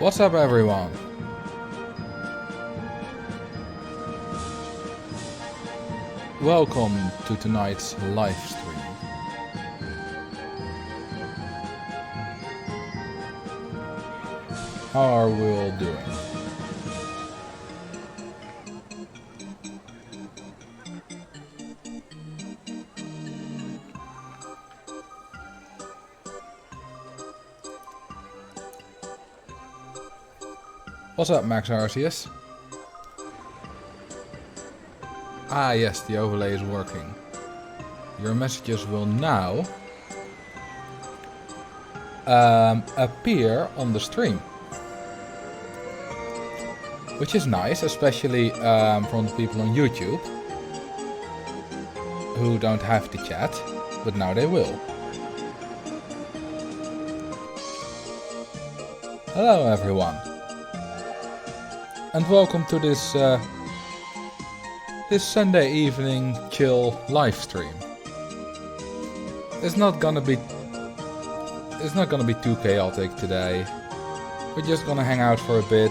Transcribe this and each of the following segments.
What's up, everyone? Welcome to tonight's live stream. How are we all doing? What's up, Max Arceus? Ah yes, the overlay is working. Your messages will now appear on the stream. Which is nice, especially from the people on YouTube who don't have the chat, but now they will. Hello everyone, and welcome to this this Sunday evening chill live stream. It's not gonna be too chaotic today. We're just gonna hang out for a bit.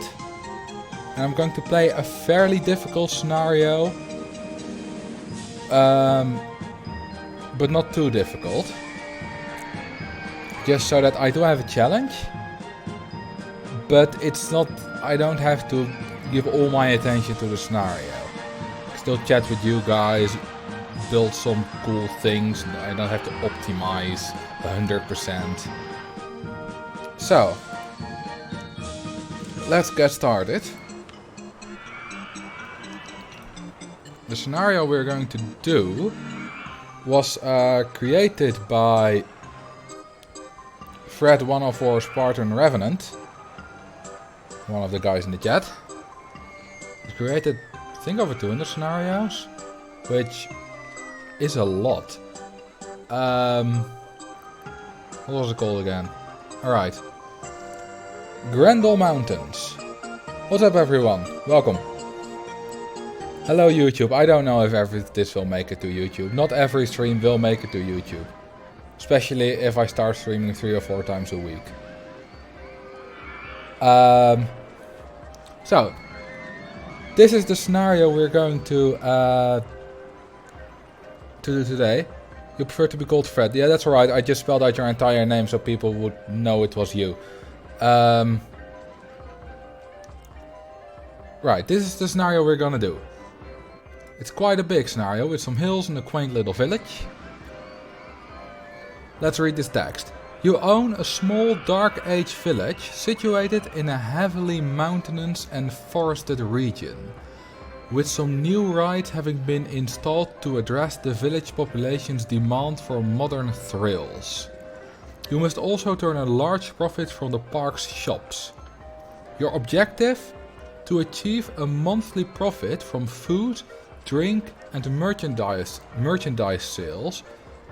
And I'm going to play a fairly difficult scenario. But not too difficult. Just so that I do have a challenge. But it's not, I don't have to give all my attention to the scenario. Still chat with you guys, build some cool things, and I don't have to optimize 100%. So, let's get started. The scenario we're going to do was created by Fred104 Spartan Revenant, one of the guys in the chat. He created, I think, over 200 scenarios, which is a lot. What was it called again? Alright. Grendel Mountains. What's up, everyone? Welcome. Hello YouTube. I don't know if this will make it to YouTube. Not every stream will make it to YouTube. Especially if I start streaming 3 or 4 times a week. So, this is the scenario we're going to do today. You prefer to be called Fred? Yeah, that's alright. I just spelled out your entire name so people would know it was you. Right, this is the scenario we're gonna do. It's quite a big scenario with some hills and a quaint little village. Let's read this text. You own a small dark age village situated in a heavily mountainous and forested region, with some new rides having been installed to address the village population's demand for modern thrills. You must also turn a large profit from the park's shops. Your objective? To achieve a monthly profit from food, drink and merchandise sales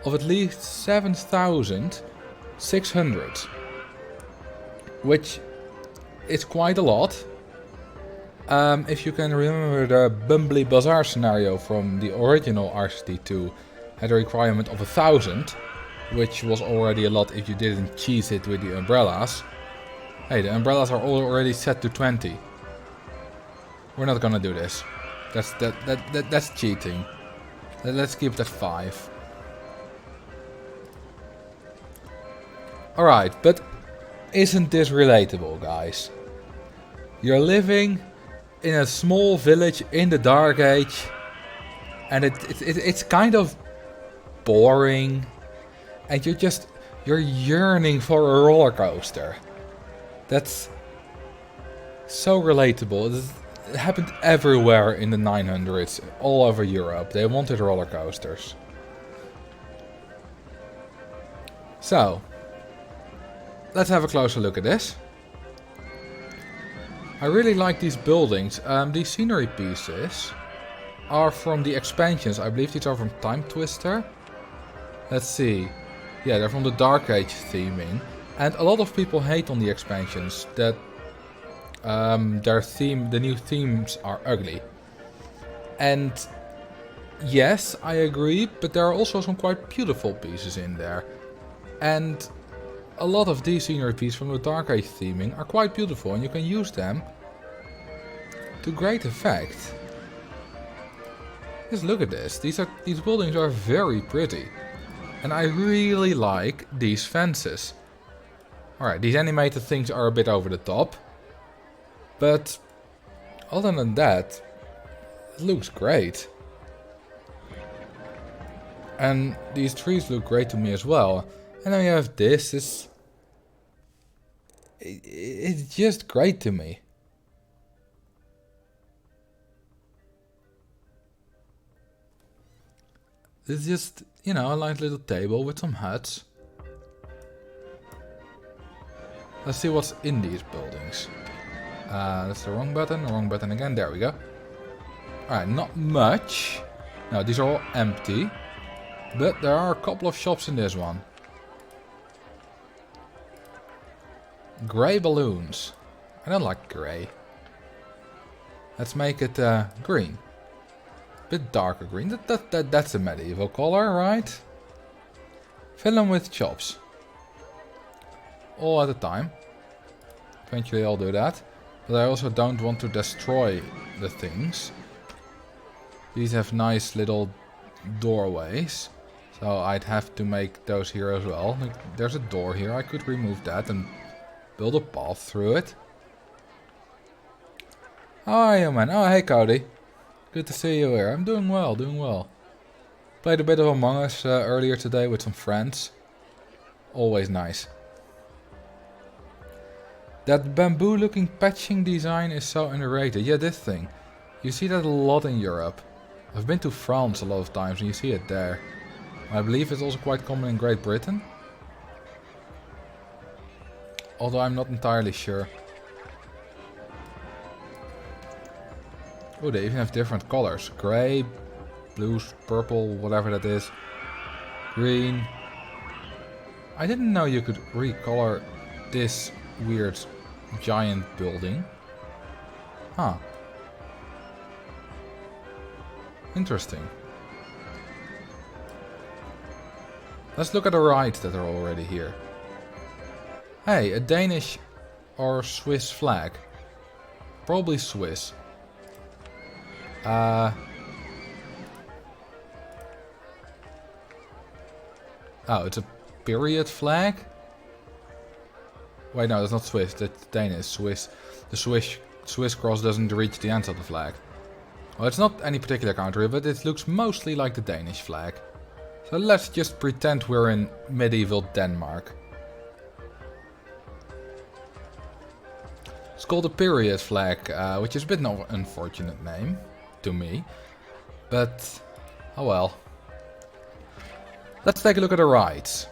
of at least 7,600, which is quite a lot. If you can remember, the Bumbly Bazaar scenario from the original RCT2 had a requirement of 1,000, which was already a lot if you didn't cheese it with the umbrellas. Hey, the umbrellas are already set to 20. We're not gonna do this. That's cheating. Let's keep that 5. Alright, but isn't this relatable, guys? You're living in a small village in the Dark Age, and it's kind of boring, and you're yearning for a roller coaster. That's so relatable. It happened everywhere in the 900s, all over Europe. They wanted roller coasters. So, let's have a closer look at this. I really like these buildings. These scenery pieces are from the expansions. I believe these are from Time Twister. Let's see. Yeah, they're from the Dark Age theming. And a lot of people hate on the expansions that the new themes are ugly. And yes, I agree, but there are also some quite beautiful pieces in there. And a lot of these scenery pieces from the Dark Age theming are quite beautiful, and you can use them to great effect. Just look at this. These buildings are very pretty. And I really like these fences. Alright, these animated things are a bit over the top. But other than that, it looks great. And these trees look great to me as well. And then you have this. It's just great to me. It's just, you know, a nice little table with some huts. Let's see what's in these buildings. That's the wrong button again. There we go. Alright, not much. No, these are all empty. But there are a couple of shops in this one. Grey balloons. I don't like grey. Let's make it green. Bit darker green. That's a medieval color, right? Fill them with chops. All at a time. Eventually I'll do that. But I also don't want to destroy the things. These have nice little doorways. So I'd have to make those here as well. There's a door here. I could remove that and build a path through it. How are you, man? Oh, hey, Cody. Good to see you here. I'm doing well, doing well. Played a bit of Among Us earlier today with some friends. Always nice. That bamboo looking patching design is so underrated. Yeah, this thing. You see that a lot in Europe. I've been to France a lot of times and you see it there. I believe it's also quite common in Great Britain. Although I'm not entirely sure. Oh, they even have different colors. Grey, blue, purple, whatever that is. Green. I didn't know you could recolor this weird giant building. Huh. Interesting. Let's look at the rides that are already here. Hey, a Danish or Swiss flag. Probably Swiss. Oh, it's a period flag? Wait, no, that's not Swiss. That's Danish. Swiss. The Swiss cross doesn't reach the end of the flag. Well, it's not any particular country, but it looks mostly like the Danish flag. So let's just pretend we're in medieval Denmark. It's called a period flag, which is a bit of an unfortunate name to me. But, oh well. Let's take a look at the rides.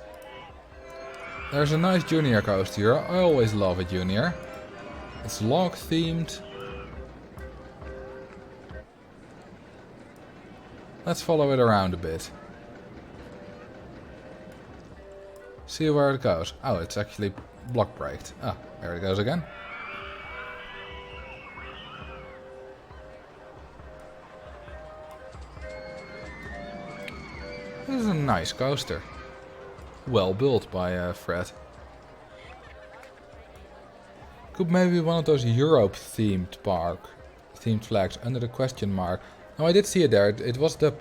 There's a nice junior coaster here. I always love a junior. It's log themed. Let's follow it around a bit. See where it goes. Oh, it's actually block braked. Ah, there it goes again. This is a nice coaster. Well built by Fred. Could maybe be one of those Europe themed flags under the question mark. No, I did see it there. It was the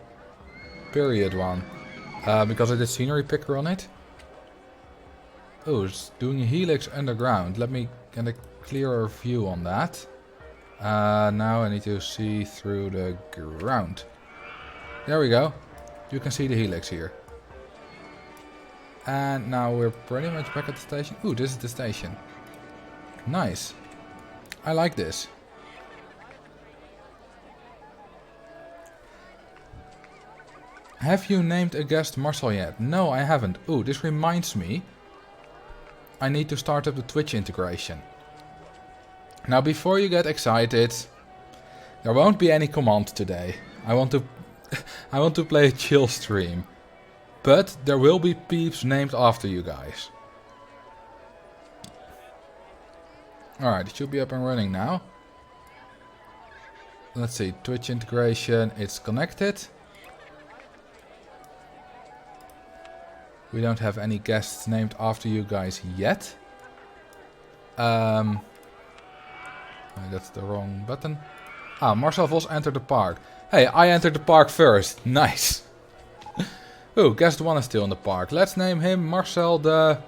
period one. Because of the scenery picker on it. Oh, it's doing a helix underground. Let me get a clearer view on that. Now I need to see through the ground. There we go. You can see the helix here. And now we're pretty much back at the station. Ooh, this is the station. Nice. I like this. Have you named a guest Marcel yet? No, I haven't. Ooh, this reminds me. I need to start up the Twitch integration. Now, before you get excited, there won't be any command today. I want to play a chill stream. But there will be peeps named after you guys. Alright, it should be up and running now. Let's see, Twitch integration, it's connected. We don't have any guests named after you guys yet. That's the wrong button. Ah, Marcel Vos entered the park. Hey, I entered the park first. Nice. Ooh, guest 1 is still in the park. Let's name him Marcel the...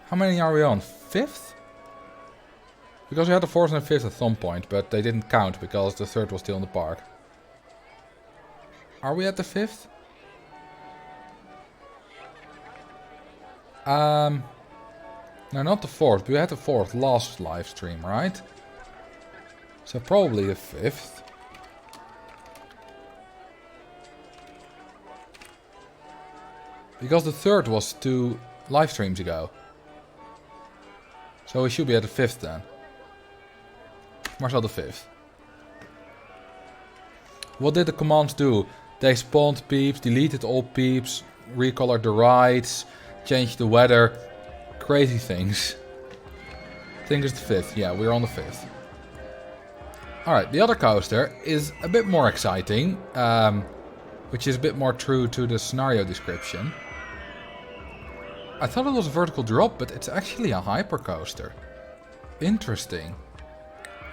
How many are we on? 5th? Because we had the 4th and the 5th at some point, but they didn't count because the 3rd was still in the park. Are we at the 5th? No, not the 4th. We had the 4th last live stream, right? So probably the 5th. Because the 3rd was 2 live streams ago. So we should be at the 5th then. Marcel the 5th. What did the commands do? They spawned peeps, deleted all peeps, recolored the rides, changed the weather. Crazy things. I think it's the 5th. Yeah, we're on the 5th. Alright, the other coaster is a bit more exciting. Which is a bit more true to the scenario description. I thought it was a vertical drop, but it's actually a hypercoaster. Interesting.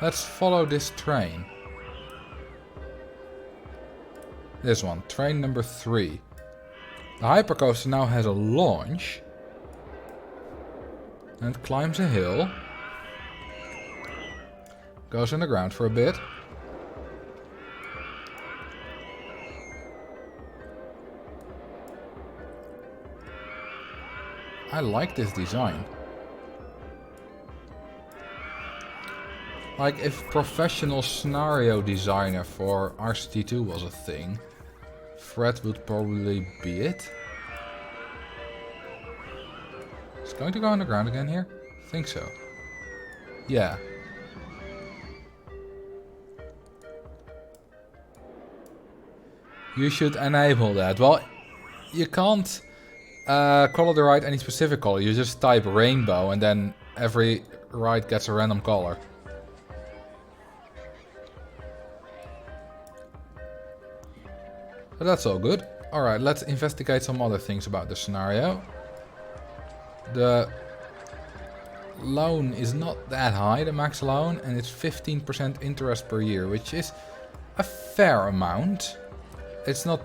Let's follow this train. This one, train number 3. The hypercoaster now has a launch. And climbs a hill. Goes underground for a bit. I like this design. Like if professional scenario designer for RCT2 was a thing, Fred would probably be it. It's going to go underground again here? I think so. Yeah. You should enable that. Well, you can't color the ride any specific color. You just type rainbow and then every ride gets a random color. But that's all good. Alright, let's investigate some other things about the scenario. The loan is not that high, the max loan, and it's 15% interest per year, which is a fair amount. It's not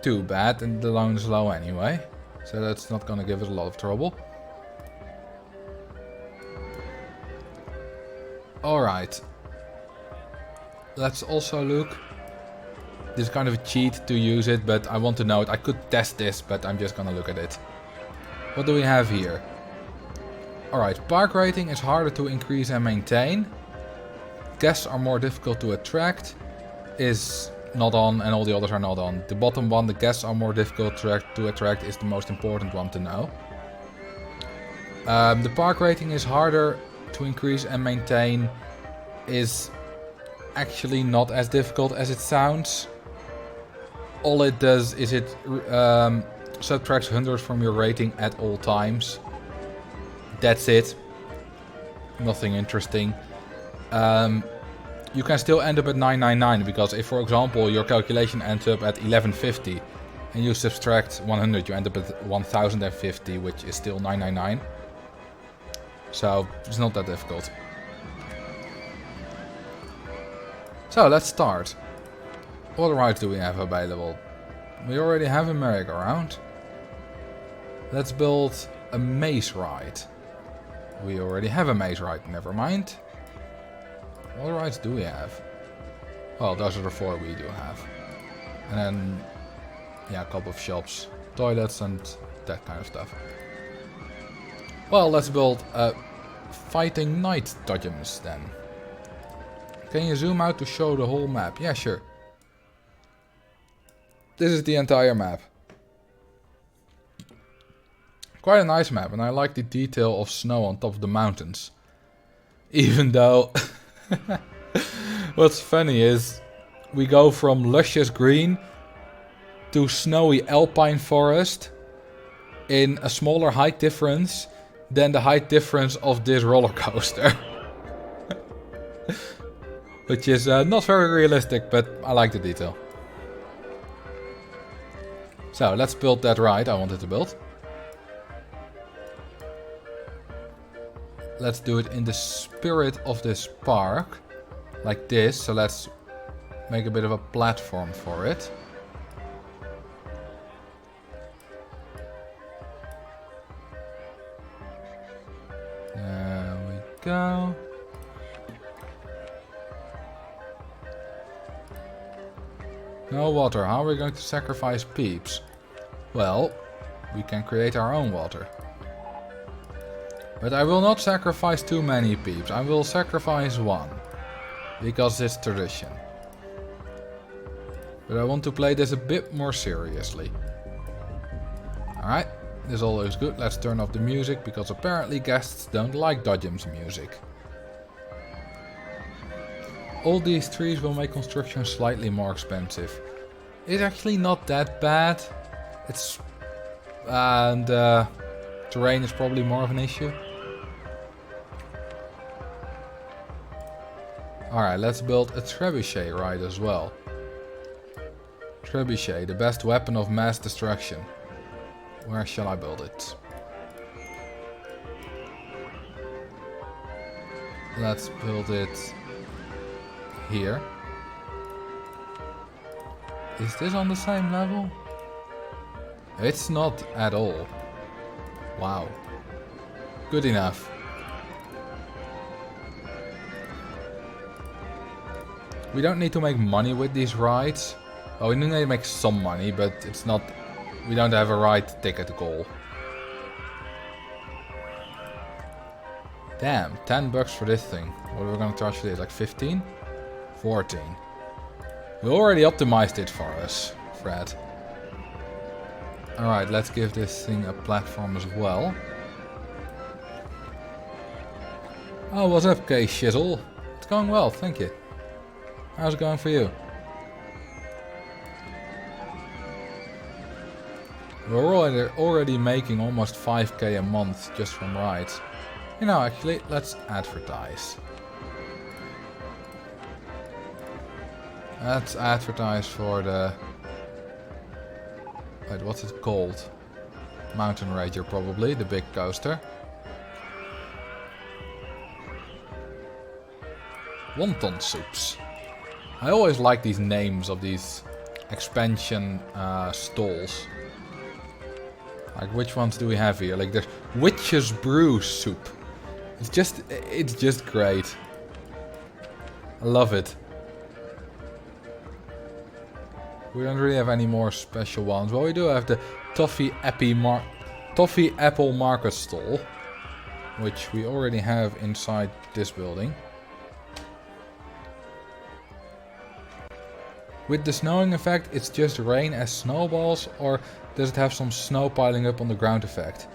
too bad, and the loan is low anyway, so that's not gonna give us a lot of trouble. Alright. Let's also look. This is kind of a cheat to use it, but I want to know it. I could test this, but I'm just gonna look at it. What do we have here? Alright, park rating is harder to increase and maintain. Guests are more difficult to attract. Is not on, and all the others are not on. The bottom one, the guests are more difficult to attract, is the most important one to know. The park rating is harder to increase and maintain is actually not as difficult as it sounds. All it does is it subtracts 100 from your rating at all times. That's it. Nothing interesting. You can still end up at 999 because if, for example, your calculation ends up at 1150 and you subtract 100, you end up at 1050, which is still 999. So it's not that difficult. So let's start. What rides do we have available? We already have a merry-go-round. Let's build a maze ride. We already have a maze ride, never mind. What rides do we have? Well, those are the 4 we do have. And then, yeah, a couple of shops, toilets and that kind of stuff. Well, let's build a fighting night dodgems then. Can you zoom out to show the whole map? Yeah, sure. This is the entire map. Quite a nice map, and I like the detail of snow on top of the mountains. Even though... What's funny is we go from luscious green to snowy alpine forest in a smaller height difference than the height difference of this roller coaster. Which is not very realistic, but I like the detail. So let's build that ride I wanted to build. Let's do it in the spirit of this park. Like this. So let's make a bit of a platform for it. There we go. No water. How are we going to sacrifice peeps? Well, we can create our own water. But I will not sacrifice too many peeps. I will sacrifice one. Because it's tradition. But I want to play this a bit more seriously. Alright, this all looks good. Let's turn off the music, because apparently guests don't like Dodgem's music. All these trees will make construction slightly more expensive. It's actually not that bad. It's... and terrain is probably more of an issue. Alright, let's build a trebuchet ride as well. Trebuchet, the best weapon of mass destruction. Where shall I build it? Let's build it here. Is this on the same level? It's not at all. Wow. Good enough. We don't need to make money with these rides. Well, we need to make some money, but it's not... we don't have a ride ticket goal. Damn, 10 bucks for this thing. What are we gonna charge for this? Like 15? 14. We already optimized it for us, Fred. Alright, let's give this thing a platform as well. Oh, what's up, K-Shizzle? It's going well, thank you. How's it going for you? We're already making almost 5k a month just from rides. You know, actually, let's advertise. Let's advertise for the... wait, what's it called? Mountain Rager, probably, the big coaster. Wonton soups. I always like these names of these expansion stalls. Like, which ones do we have here? Like, there's Witch's Brew soup. It's just great. I love it. We don't really have any more special ones. Well, we do have the Toffee Apple Market stall, which we already have inside this building. With the snowing effect, it's just rain as snowballs, or does it have some snow piling up on the ground effect?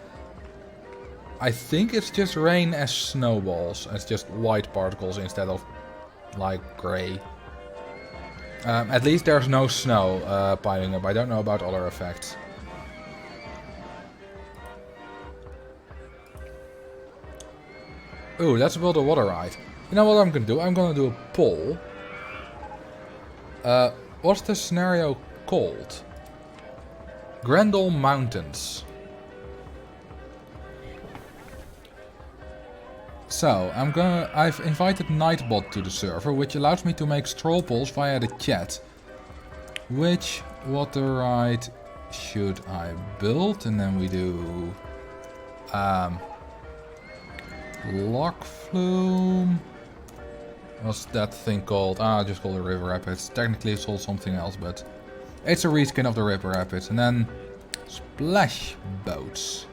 I think it's just rain as snowballs. It's just white particles instead of like grey. At least there's no snow piling up. I don't know about other effects. Ooh, let's build a water ride. You know what I'm gonna do? I'm gonna do a poll. What's the scenario called? Grendel Mountains. So, I've invited Nightbot to the server, which allows me to make straw polls via the chat. Which water ride should I build? And then we do... Lock Flume... What's that thing called? I just call it River Rapids. Technically it's called something else, but... it's a reskin of the River Rapids. And then... Splash Boats.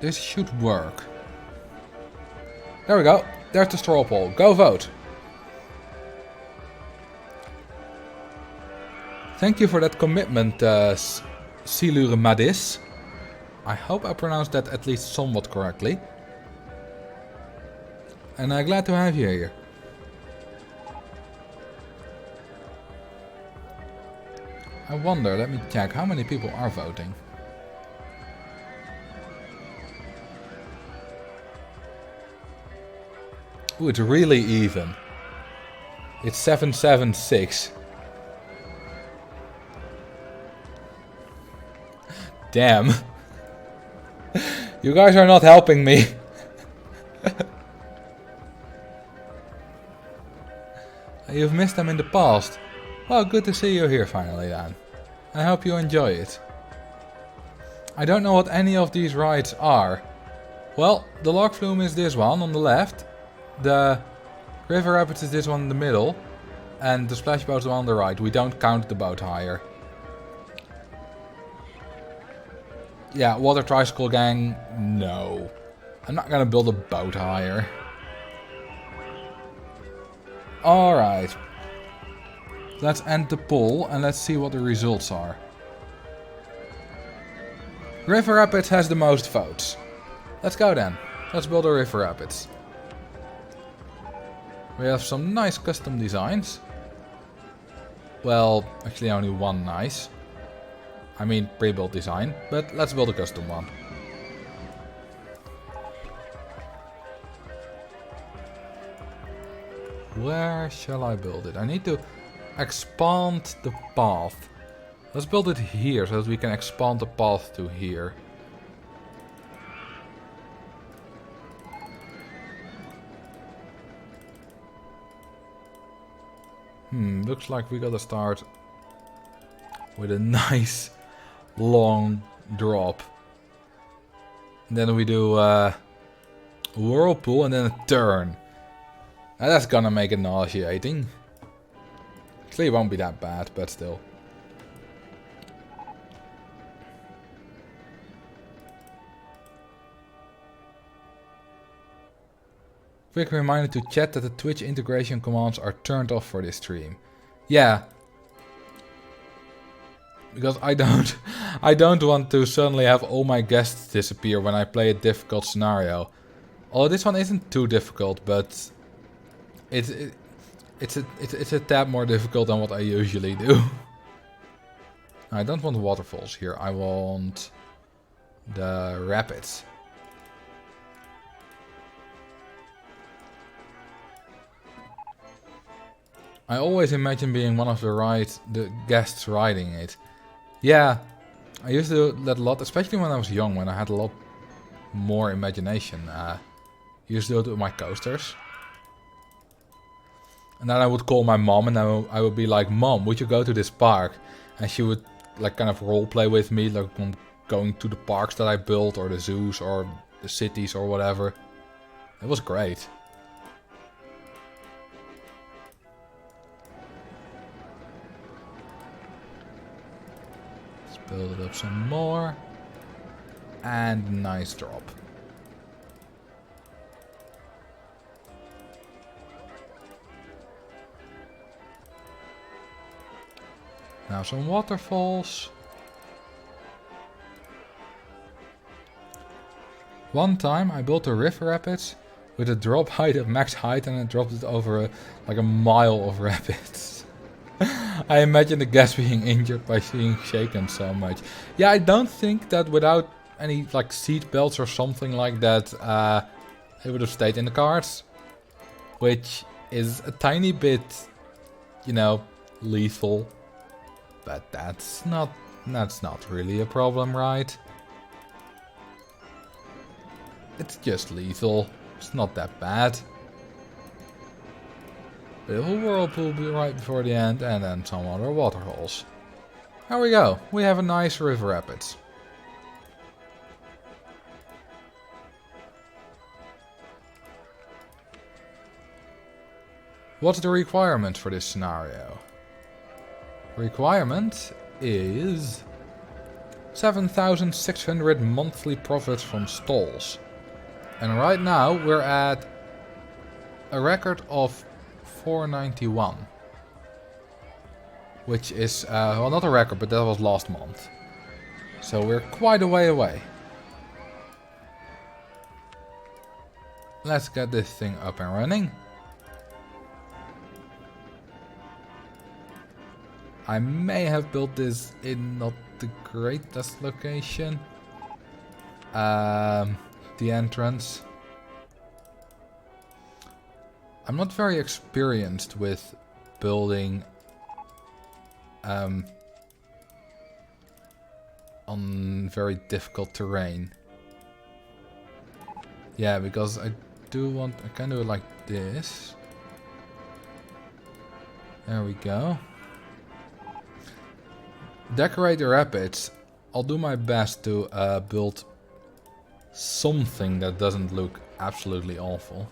This should work. There we go. There's the straw poll. Go vote. Thank you for that commitment, Silure Madis. I hope I pronounced that at least somewhat correctly. And I'm glad to have you here. I wonder, let me check, how many people are voting? Ooh, it's really even. It's 776. Damn. You guys are not helping me. You've missed them in the past. Well, good to see you here finally then. I hope you enjoy it. I don't know what any of these rides are. Well, the log flume is this one on the left. The river rapids is this one in the middle. And the splash boat is the one on the right. We don't count the boat hire. Yeah, water tricycle gang, no. I'm not gonna build a boat hire. Alright. Let's end the poll and let's see what the results are. River Rapids has the most votes. Let's go then. Let's build a River Rapids. We have some nice custom designs. Well, actually only one nice. I mean pre-built design, but let's build a custom one. Where shall I build it? I need to expand the path. Let's build it here so that we can expand the path to here. Looks like we gotta start with a nice long drop. And then we do a whirlpool and then a turn. Now that's gonna make it nauseating. Actually it won't be that bad, but still. Quick reminder to chat that the Twitch integration commands are turned off for this stream. Yeah. Because I don't want to suddenly have all my guests disappear when I play a difficult scenario. Although this one isn't too difficult, but it's a tad more difficult than what I usually do. I don't want waterfalls here. I want the rapids. I always imagine being one of the guests riding it. Yeah, I used to do that a lot, especially when I was young, when I had a lot more imagination. I used to do it with my coasters. And then I would call my mom and I would be like, Mom, would you go to this park? And she would like kind of roleplay with me, like going to the parks that I built, or the zoos, or the cities, or whatever. It was great. Build it up some more. And nice drop. Now some waterfalls. One time I built a river rapids with a drop height of max height and I dropped it over like a mile of rapids. I imagine the guests being injured by being shaken so much. Yeah, I don't think that without any like seat belts or something like that, it would have stayed in the cars. Which is a tiny bit, you know, lethal. But that's not really a problem, right? It's just lethal. It's not that bad. A little whirlpool right before the end, and then some other waterholes. There we go. We have a nice river rapids. What's the requirement for this scenario? Requirement is 7,600 monthly profits from stalls. And right now we're at a record of 491. Which is, well, not a record, but that was last month. So we're quite a way away. Let's get this thing up and running. I may have built this in not the greatest location. The entrance. I'm not very experienced with building on very difficult terrain. Yeah, because I can do it like this. There we go. Decorate the rapids. I'll do my best to build something that doesn't look absolutely awful.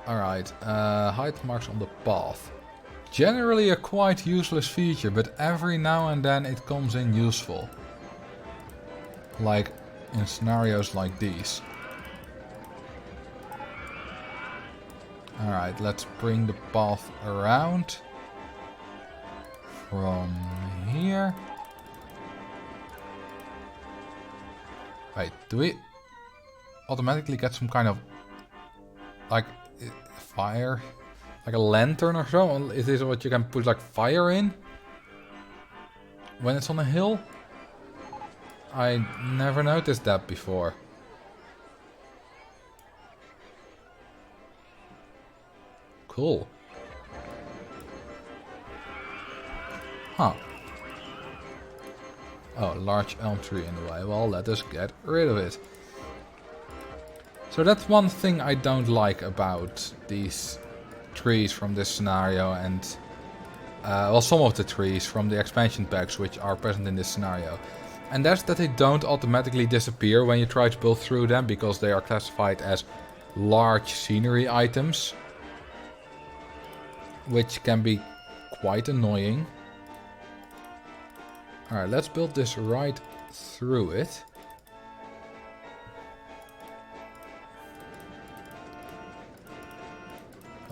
Alright, height marks on the path. Generally a quite useless feature, but every now and then it comes in useful. Like in scenarios like these. Alright, let's bring the path around. From here. Wait, do we automatically get some kind of like fire? Like a lantern or so? Is this what you can put like fire in? When it's on a hill? I never noticed that before. Cool. Huh. Oh, large elm tree in the way. Well, let us get rid of it. So that's one thing I don't like about these trees from this scenario and... well, some of the trees from the expansion packs which are present in this scenario. And that's that they don't automatically disappear when you try to build through them because they are classified as large scenery items. Which can be quite annoying. Alright, let's build this right through it.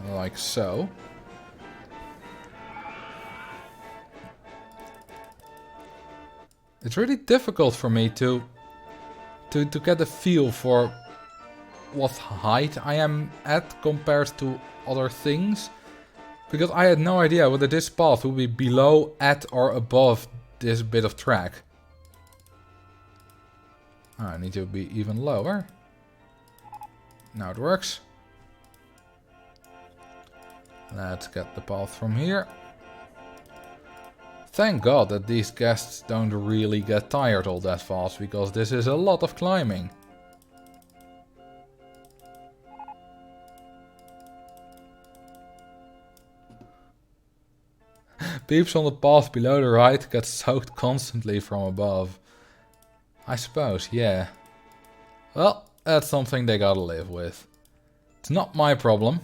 Like so. It's really difficult for me to get a feel for what height I am at compared to other things. Because I had no idea whether this path would be below, at or above this bit of track. Oh, I need to be even lower. Now it works. Let's get the path from here. Thank God that these guests don't really get tired all that fast, because this is a lot of climbing. Peeps on the path below the right get soaked constantly from above. I suppose, yeah. Well, that's something they gotta live with. It's not my problem.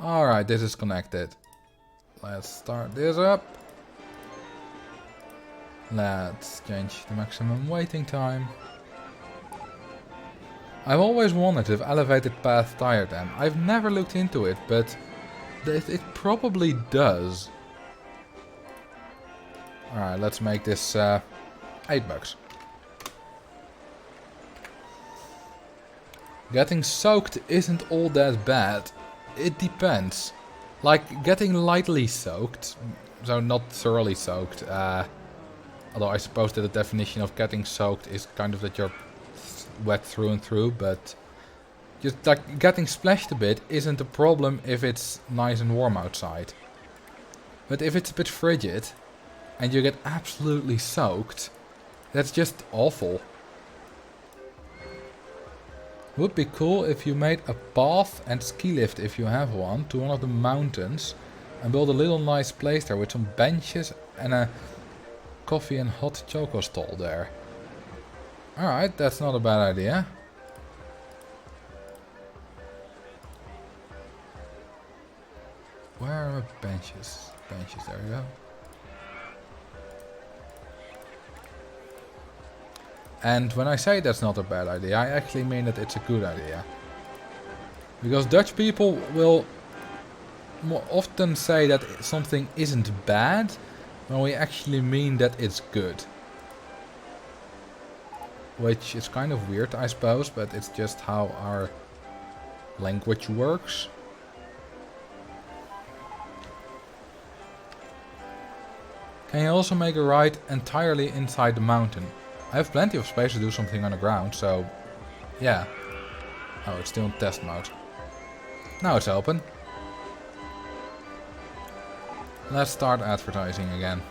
Alright, this is connected. Let's start this up. Let's change the maximum waiting time. I've always wondered if elevated paths tire them. I've never looked into it, but it probably does. Alright, let's make this $8. Getting soaked isn't all that bad. It depends. Like, getting lightly soaked, so not thoroughly soaked. Although I suppose that the definition of getting soaked is kind of that you're wet through and through, but just like getting splashed a bit isn't a problem if it's nice and warm outside. But if it's a bit frigid and you get absolutely soaked, that's just awful. Would be cool if you made a path and ski lift, if you have one, to one of the mountains and build a little nice place there with some benches and a coffee and hot choco stall there. Alright, that's not a bad idea. Where are my benches? Benches, there we go. And when I say that's not a bad idea, I actually mean that it's a good idea. Because Dutch people will more often say that something isn't bad when we actually mean that it's good. Which is kind of weird, I suppose, but it's just how our language works. Can you also make a ride entirely inside the mountain? I have plenty of space to do something on the ground, so yeah. Oh, it's still in test mode. Now it's open. Let's start advertising again.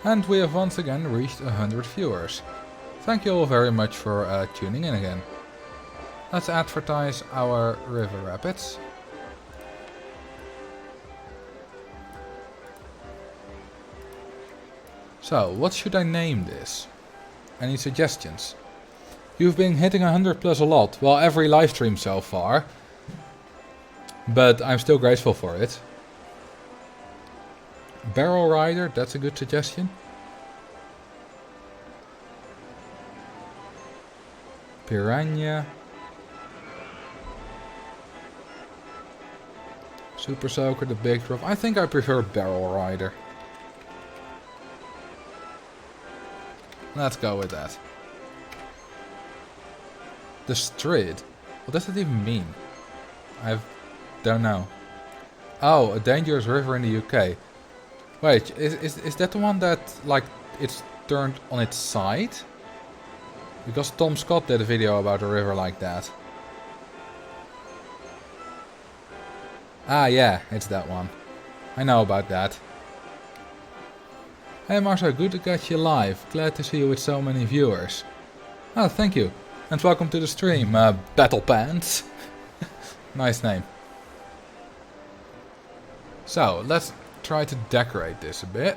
And we have once again reached 100 viewers. Thank you all very much for tuning in again. Let's advertise our river rapids. So, what should I name this? Any suggestions? You've been hitting 100 plus a lot, well, every live stream so far. But I'm still grateful for it. Barrel Rider, that's a good suggestion. Piranha. Super Soaker, the Big Drop. I think I prefer Barrel Rider. Let's go with that. The Strid. What does that even mean? I don't know. Oh, a dangerous river in the UK. Wait, is that the one that, like, it's turned on its side? Because Tom Scott did a video about a river like that. Ah, yeah, it's that one. I know about that. Hey Marcel, good to catch you live. Glad to see you with so many viewers. Oh, thank you. And welcome to the stream, Battle Pants. Nice name. So, let's try to decorate this a bit.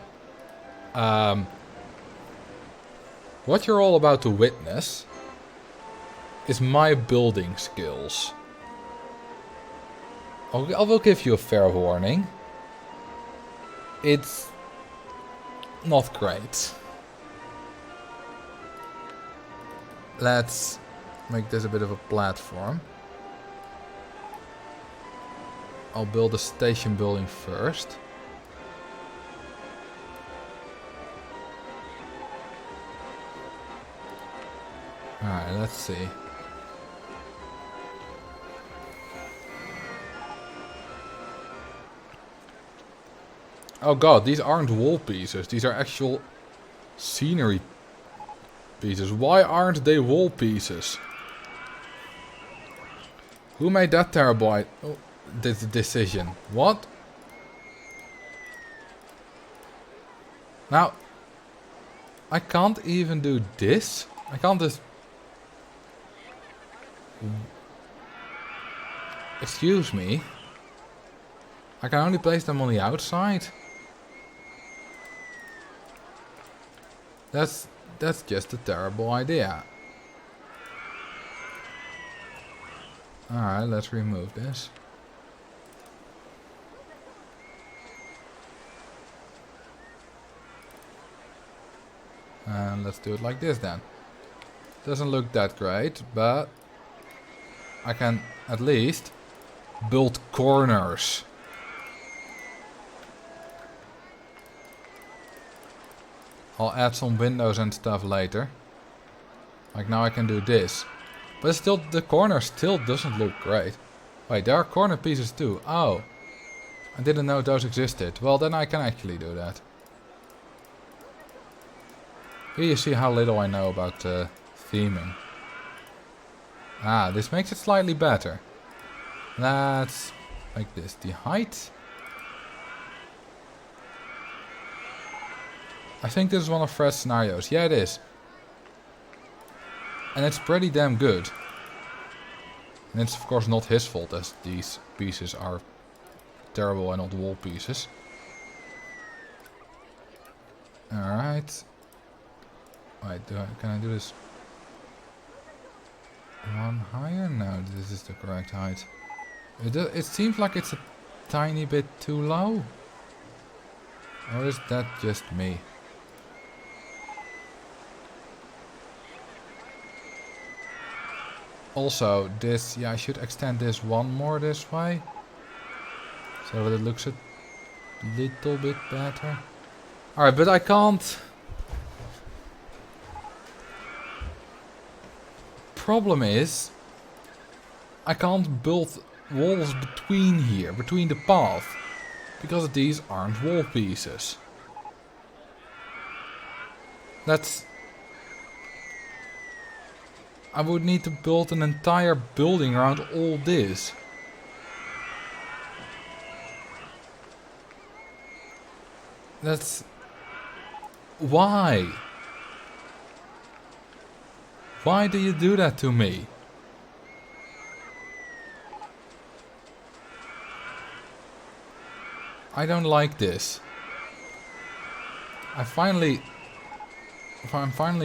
What you're all about to witness is my building skills. I will give you a fair warning. It's not great. Let's make this a bit of a platform. I'll build a station building first. Alright, let's see. Oh god, these aren't wall pieces. These are actual scenery pieces. Why aren't they wall pieces? Who made that terrible decision? What? Now, I can't even do this. I can't just... Excuse me. I can only place them on the outside. That's just a terrible idea. Alright, let's remove this. And let's do it like this then. Doesn't look that great, but I can at least build corners. I'll add some windows and stuff later. Like now I can do this. But still, the corner still doesn't look great. Wait, there are corner pieces too. Oh. I didn't know those existed. Well, then I can actually do that. Here you see how little I know about theming. Ah, this makes it slightly better. Let's make this the height. I think this is one of Fred's scenarios. Yeah, it is. And it's pretty damn good. And it's of course not his fault as these pieces are terrible and not wall pieces. Alright. Wait, can I do this one higher? No, this is the correct height. It seems like it's a tiny bit too low. Or is that just me? Also, this, yeah, I should extend this one more this way. So that it looks a little bit better. Alright, but I can't... Problem is, I can't build walls between here, between the path. Because these aren't wall pieces. I would need to build an entire building around all this. That's... Why? Why do you do that to me? I don't like this. I'm finally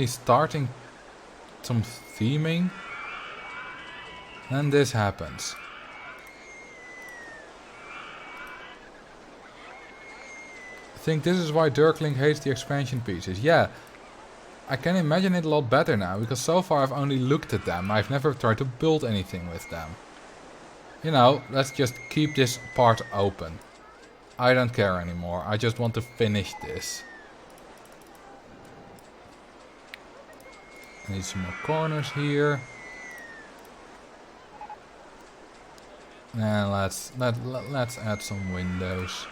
starting some theming, then this happens. I think this is why Dirkling hates the expansion pieces. Yeah, I can imagine it a lot better now, because so far I've only looked at them. I've never tried to build anything with them. You know, let's just keep this part open. I don't care anymore. I just want to finish this. I need some more corners here. And let's add some windows.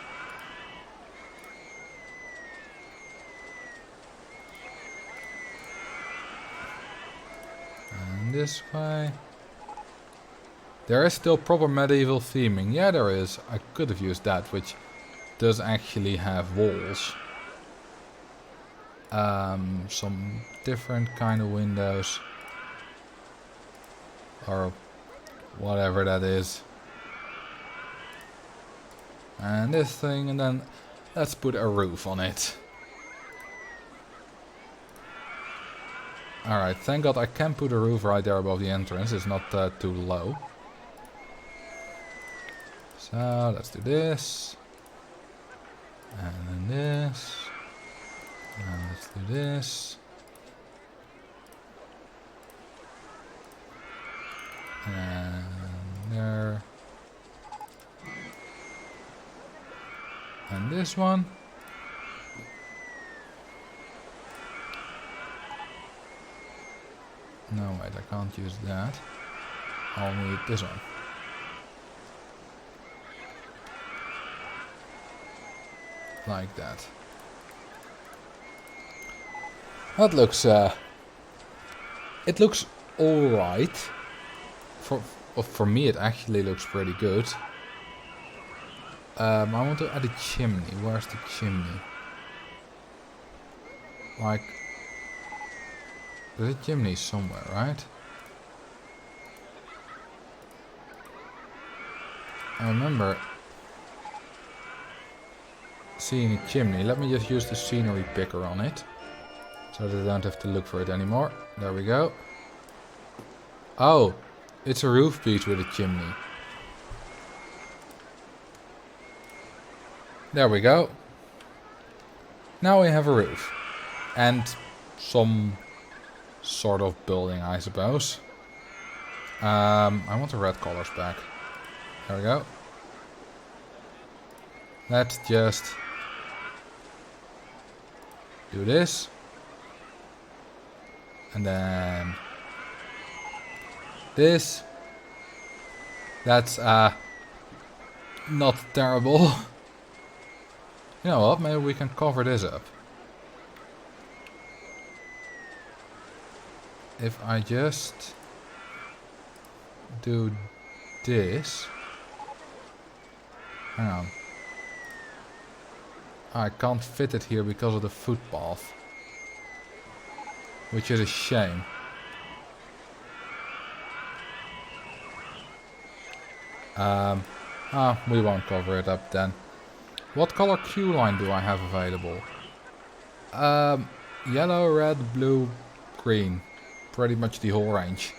And this way. There is still proper medieval theming. Yeah, there is. I could have used that, which does actually have walls. Some different kind of windows. Or whatever that is. And this thing, and then let's put a roof on it. Alright, thank God I can put a roof right there above the entrance. It's not too low. So let's do this. And then this. And let's do this. And there. And this one. No, wait, I can't use that. I'll need this one. Like that. That looks it looks alright. For me it actually looks pretty good. I want to add a chimney. Where's the chimney? Like, there's a chimney somewhere, right? I remember seeing a chimney. Let me just use the scenery picker on it, so that I don't have to look for it anymore. There we go. Oh, it's a roof piece with a chimney. There we go. Now we have a roof. And some sort of building, I suppose. I want the red colors back. There we go. Let's just do this. And then this. That's not terrible. You know what, maybe we can cover this up. If I just do this. Hang on. I can't fit it here because of the footpath. Which is a shame. We won't cover it up then. What color queue line do I have available? Yellow, red, blue, green. Pretty much the whole range.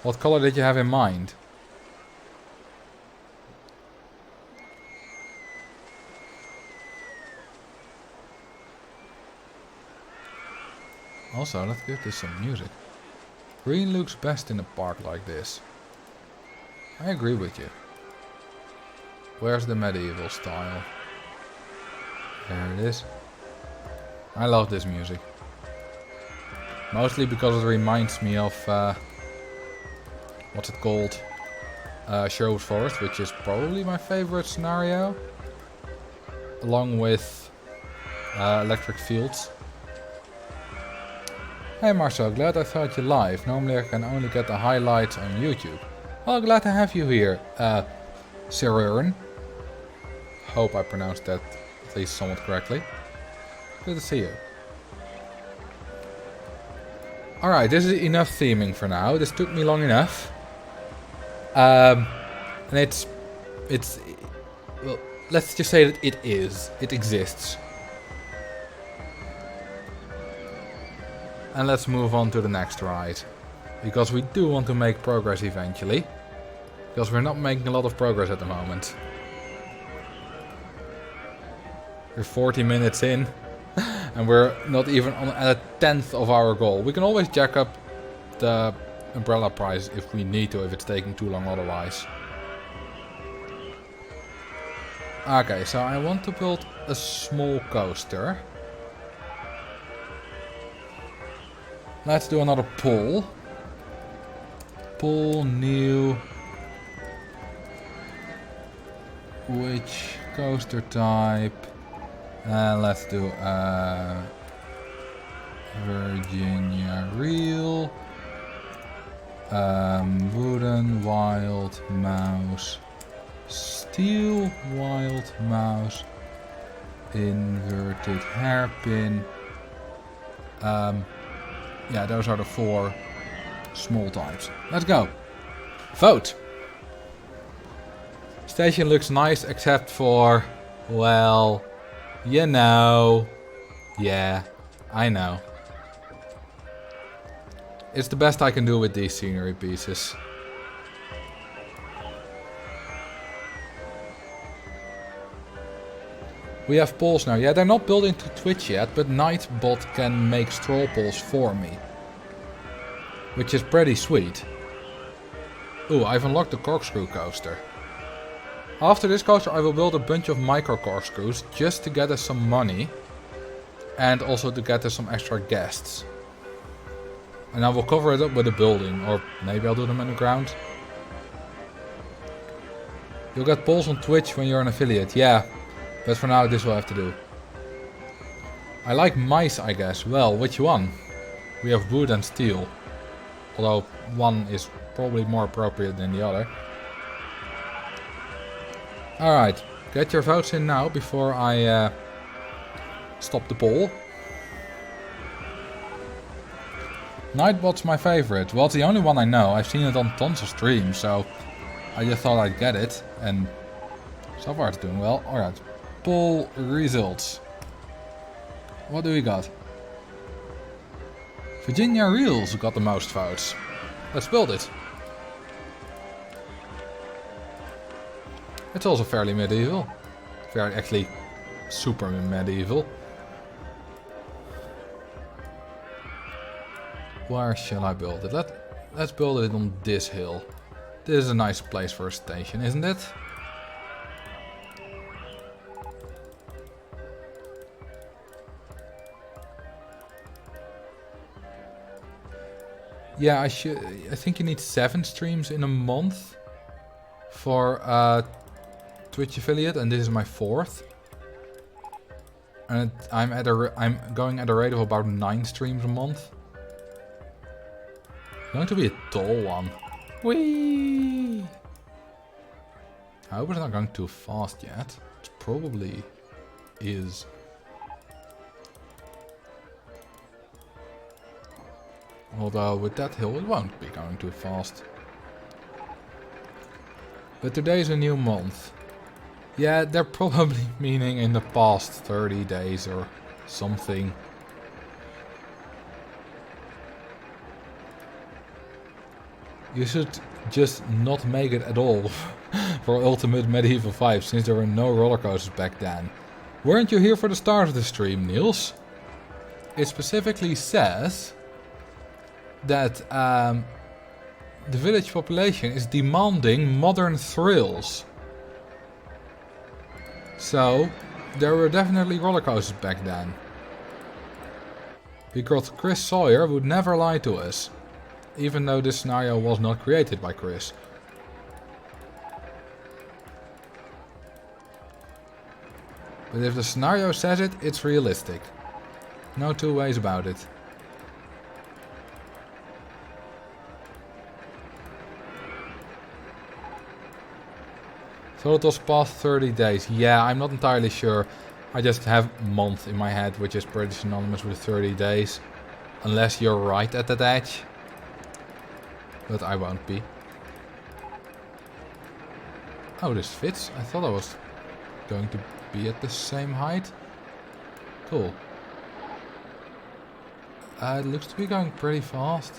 What color did you have in mind? Also, let's give this some music. Green looks best in a park like this. I agree with you. Where's the medieval style? There it is. I love this music. Mostly because it reminds me of what's it called? Sherwood Forest, which is probably my favorite scenario. Along with Electric Fields. Hey Marcel, glad I thought you live. Normally I can only get the highlights on YouTube. Well, glad to have you here, Sirern. Hope I pronounced that at least somewhat correctly. Good to see you. Alright, this is enough theming for now. This took me long enough. And it's... Well, let's just say that it is. It exists. And let's move on to the next ride. Because we do want to make progress eventually. Because we're not making a lot of progress at the moment. We're 40 minutes in. And we're not even at a tenth of our goal. We can always jack up the umbrella price if we need to, if it's taking too long otherwise. Okay, so I want to build a small coaster. Let's do another pull. Pull, new. Which coaster type? Let's do Virginia Reel. Wooden Wild Mouse. Steel Wild Mouse. Inverted Hairpin. Yeah, those are the 4 small types. Let's go. Vote. Station looks nice except for, well, you know. Yeah, I know. It's the best I can do with these scenery pieces. We have poles now. Yeah, they're not building to Twitch yet, but Nightbot can make stroll poles for me. Which is pretty sweet. Ooh, I've unlocked the corkscrew coaster. After this coaster I will build a bunch of micro corkscrews just to get us some money. And also to get us some extra guests. And I will cover it up with a building, or maybe I'll do them in the ground. You'll get polls on Twitch when you're an affiliate, yeah. But for now, this will have to do. I like mice, I guess. Well, which one? We have wood and steel. Although, one is probably more appropriate than the other. Alright, get your votes in now before I stop the poll. Nightbot's my favorite. Well, it's the only one I know. I've seen it on tons of streams, so I just thought I'd get it. And so far it's doing well. Alright. Poll results. What do we got? Virginia Reels got the most votes. Let's build it. It's also fairly medieval. Actually, super medieval. Where shall I build it? Let's build it on this hill. This is a nice place for a station, isn't it? Yeah, I think you need 7 streams in a month for Twitch affiliate, and this is my 4th. And I'm going at a rate of about 9 streams a month. It's going to be a tall one. Whee! I hope it's not going too fast yet. It probably is. Although with that hill it won't be going too fast. But today's a new month. Yeah, they're probably meaning in the past 30 days or something. You should just not make it at all for Ultimate Medieval 5, since there were no roller coasters back then. Weren't you here for the start of the stream, Niels? It specifically says that the village population is demanding modern thrills. So, there were definitely roller coasters back then. Because Chris Sawyer would never lie to us. Even though this scenario was not created by Chris. But if the scenario says it, it's realistic. No two ways about it. Thought it was past 30 days. Yeah, I'm not entirely sure. I just have month in my head, which is pretty synonymous with 30 days. Unless you're right at that edge. But I won't be. Oh, this fits. I thought I was going to be at the same height. Cool. It looks to be going pretty fast.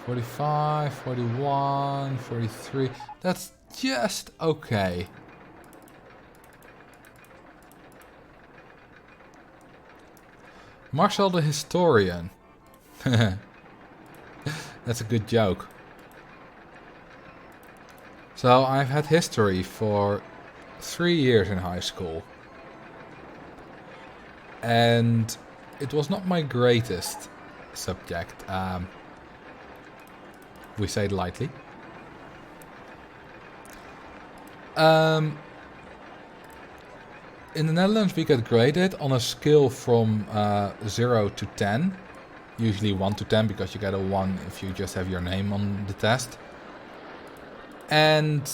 45, 41, 43. That's just okay. Marcel the Historian. That's a good joke. So I've had history for 3 years in high school. And it was not my greatest subject. We say it lightly. In the Netherlands we get graded on a scale from 0 to 10. Usually 1 to 10 because you get a 1 if you just have your name on the test. And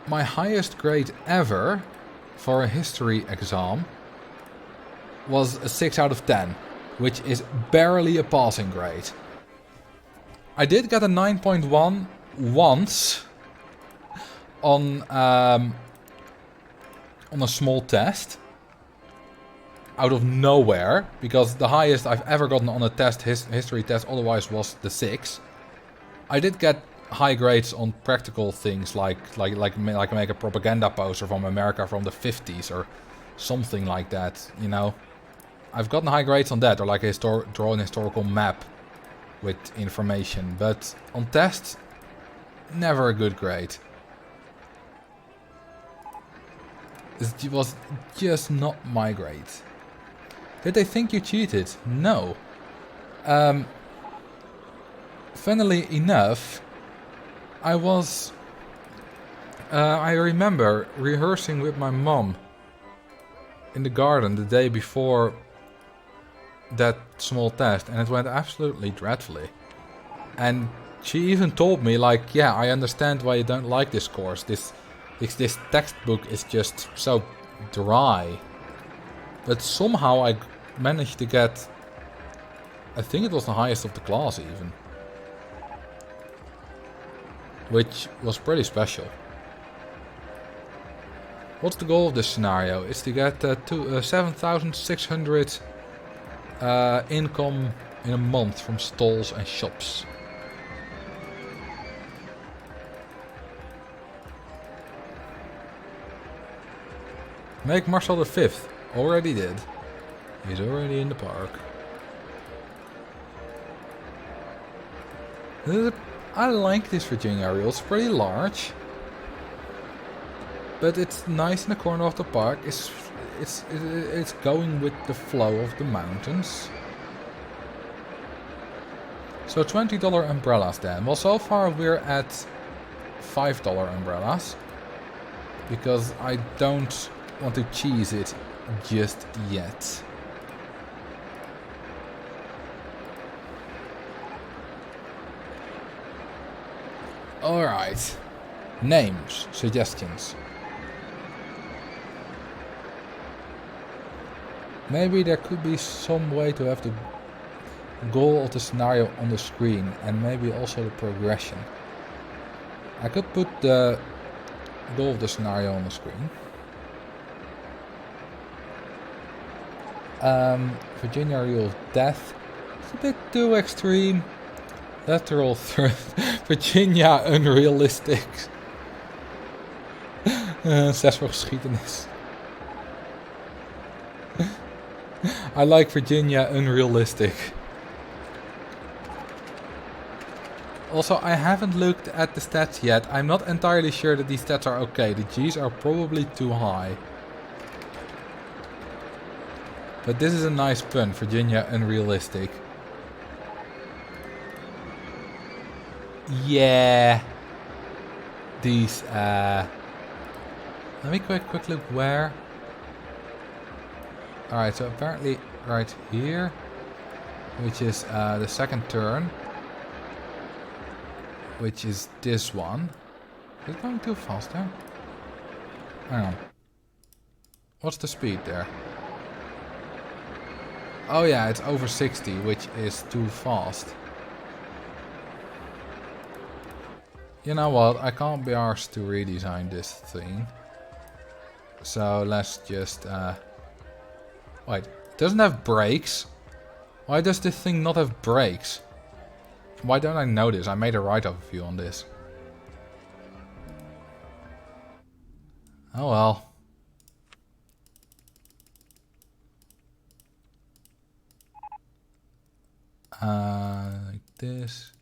my highest grade ever for a history exam was a 6 out of 10, which is barely a passing grade. I did get a 9.1 once on a small test out of nowhere, because the highest I've ever gotten on a test, history test, otherwise was the 6. I did get high grades on practical things like make a propaganda poster from America from the 50s or something like that, you know. I've gotten high grades on that, or like draw an historical map with information, but on tests, never a good grade. It was just not my grade. Did they think you cheated? No. Funnily enough, I remember rehearsing with my mom in the garden the day before that small test, and it went absolutely dreadfully. And she even told me, like, yeah, I understand why you don't like this course. This textbook is just so dry. But somehow I managed to get, I think it was the highest of the class even. Which was pretty special. What's the goal of this scenario? It's to get 7,600 income in a month from stalls and shops. Make Marcel the 5th. Already did. He's already in the park. I like this Virginia aerial. It's pretty large, but it's nice in the corner of the park. It's going with the flow of the mountains. So $20 umbrellas then. Well, so far we're at $5 umbrellas, because I don't want to cheese it just yet. Alright. Names, suggestions. Maybe there could be some way to have the goal of the scenario on the screen, and maybe also the progression. I could put the goal of the scenario on the screen. Virginia Rule of Death. It's a bit too extreme. Lateral threat. Virginia unrealistic. Zes voor geschiedenis. I like Virginia unrealistic. Also, I haven't looked at the stats yet. I'm not entirely sure that these stats are okay. The G's are probably too high. But this is a nice pun, Virginia unrealistic. Yeah. These, let me quick look where. Alright, so apparently right here, which is the second turn, which is this one. Is it going too fast there? Hang on. What's the speed there? Oh yeah, it's over 60, which is too fast. You know what, I can't be arsed to redesign this thing. So let's just... Wait, it doesn't have brakes? Why does this thing not have brakes? Why don't I know this? I made a write-up review on this. Oh well. Like this.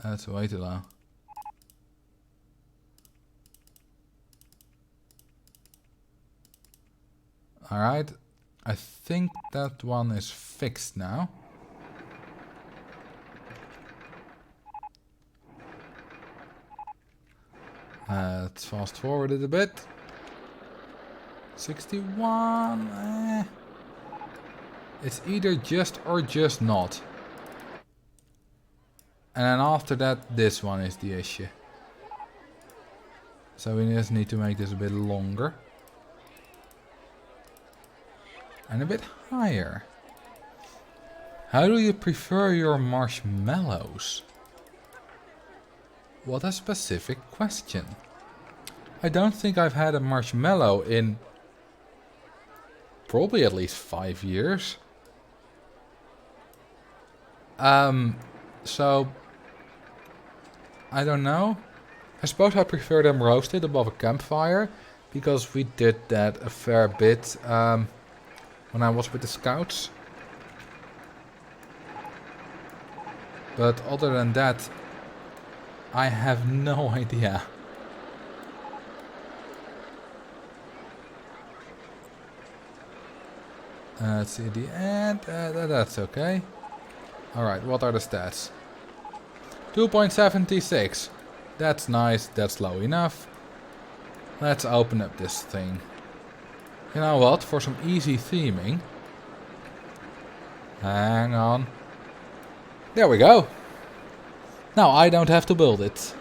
That's way too low. Alright. I think that one is fixed now. Let's fast forward it a bit. 61. It's either just or just not. And then after that, this one is the issue. So we just need to make this a bit longer. And a bit higher. How do you prefer your marshmallows? What a specific question. I don't think I've had a marshmallow in probably at least 5 years. So I don't know. I suppose I prefer them roasted above a campfire, because we did that a fair bit when I was with the scouts. But other than that, I have no idea. Let's see at the end. That's okay. Alright, what are the stats? 2.76. That's nice, that's low enough. Let's open up this thing. You know what, for some easy theming. Hang on. There we go. Now I don't have to build it.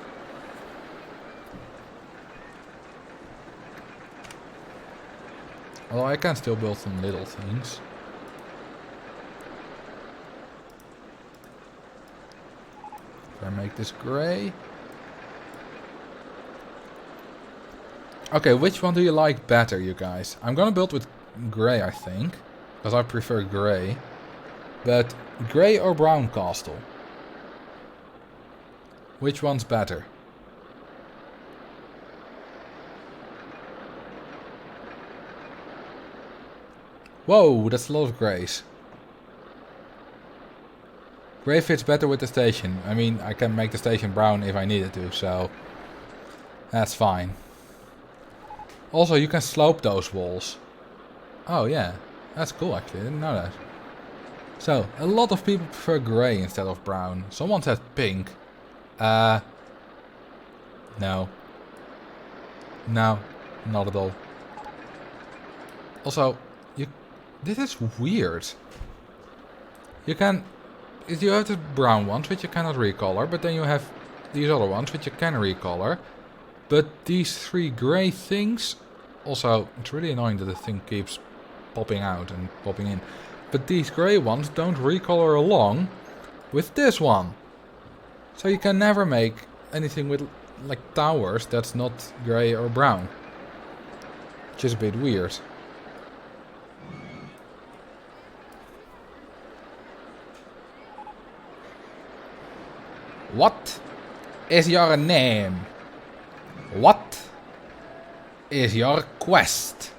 Although I can still build some little things. If I make this grey. Okay, which one do you like better, you guys? I'm gonna build with grey, I think. Because I prefer grey. But grey or brown castle? Which one's better? Whoa, that's a lot of greys. Grey fits better with the station. I mean, I can make the station brown if I needed to, so that's fine. Also, you can slope those walls. Oh yeah, that's cool actually, I didn't know that. So, a lot of people prefer grey instead of brown. Someone said pink. No. No, not at all. Also, this is weird. You have the brown ones which you cannot recolor, but then you have these other ones which you can recolor. But these three grey things, also it's really annoying that the thing keeps popping out and popping in. But these grey ones don't recolor along with this one. So you can never make anything with like towers that's not grey or brown. Which is a bit weird. What is your name? What is your quest?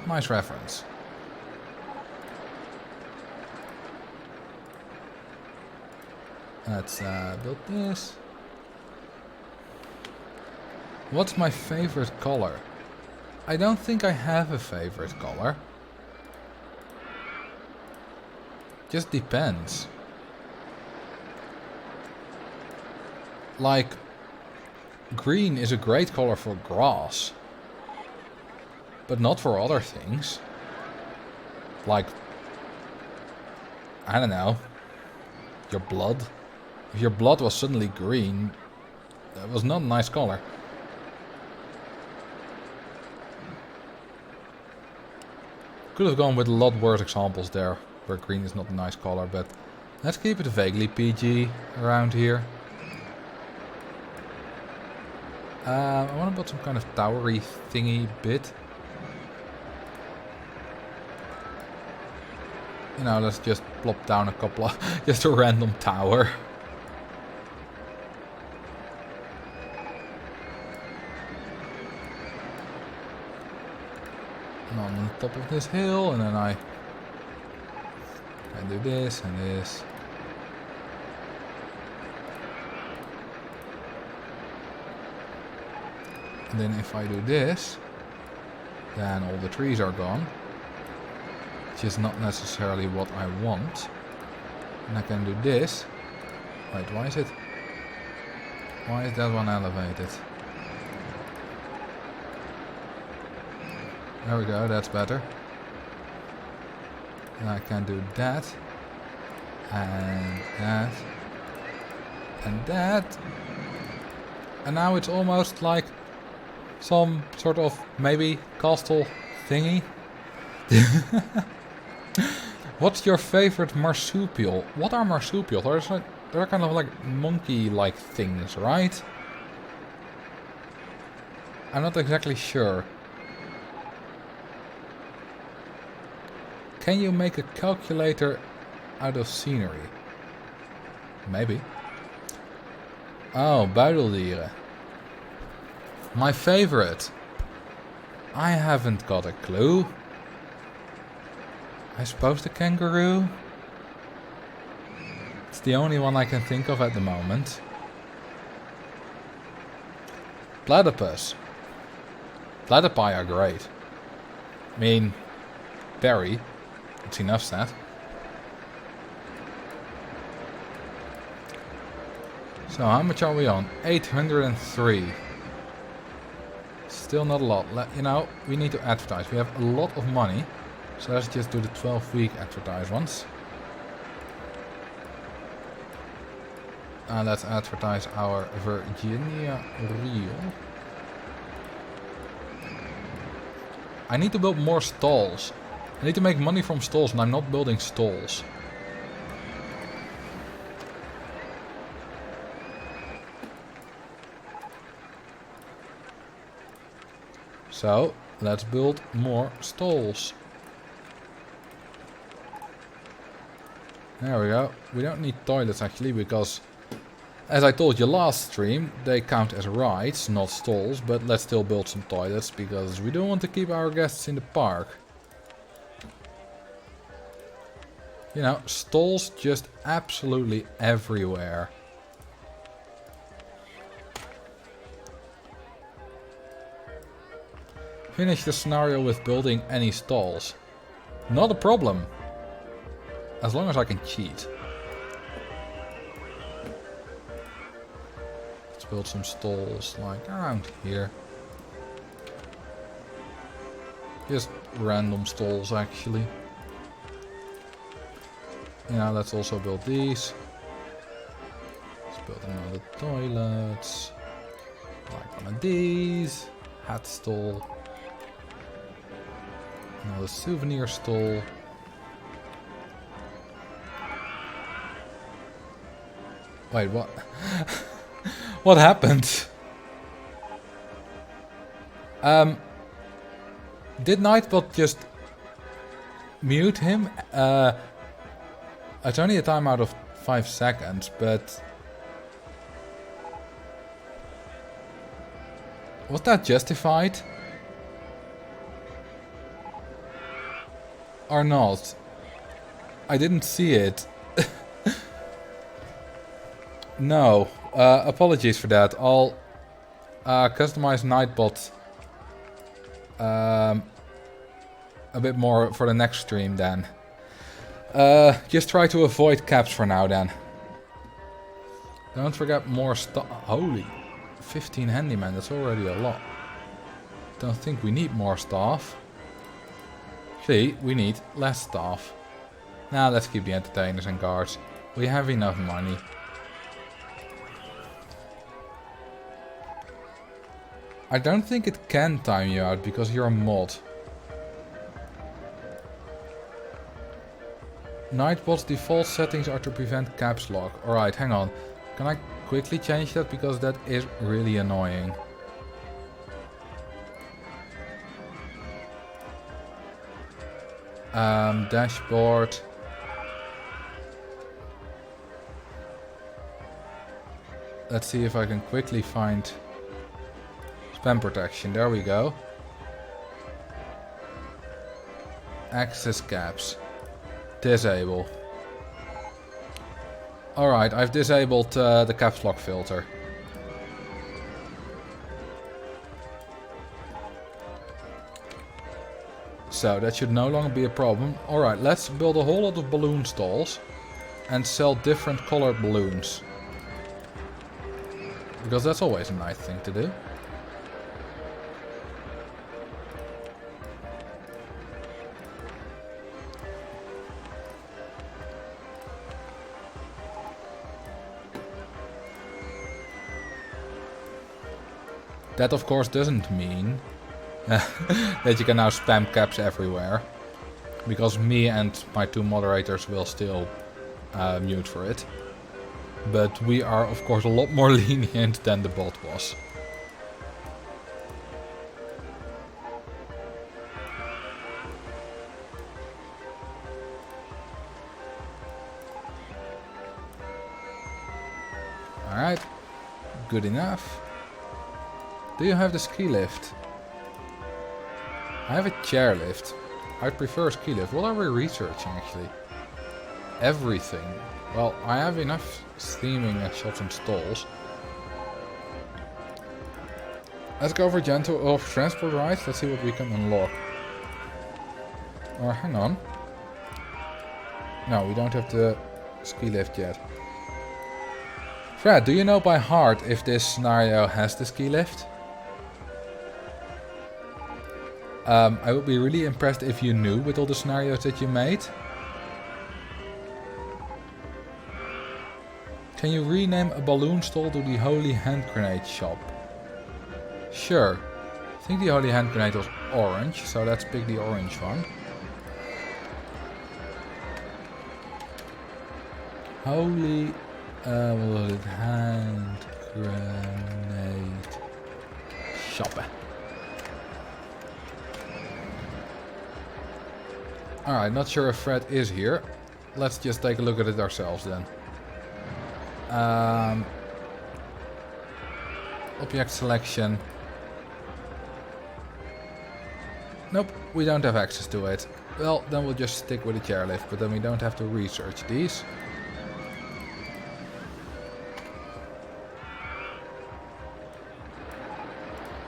Nice reference. Let's build this. What's my favorite color? I don't think I have a favorite color. Just depends. Like, green is a great color for grass. But not for other things. Like, I don't know, your blood. If your blood was suddenly green, that was not a nice color. Could have gone with a lot worse examples there, where green is not a nice color, but let's keep it vaguely PG around here. I want to build some kind of towery thingy bit. You know, let's just plop down a couple of, just a random tower. And on top of this hill, and then I do this and this. And then if I do this, then all the trees are gone. Which is not necessarily what I want. And I can do this. Wait, why is that one elevated? There we go, that's better. And I can do that. And that. And that. And now it's almost like some sort of maybe castle thingy. What's your favorite marsupial? What are marsupials? They're kind of like monkey-like things, right? I'm not exactly sure. Can you make a calculator out of scenery? Maybe. Oh, buideldieren. My favorite. I haven't got a clue. I suppose the kangaroo? It's the only one I can think of at the moment. Platypus. Platypi are great. I mean, berry. It's enough said. So how much are we on? 803. Still not a lot. You know, we need to advertise. We have a lot of money. So let's just do the 12-week advertise ones. And let's advertise our Virginia reel. I need to build more stalls. I need to make money from stalls and I'm not building stalls. So, let's build more stalls. There we go. We don't need toilets actually because, as I told you last stream, they count as rides, not stalls, but let's still build some toilets because we don't want to keep our guests in the park. You know, stalls just absolutely everywhere. Finish the scenario with building any stalls. Not a problem. As long as I can cheat. Let's build some stalls like around here. Just random stalls actually. Yeah, let's also build these. Let's build another toilets. Like one of these. Hat stall. Another souvenir stall. Wait, what? What happened? Did Nightbot just mute him? It's only a timeout of 5 seconds, but was that justified? Or not? I didn't see it. No, apologies for that. I'll customize Nightbot a bit more for the next stream then. Just try to avoid caps for now then. Don't forget more stuff. Holy, 15 handyman, that's already a lot. Don't think we need more staff. See, we need less staff. Now let's keep the entertainers and guards. We have enough money. I don't think it can time you out because you're a mod. Nightbot's default settings are to prevent caps lock. Alright, hang on. Can I quickly change that because that is really annoying. Dashboard. Let's see if I can quickly find spam protection. There we go. Access caps. Disable. Alright, I've disabled the caps lock filter. So that should no longer be a problem. Alright, let's build a whole lot of balloon stalls and sell different colored balloons. Because that's always a nice thing to do. That of course doesn't mean that you can now spam caps everywhere. Because me and my two moderators will still mute for it. But we are of course a lot more lenient than the bot was. Alright, good enough. Do you have the ski lift? I have a chairlift. I prefer a ski lift. What are we researching actually? Everything. Well, I have enough steaming shops and stalls. Let's go for gentle off transport rides. Let's see what we can unlock. Or hang on. No, we don't have the ski lift yet. Fred, do you know by heart if this scenario has the ski lift? I would be really impressed if you knew with all the scenarios that you made. Can you rename a balloon stall to the Holy Hand Grenade shop? Sure. I think the Holy Hand Grenade was orange, so let's pick the orange one. Holy Hand Grenade shop. Alright, not sure if Fred is here. Let's just take a look at it ourselves then. Object selection. Nope, we don't have access to it. Well, then we'll just stick with the chairlift, but then we don't have to research these.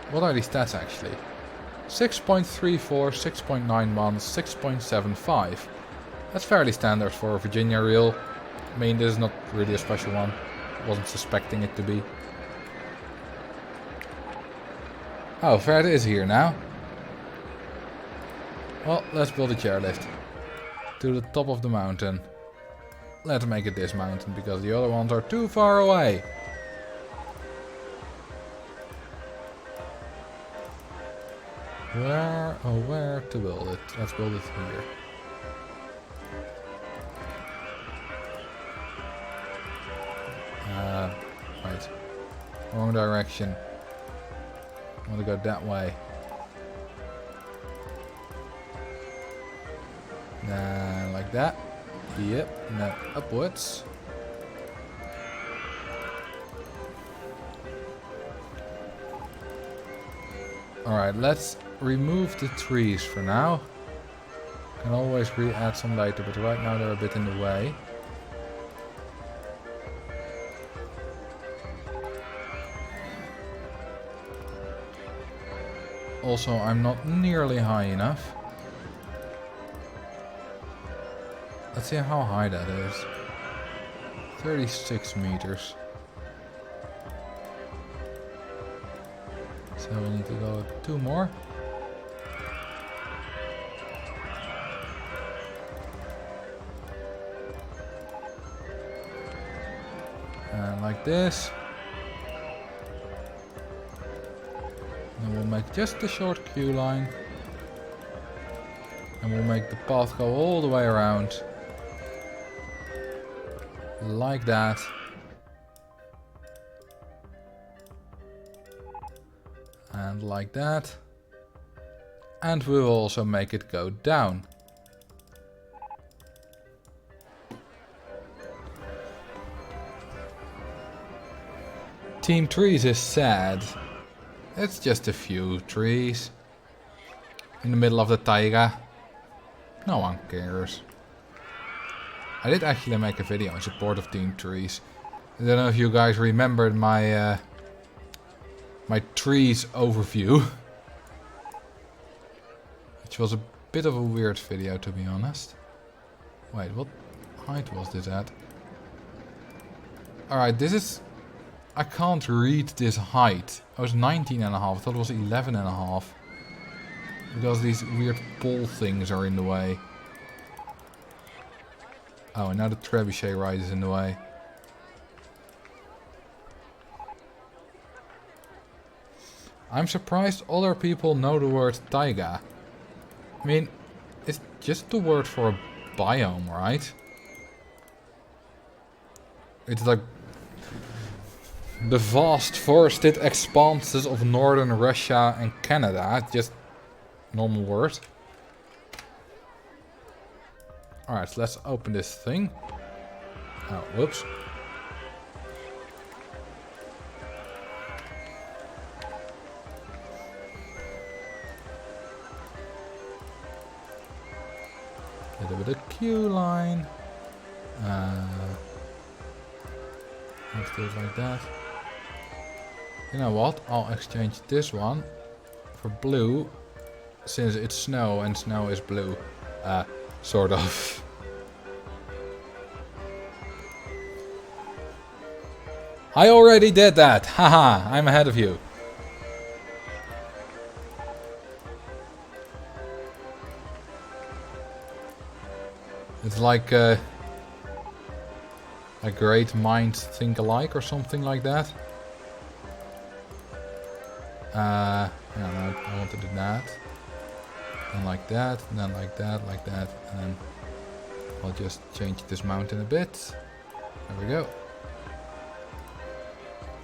What are these stats actually? 6.34, 6.91, 6.75. That's fairly standard for a Virginia reel. I mean, this is not really a special one. Wasn't suspecting it to be. Oh, Fred is here now. Well, let's build a chairlift. To the top of the mountain. Let's make it this mountain, because the other ones are too far away. Where to build it? Let's build it here. Right. Wrong direction. I want to go that way. Then like that. Yep. And then upwards. Alright, let's remove the trees for now. Can always re-add some later, but right now they're a bit in the way. Also, I'm not nearly high enough. Let's see how high that is. 36 meters. So we need to go 2 more. And like this. make just a short queue line. And we'll make the path go all the way around. Like that. And like that. And we will also make it go down. Team trees is sad. It's just a few trees. In the middle of the taiga. No one cares. I did actually make a video in support of team trees. I don't know if you guys remembered my my trees overview. Which was a bit of a weird video, to be honest. Wait, what height was this at? Alright, this is... I can't read this height. I was 19 and a half. I thought it was 11 and a half. Because these weird pole things are in the way. Oh, and now the trebuchet ride is in the way. I'm surprised other people know the word taiga. I mean, it's just the word for a biome, right? It's like the vast forested expanses of northern Russia and Canada. Just normal word. Alright, so let's open this thing. Oh, whoops. Little bit of queue line. Let's do it like that. You know what? I'll exchange this one for blue, since it's snow and snow is blue. Sort of. I already did that! Haha, I'm ahead of you. It's like a great minds think alike or something like that. Yeah, no, I want to do that. And like that, and then like that, and then I'll just change this mountain a bit. There we go.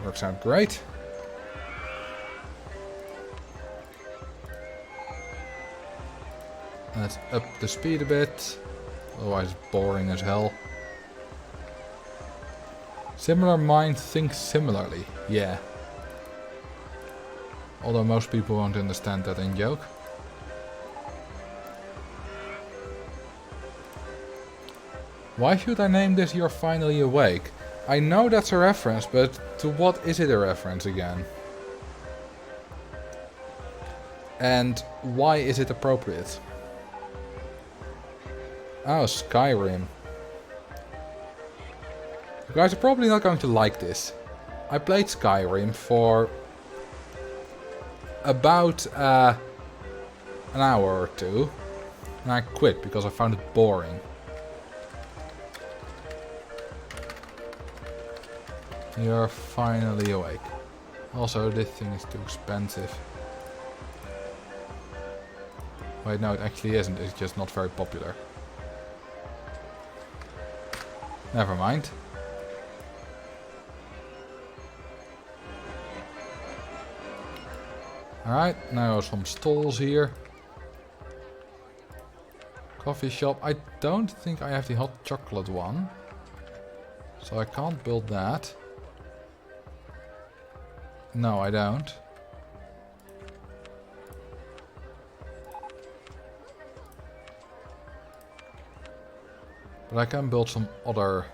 Works out great. Let's up the speed a bit. Otherwise it's boring as hell. Similar minds think similarly. Yeah. Although most people won't understand that in joke. Why should I name this You're Finally Awake? I know that's a reference, but to what is it a reference again? And why is it appropriate? Oh, Skyrim. You guys are probably not going to like this. I played Skyrim for about an hour or two. And I quit because I found it boring. You're finally awake. Also, this thing is too expensive. Wait, no, it actually isn't. It's just not very popular. Never mind. Alright, now some stalls here. Coffee shop. I don't think I have the hot chocolate one. So I can't build that. No, I don't. But I can build some other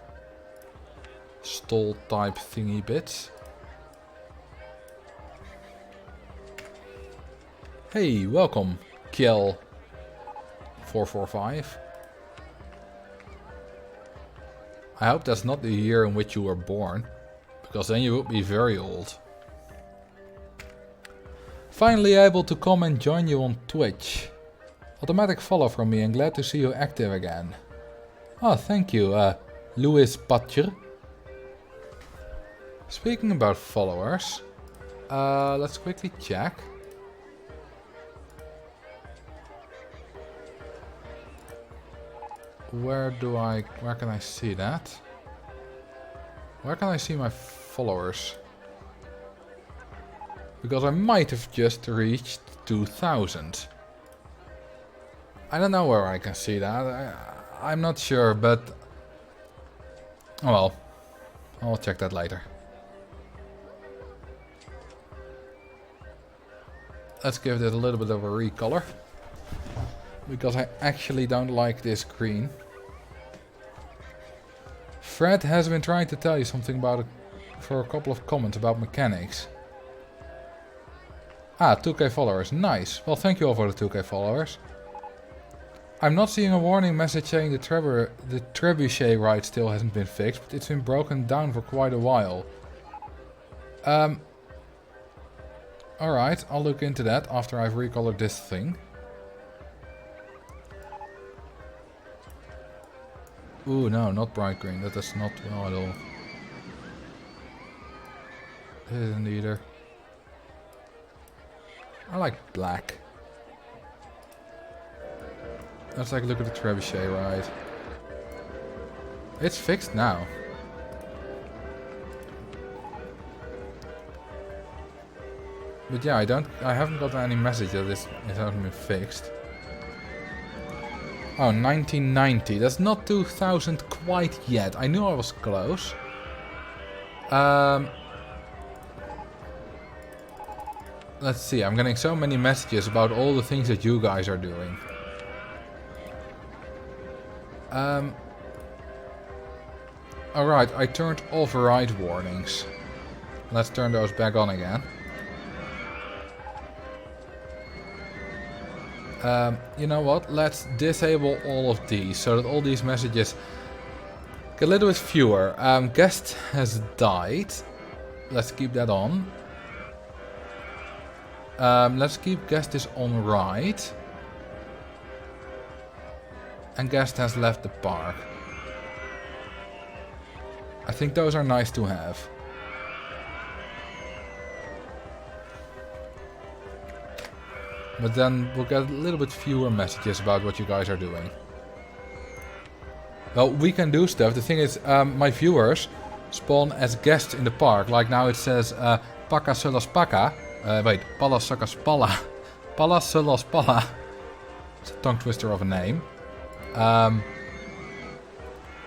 stall type thingy bits. Hey, welcome, Kiel445. I hope that's not the year in which you were born, because then you would be very old. Finally able to come and join you on Twitch. Automatic follow from me and glad to see you active again. Oh, thank you, Louis Patcher. Speaking about followers, let's quickly check. where can I see that? Where can I see my followers? Because I might have just reached 2000. I don't know where I can see that. I'm not sure, but... Oh well. I'll check that later. Let's give it a little bit of a recolor. Because I actually don't like this green. Fred has been trying to tell you something about it for a couple of comments about mechanics. Ah, 2k followers. Nice. Well, thank you all for the 2k followers. I'm not seeing a warning message saying the trebuchet ride still hasn't been fixed, but it's been broken down for quite a while. Alright, I'll look into that after I've recolored this thing. Ooh, no, not bright green. That is not well at all. This isn't either. I like black. Let's take a look at the trebuchet ride. It's fixed now. But yeah, I haven't gotten any message that it hasn't been fixed. Oh, 1990. That's not 2000 quite yet. I knew I was close. Let's see. I'm getting so many messages about all the things that you guys are doing. Alright, I turned off ride warnings. Let's turn those back on again. You know what? Let's disable all of these so that all these messages get a little bit fewer. Guest has died. Let's keep that on. Let's keep guest is on ride. And guest has left the park. I think those are nice to have. But then we'll get a little bit fewer messages about what you guys are doing. Well, we can do stuff. The thing is, my viewers spawn as guests in the park. Like now it says, Paka Sulas Paka. Wait, Pala Sakas Pala. Pala Sulas Pala. It's a tongue twister of a name.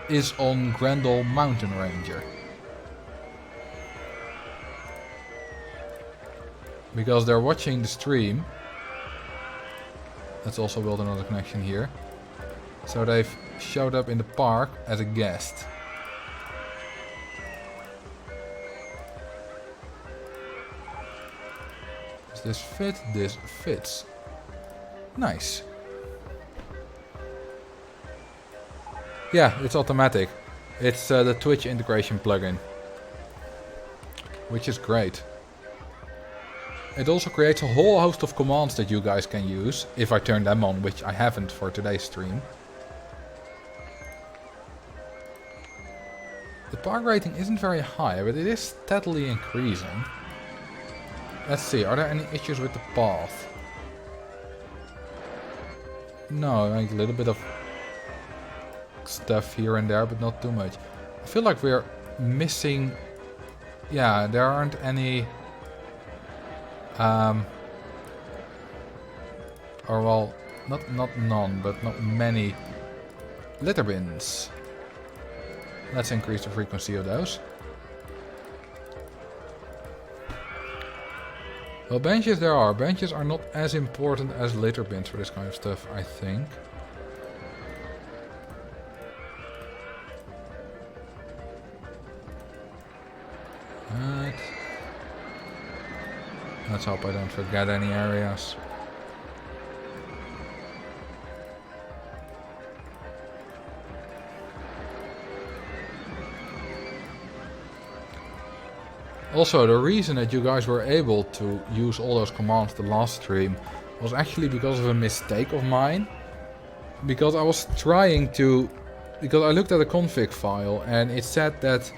Is on Grendel Mountain Ranger. Because they're watching the stream. Let's also build another connection here. So they've showed up in the park as a guest. Does this fit? This fits. Nice. Yeah, it's automatic. It's the Twitch integration plugin. Which is great. It also creates a whole host of commands that you guys can use, if I turn them on, which I haven't for today's stream. The park rating isn't very high, but it is steadily increasing. Let's see, are there any issues with the path? No, like a little bit of stuff here and there, but not too much. I feel like we're missing... Yeah, there aren't any... or well, not none, but not many litter bins. Let's increase the frequency of those. Well, benches there are. Benches are not as important as litter bins for this kind of stuff, I think. Right. Let's hope I don't forget any areas. Also, the reason that you guys were able to use all those commands the last stream was actually because of a mistake of mine. Because I was trying to... Because I looked at the config file and it said that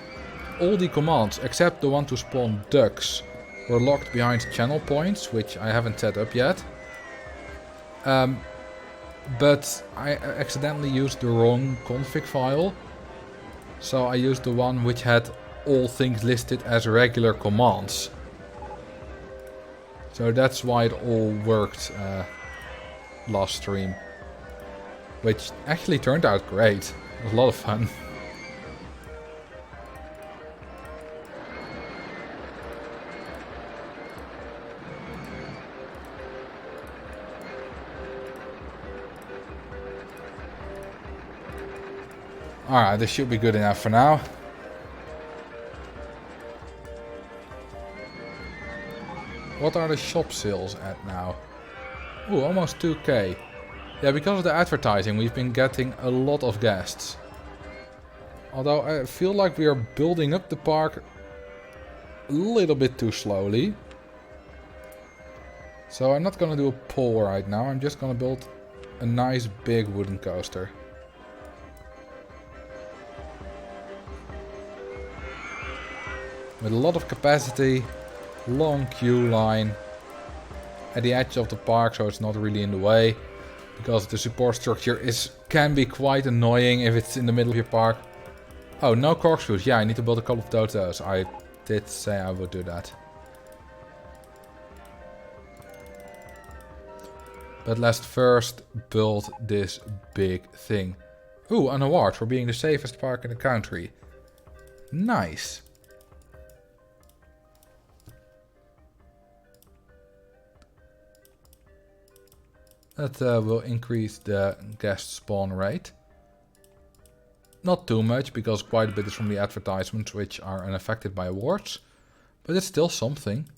all the commands except the one to spawn ducks were locked behind channel points, which I haven't set up yet. but I accidentally used the wrong config file. So I used the one which had all things listed as regular commands. So that's why it all worked last stream. Which actually turned out great. It was a lot of fun. Alright, this should be good enough for now. What are the shop sales at now? Ooh, almost 2k. Yeah, because of the advertising we've been getting a lot of guests. Although I feel like we are building up the park a little bit too slowly. So I'm not gonna do a poll right now, I'm just gonna build a nice big wooden coaster. With a lot of capacity, long queue line at the edge of the park, so it's not really in the way. Because the support structure can be quite annoying if it's in the middle of your park. Oh, no corkscrews. Yeah, I need to build a couple of those. I did say I would do that. But let's first build this big thing. Ooh, an award for being the safest park in the country. Nice. That will increase the guest spawn rate. Not too much, because quite a bit is from the advertisements, which are unaffected by awards. But it's still something.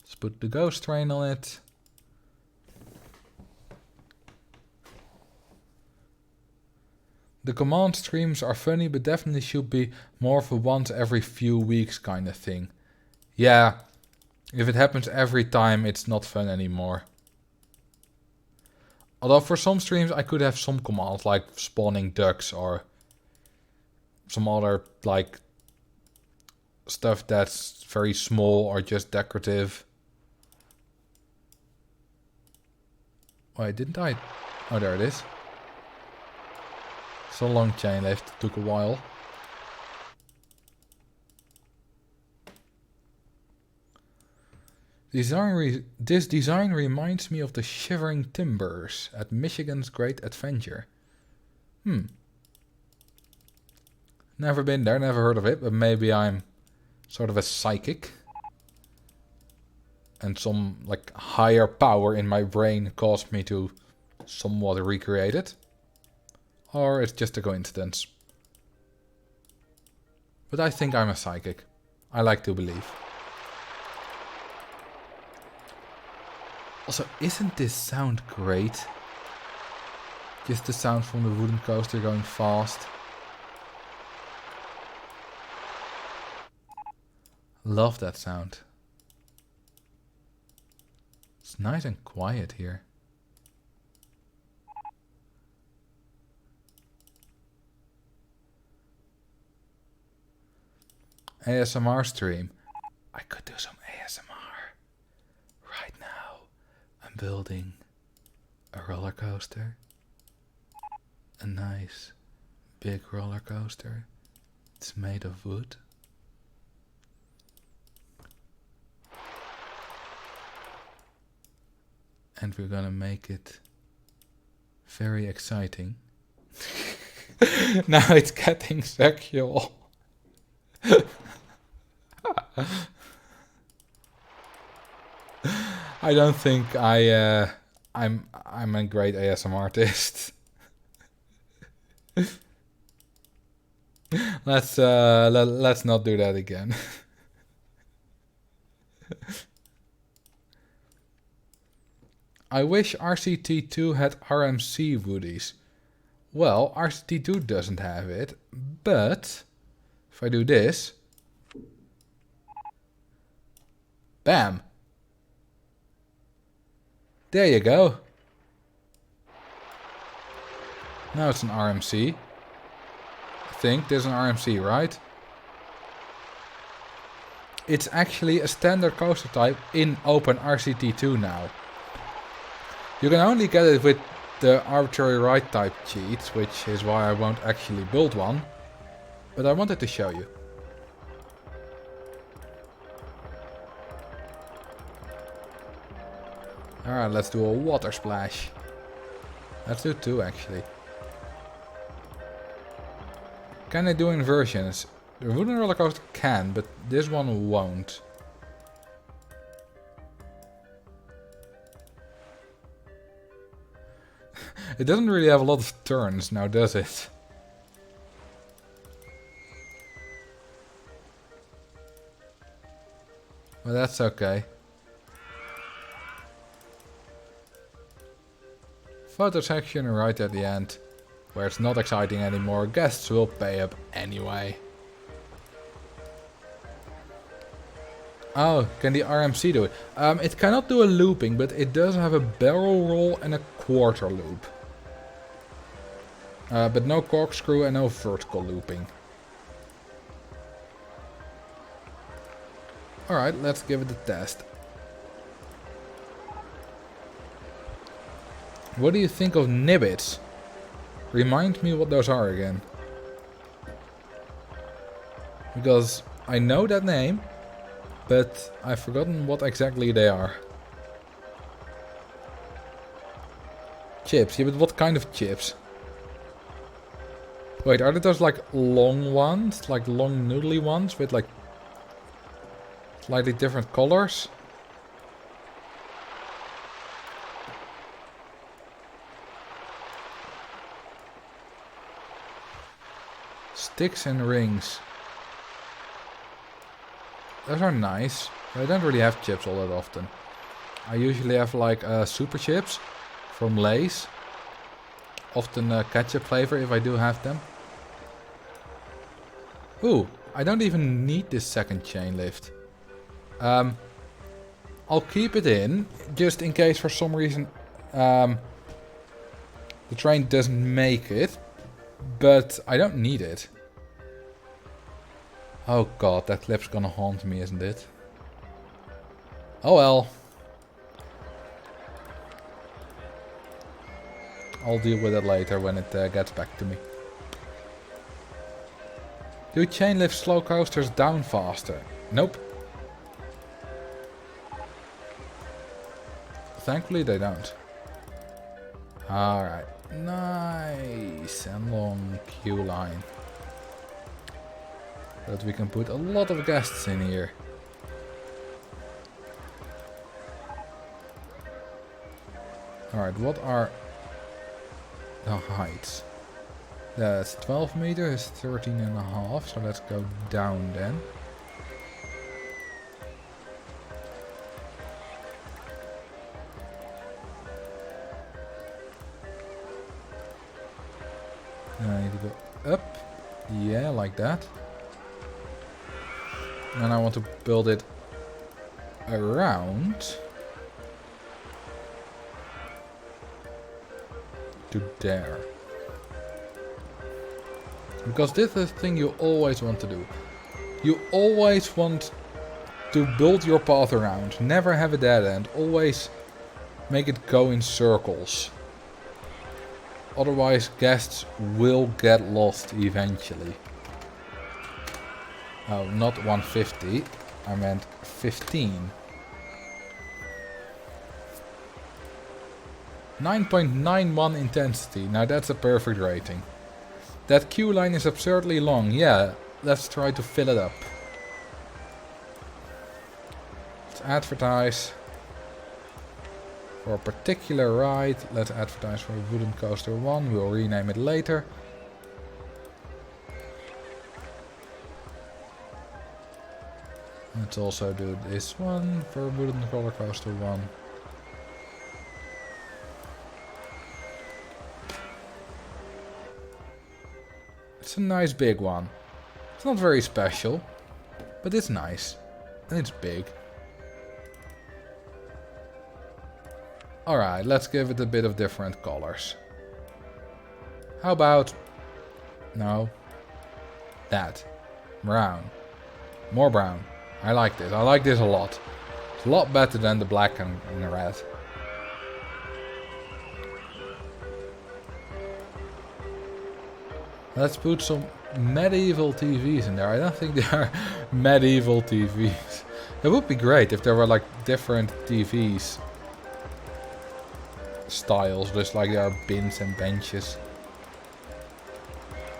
Let's put the ghost train on it. The command streams are funny, but definitely should be more of a once every few weeks kind of thing. Yeah. If it happens every time, it's not fun anymore. Although for some streams I could have some commands like spawning ducks or some other like stuff that's very small or just decorative. Wait, didn't I? Oh, there it is. So long chain lift, took a while. This design reminds me of the Shivering Timbers at Michigan's Great Adventure. Never been there, never heard of it, but maybe I'm sort of a psychic. And some like higher power in my brain caused me to somewhat recreate it. Or it's just a coincidence. But I think I'm a psychic. I like to believe. Also, isn't this sound great? Just the sound from the wooden coaster going fast. Love that sound. It's nice and quiet here. ASMR stream. I could do some ASMR right now. I'm building a roller coaster. A nice big roller coaster. It's made of wood. And we're gonna make it very exciting. Now it's getting sexual. I don't think I'm a great ASMR artist. Let's not do that again. I wish RCT2 had RMC woodies. Well, RCT2 doesn't have it, but if I do this, bam. There you go. Now it's an RMC. I think there's an RMC, right? It's actually a standard coaster type in Open RCT2 now. You can only get it with the arbitrary ride type cheats, which is why I won't actually build one. But I wanted to show you. Alright, let's do a water splash. Let's do 2 actually. Can I do inversions? The wooden roller coaster can, but this one won't. It doesn't really have a lot of turns now, does it? Well, that's okay. Photo section right at the end, where it's not exciting anymore. Guests will pay up anyway. Oh, can the RMC do it? It cannot do a looping, but it does have a barrel roll and a quarter loop. But no corkscrew and no vertical looping. Alright, let's give it a test. What do you think of nibbits? Remind me what those are again. Because I know that name, but I've forgotten what exactly they are. Chips, yeah, but what kind of chips? Wait, are they those like long ones? Like long noodly ones with like slightly different colors? Sticks and rings. Those are nice. But I don't really have chips all that often. I usually have like super chips from Lay's. Often ketchup flavor if I do have them. Ooh, I don't even need this second chain lift. I'll keep it in, just in case for some reason the train doesn't make it. But I don't need it. Oh god, that clip's gonna haunt me, isn't it? Oh well. I'll deal with it later when it gets back to me. Do chain lift slow coasters down faster? Nope. Thankfully they don't. Alright. Nice and long queue line. That we can put a lot of guests in here. Alright, what are the heights? That's 12 meters, 13 and a half, so let's go down then. I need to go up. Yeah, like that. And I want to build it around to there. Because this is the thing you always want to do. You always want to build your path around. Never have a dead end. Always make it go in circles. Otherwise guests will get lost eventually. Oh, not 150. I meant 15. 9.91 intensity. Now that's a perfect rating. That queue line is absurdly long. Yeah, let's try to fill it up. Let's advertise for a particular ride. Let's advertise for Wooden Coaster 1. We'll rename it later. Let's also do this one for Wooden Roller Coaster 1. It's a nice big one. It's not very special, but it's nice. And it's big. Alright, let's give it a bit of different colors. How about... No. That. Brown. More brown. I like this. I like this a lot. It's a lot better than the black and the red. Let's put some medieval TVs in there. I don't think they are medieval TVs. It would be great if there were like different TVs styles, just like there are bins and benches.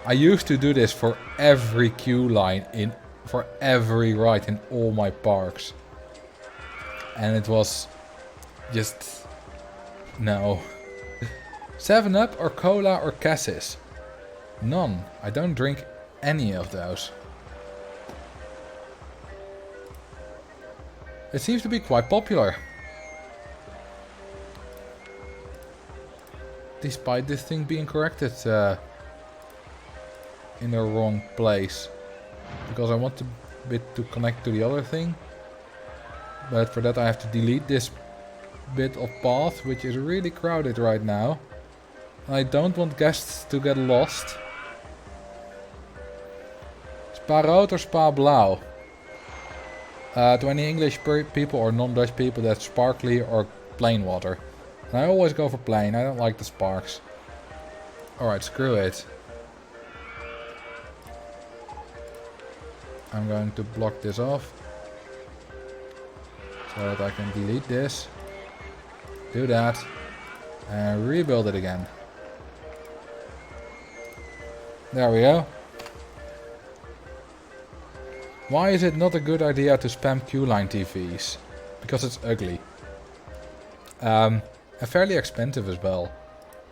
I used to do this for every queue line for every ride in all my parks. And it was just no. 7-Up or Cola or Cassis? None. I don't drink any of those. It seems to be quite popular. Despite this thing being corrected in the wrong place. Because I want bit to connect to the other thing. But for that I have to delete this bit of path, which is really crowded right now. I don't want guests to get lost. Spa rood or spa blauw? To any English people or non-Dutch people, that's sparkly or plain water. And I always go for plain, I don't like the sparks. Alright, screw it. I'm going to block this off. So that I can delete this. Do that. And rebuild it again. There we go. Why is it not a good idea to spam queueline TVs? Because it's ugly. And fairly expensive as well.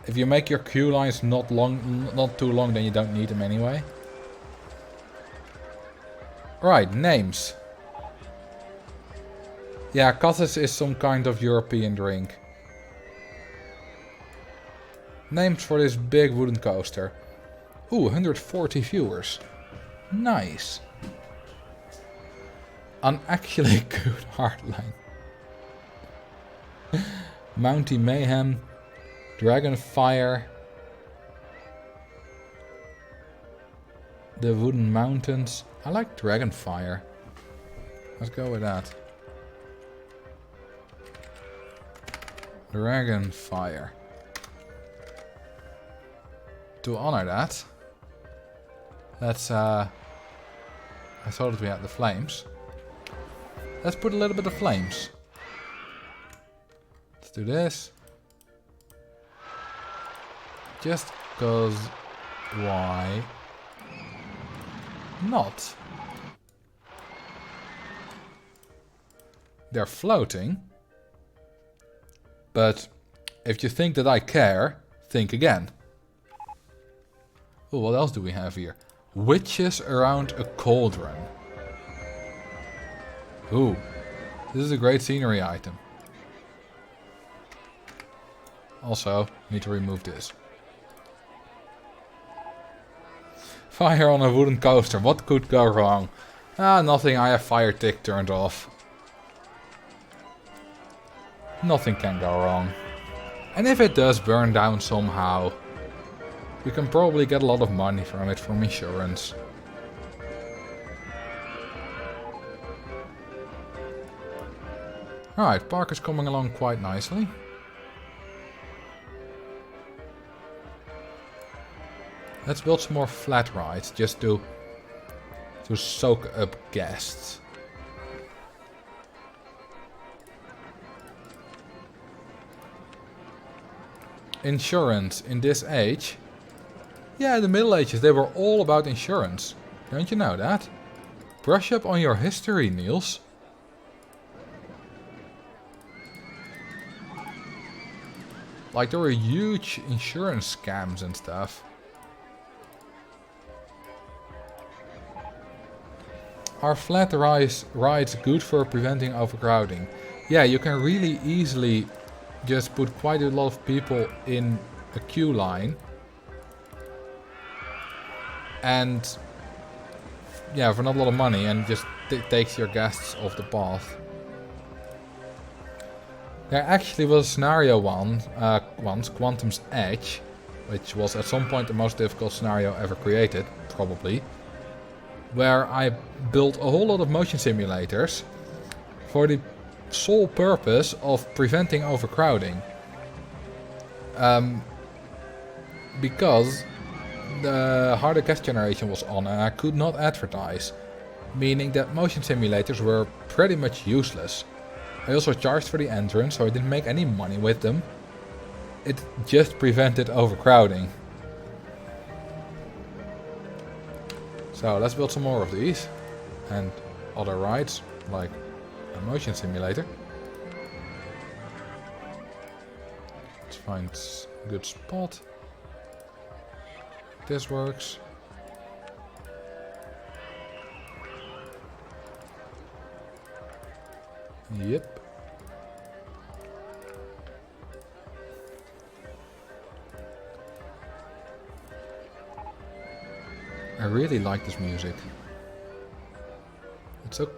If you make your queue lines not too long, then you don't need them anyway. Right, names. Yeah, Cassis is some kind of European drink. Names for this big wooden coaster. Ooh, 140 viewers. Nice. An actually good hardline. Mountie Mayhem. Dragonfire. The Wooden Mountains. I like Dragonfire. Let's go with that. Dragonfire. To honor that, let's I saw that we had the flames. Let's put a little bit of flames. Let's do this. Just cause why not? They're floating. But if you think that I care, think again. Oh, what else do we have here? Witches around a cauldron. Ooh, this is a great scenery item. Also, need to remove this. Fire on a wooden coaster. What could go wrong? Ah, nothing. I have fire tick turned off. Nothing can go wrong. And if it does burn down somehow, we can probably get a lot of money from it from insurance. Alright, park is coming along quite nicely. Let's build some more flat rides just to soak up guests. Insurance in this age. Yeah, in the Middle Ages they were all about insurance. Don't you know that? Brush up on your history, Niels. Like there were huge insurance scams and stuff. Are flat rides good for preventing overcrowding? Yeah, you can really easily just put quite a lot of people in a queue line. And yeah, for not a lot of money, and just takes your guests off the path. There actually was a scenario once, Quantum's Edge, which was at some point the most difficult scenario ever created, probably, where I built a whole lot of motion simulators for the sole purpose of preventing overcrowding. Because the harder guest generation was on and I could not advertise, meaning that motion simulators were pretty much useless. I also charged for the entrance, so I didn't make any money with them. It just prevented overcrowding. So let's build some more of these and other rides, like a motion simulator. Let's find a good spot. This works. Yep. I really like this music. It's so...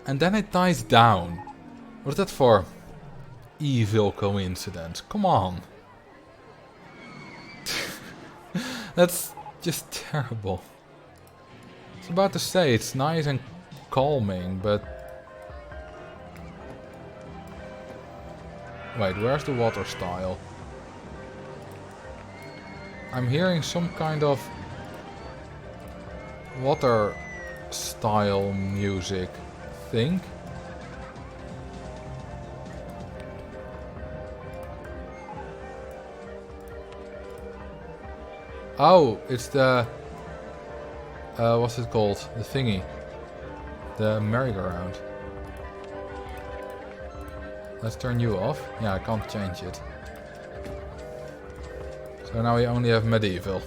And then it dies down. What is that for? Evil coincidence. Come on. That's just terrible. I was about to say it's nice and calming, but... Wait, where's the water style? I'm hearing some kind of water style music thing. Oh, it's the what's it called? The thingy. The merry-go-round. Let's turn you off. Yeah, I can't change it. So now we only have medieval.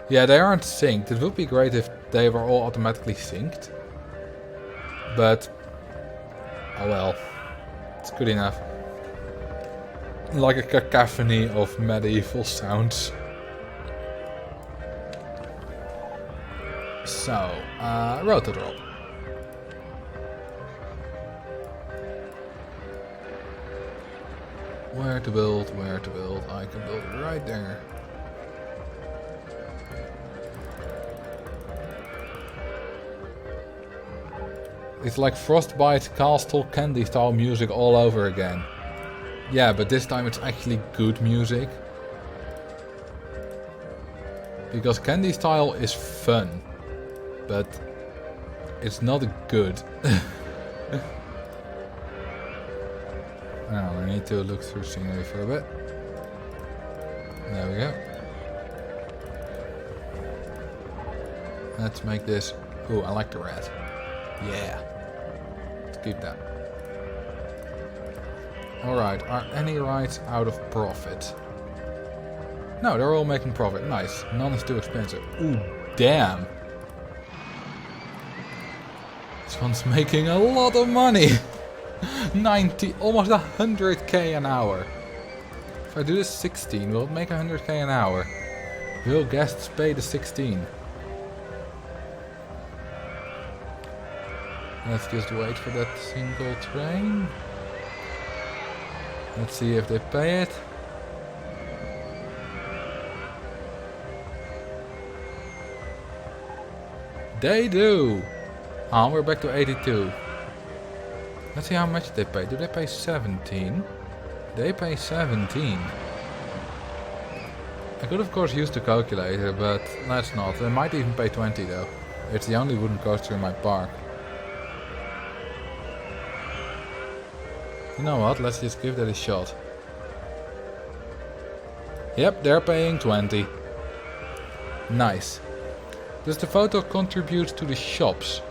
Yeah, they aren't synced. It would be great if they were all automatically synced. But... oh well. It's good enough. Like a cacophony of medieval sounds. So, rotor drop. Where to build, where to build. I can build it right there. It's like Frostbite Castle Candy style music all over again. Yeah, but this time it's actually good music. Because Candy style is fun, but it's not good. Now I need to look through scenery for a bit. There we go. Let's make this... Ooh, I like the red. Yeah. Let's keep that. Alright, are any rides out of profit? No, they're all making profit. Nice. None is too expensive. Ooh, damn. This one's making a lot of money. 90, almost 100k an hour. If I do this 16, will it make 100k an hour? Will guests pay the 16? Let's just wait for that single train. Let's see if they pay it. They do! Ah, we're back to 82. Let's see how much they pay. Do they pay 17? They pay 17. I could of course use the calculator, but let's not. They might even pay 20 though. It's the only wooden coaster in my park. You know what, let's just give that a shot. Yep, they're paying 20. Nice. Does the photo contribute to the shops?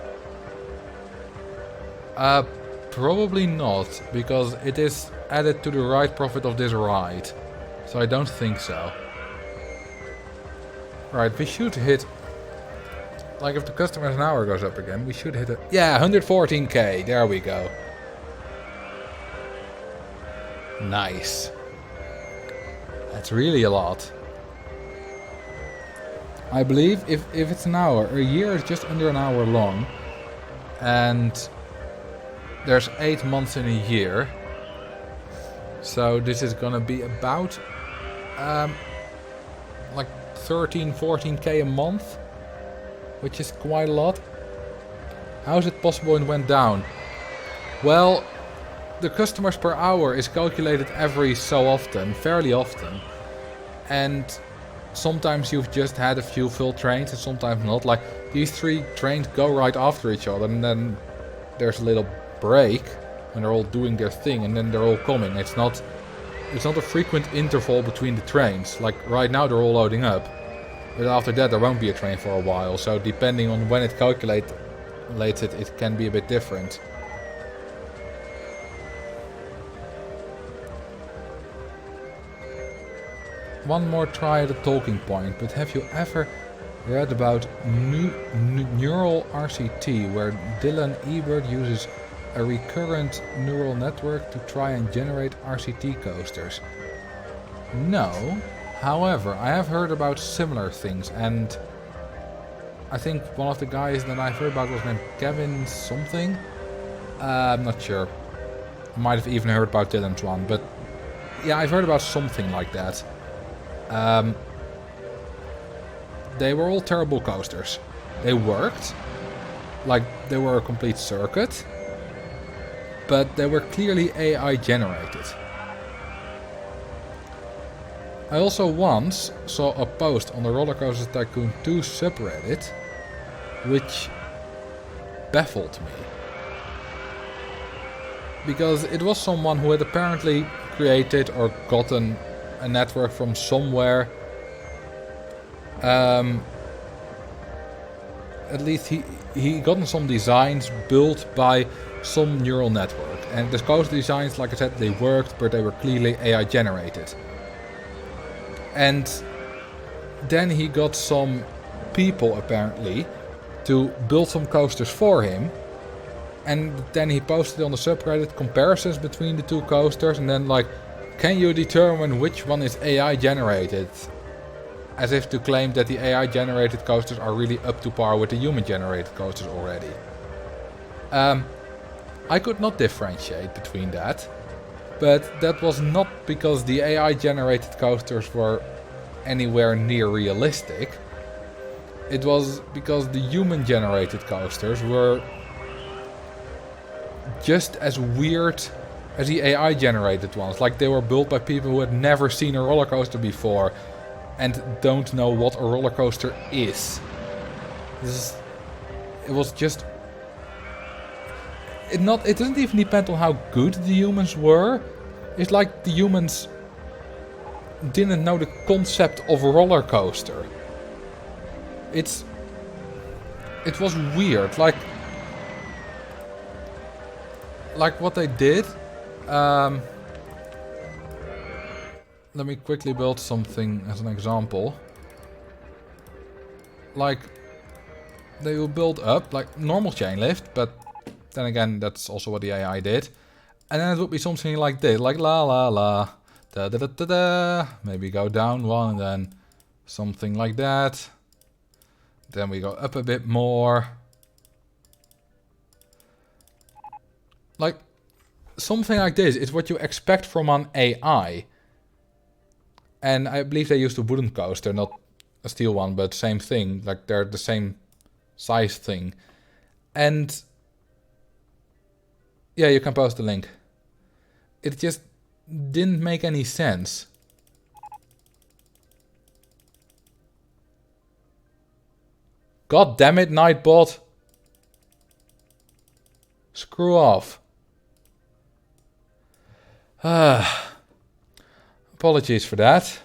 Probably not, because it is added to the ride profit of this ride. So I don't think so. Right, we should hit... Like if the customers an hour goes up again, we should hit it. Yeah, 114k, there we go. Nice. That's really a lot. I believe if it's an hour, a year is just under an hour long. And there's 8 months in a year. So this is gonna be about like 13-14k a month, which is quite a lot. How is it possible it went down? Well, the customers per hour is calculated every so often, fairly often. and sometimes you've just had a few full trains and sometimes not. Like, these 3 trains go right after each other, and then there's a little break when they're all doing their thing, and then they're all coming. It's not a frequent interval between the trains. Like, right now they're all loading up, but after that there won't be a train for a while, so depending on when it calculates it, it can be a bit different. One more try at a talking point, but have you ever read about neural RCT, where Dylan Ebert uses a recurrent neural network to try and generate RCT coasters? No. However, I have heard about similar things, and I think one of the guys that I've heard about was named Kevin something. I'm not sure. Might have even heard about Dylan's one, but yeah, I've heard about something like that. They were all terrible coasters. They worked, like they were a complete circuit, but they were clearly AI generated. I also once saw a post on the Roller Coaster Tycoon 2 subreddit which baffled me. Because it was someone who had apparently created or gotten a network from somewhere. At least he gotten some designs built by some neural network. And the coaster designs, like I said, they worked, but they were clearly AI generated. And then he got some people apparently to build some coasters for him. And then he posted on the subreddit comparisons between the 2 coasters, and then like, can you determine which one is AI generated? As if to claim that the AI generated coasters are really up to par with the human generated coasters already. I could not differentiate between that, but that was not because the AI generated coasters were anywhere near realistic. It was because the human generated coasters were just as weird as the AI generated ones. Like, they were built by people who had never seen a roller coaster before and don't know what a roller coaster is. It was just... It doesn't even depend on how good the humans were. It's like the humans didn't know the concept of a roller coaster. It was weird. Like what they did. Let me quickly build something as an example. Like, they will build up like normal chain lift, but then again, that's also what the AI did. And then it would be something like this, like la la la, da da da da da. Maybe go down one and then something like that. Then we go up a bit more. Like, something like this is what you expect from an AI. And I believe they used a wooden coaster, not a steel one, but same thing. Like, they're the same size thing. And yeah, you can post the link. It just didn't make any sense. God damn it, Nightbot. Screw off. Apologies for that.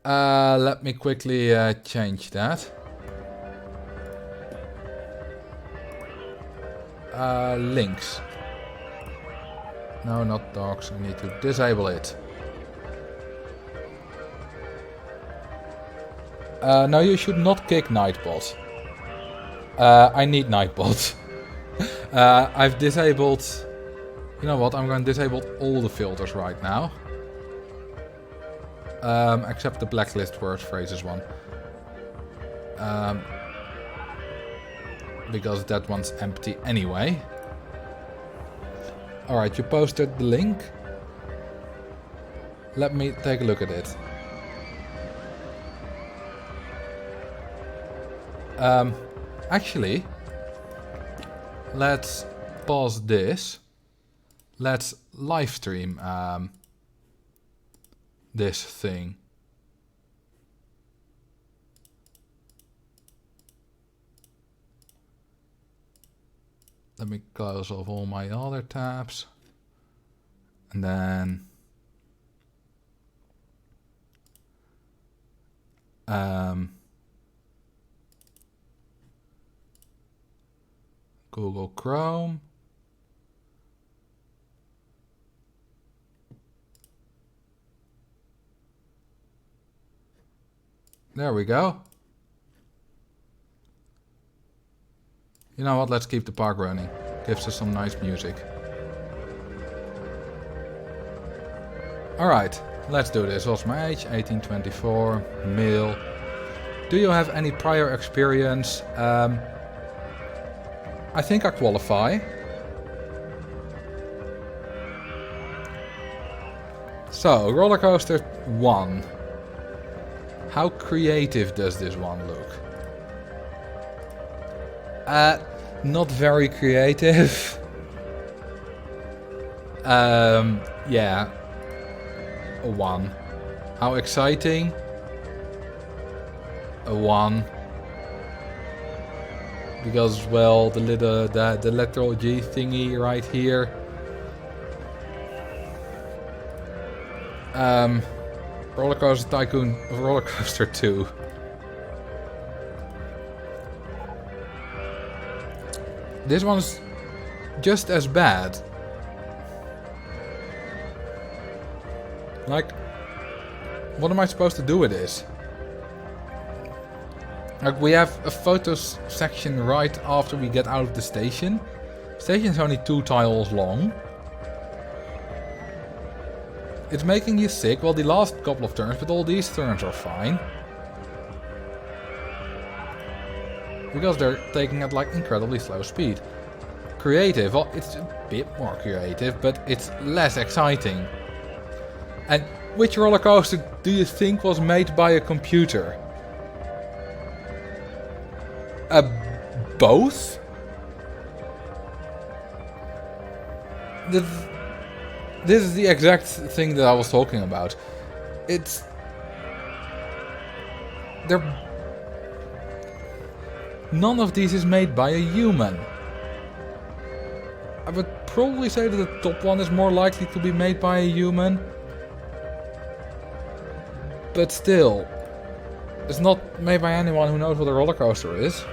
Let me quickly change that. Links. No, not dogs. I need to disable it. No, you should not kick Nightbot. I need Nightbot. I've disabled... You know what? I'm going to disable all the filters right now. Except the blacklist word phrases one. Because that one's empty anyway. Alright, you posted the link. Let me take a look at it. Actually, let's pause this. Let's live stream this thing. let me close off all my other tabs. And then Google Chrome. There we go. You know what, let's keep the park running. Gives us some nice music. Alright, let's do this. What's my age? 1824, male. Do you have any prior experience? I think I qualify. So, roller coaster 1. How creative does this one look? Not very creative. Yeah. A 1. How exciting? A 1. Because, well, the lateral G thingy right here. Roller Coaster Tycoon Roller Coaster 2. This one's just as bad. Like, what am I supposed to do with this? Like, we have a photos section right after we get out of the station. Station's only 2 tiles long. It's making you sick. Well, the last couple of turns, but all these turns are fine. Because they're taking at like incredibly slow speed. Creative, well, it's a bit more creative, but it's less exciting. And which roller coaster do you think was made by a computer? Both? This is the exact thing that I was talking about. None of these is made by a human. I would probably say that the top one is more likely to be made by a human. But still, it's not made by anyone who knows what a roller coaster is.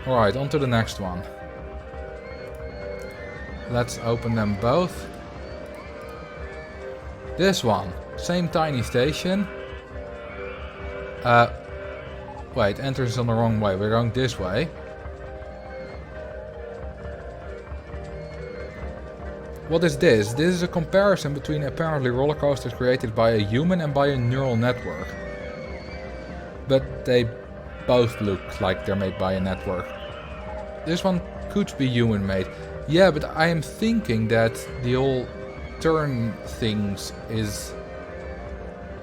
Alright, on to the next one. Let's open them both. This one, same tiny station. Wait, entrance is on the wrong way. We're going this way. What is this? This is a comparison between apparently roller coasters created by a human and by a neural network. But they both look like they're made by a network. This one could be human made. Yeah, but I am thinking that the whole turn things is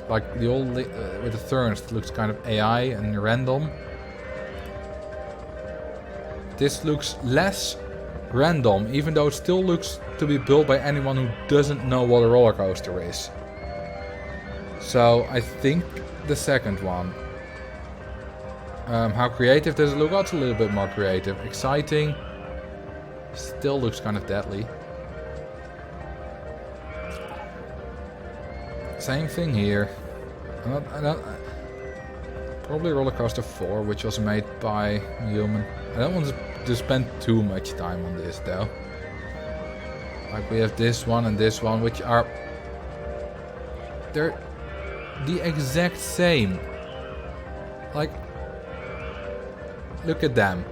like the old with the turns looks kind of AI and random. This looks less random, even though it still looks to be built by anyone who doesn't know what a roller coaster is. So I think the second one. How creative does it look? Oh, it's a little bit more creative. Exciting. Still looks kind of deadly. Same thing here. Probably Roller Coaster 4, which was made by human. I don't want to spend too much time on this though. Like we have this one and this one, which are... they're the exact same. Like, look at them.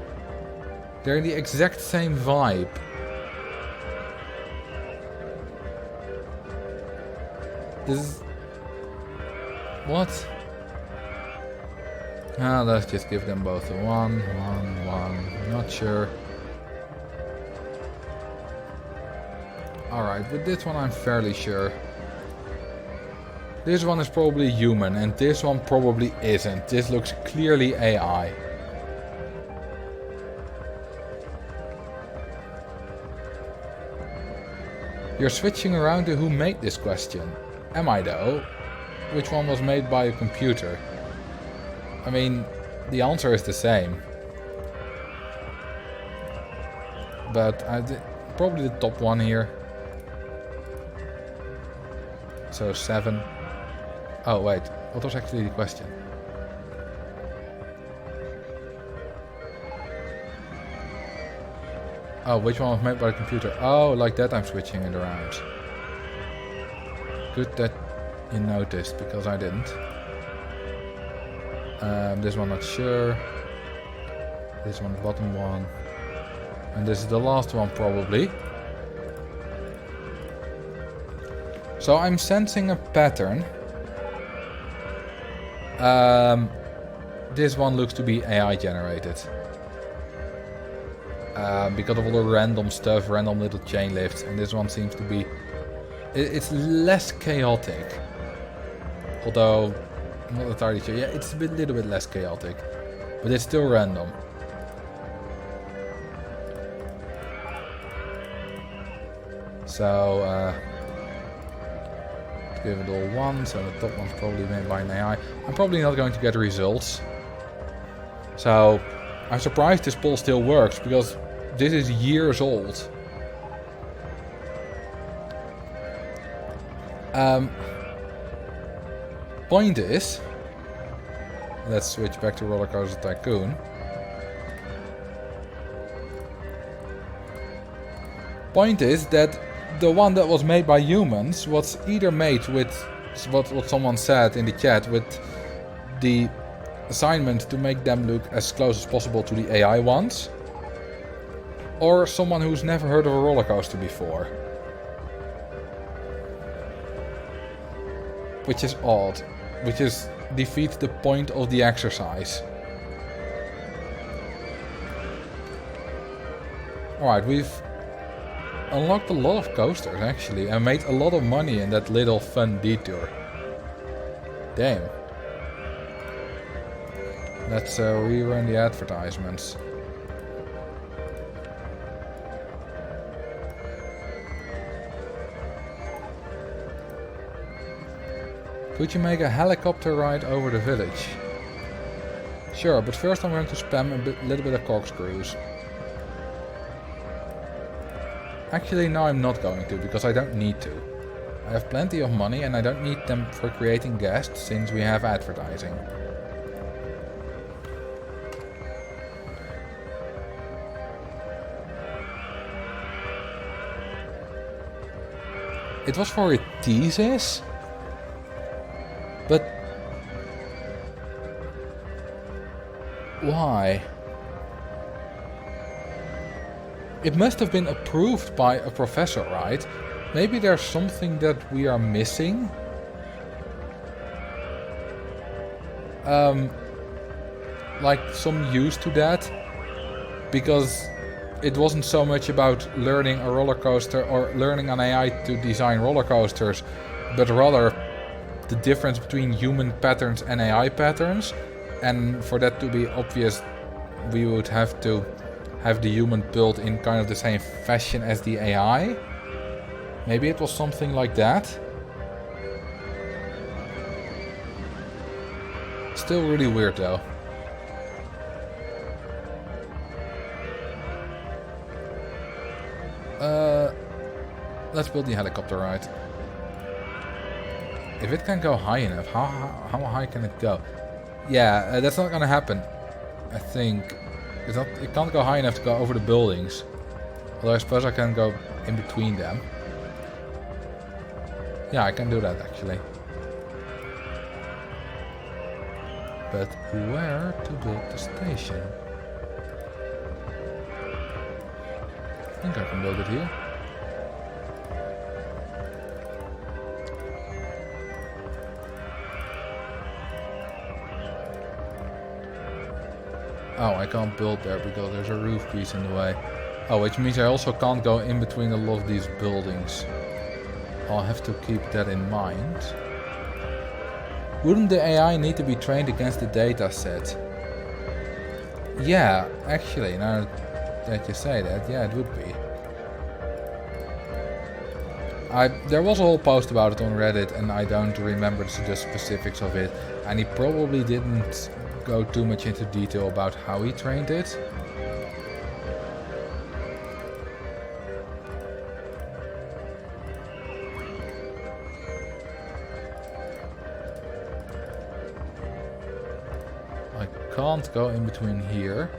They're the exact same vibe. This is... what? Let's just give them both a 1, 1, 1. Not sure. Alright, with this one I'm fairly sure. This one is probably human and this one probably isn't. This looks clearly AI. You're switching around to who made this question. Am I though? Which one was made by a computer? I mean, the answer is the same. but probably the top one here. So 7. Oh wait, what was actually the question? Oh, which one was made by the computer? Oh, like that I'm switching it around. Good that you noticed, because I didn't. This one not sure. This one the bottom one. And this is the last one probably. So I'm sensing a pattern. This one looks to be AI generated. Because of all the random stuff, random little chain lifts, and this one seems to be... It's less chaotic. Although, I'm not entirely sure. Yeah, it's a little bit less chaotic. But it's still random. So, give it all 1, so the top one's probably made by an AI. I'm probably not going to get results. So, I'm surprised this poll still works, because this is years old. Point is, let's switch back to Roller Coaster Tycoon. Point is that the one that was made by humans was either made with what someone said in the chat, with the assignment to make them look as close as possible to the AI ones, or someone who's never heard of a roller coaster before. Which is odd. Which is defeats the point of the exercise. Alright, we've unlocked a lot of coasters actually, and made a lot of money in that little fun detour. Damn. Let's rerun the advertisements. Could you make a helicopter ride over the village? Sure, but first I'm going to spam a little bit of corkscrews. Actually, no, I'm not going to, because I don't need to. I have plenty of money and I don't need them for creating guests, since we have advertising. It was for a thesis? But why? It must have been approved by a professor, right? Maybe there's something that we are missing? Like some use to that? Because it wasn't so much about learning a roller coaster or learning an AI to design roller coasters, but rather the difference between human patterns and AI patterns, and for that to be obvious we would have to have the human built in kind of the same fashion as the AI. Maybe it was something like that. Still really weird though. Let's build the helicopter ride. If it can go high enough, how high can it go? Yeah, that's not gonna happen. I think it can't go high enough to go over the buildings. Although I suppose I can go in between them. Yeah, I can do that actually. But where to build the station? I think I can build it here. Oh, I can't build there because there's a roof piece in the way. Oh, which means I also can't go in between a lot of these buildings. I'll have to keep that in mind. Wouldn't the AI need to be trained against the data set? Yeah, actually, now that you say that, yeah, it would be. There was a whole post about it on Reddit and I don't remember the specifics of it. And he probably didn't go too much into detail about how he trained it. can't go in between here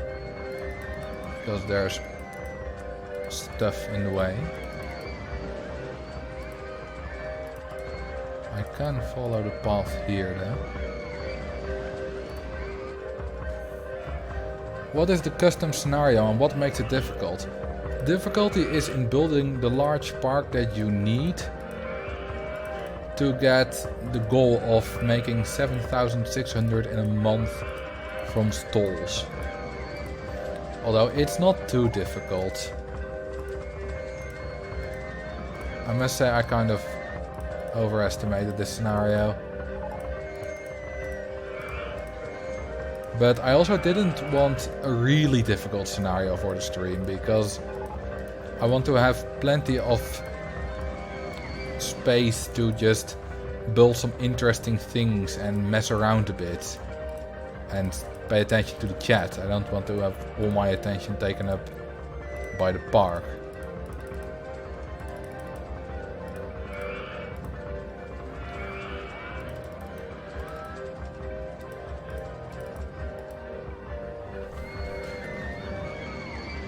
because there's stuff in the way. I can follow the path here though. What is the custom scenario and what makes it difficult? Difficulty is in building the large park that you need to get the goal of making 7,600 in a month from stalls. Although it's not too difficult. I must say I kind of overestimated this scenario. But I also didn't want a really difficult scenario for the stream because I want to have plenty of space to just build some interesting things and mess around a bit and pay attention to the chat. I don't want to have all my attention taken up by the park.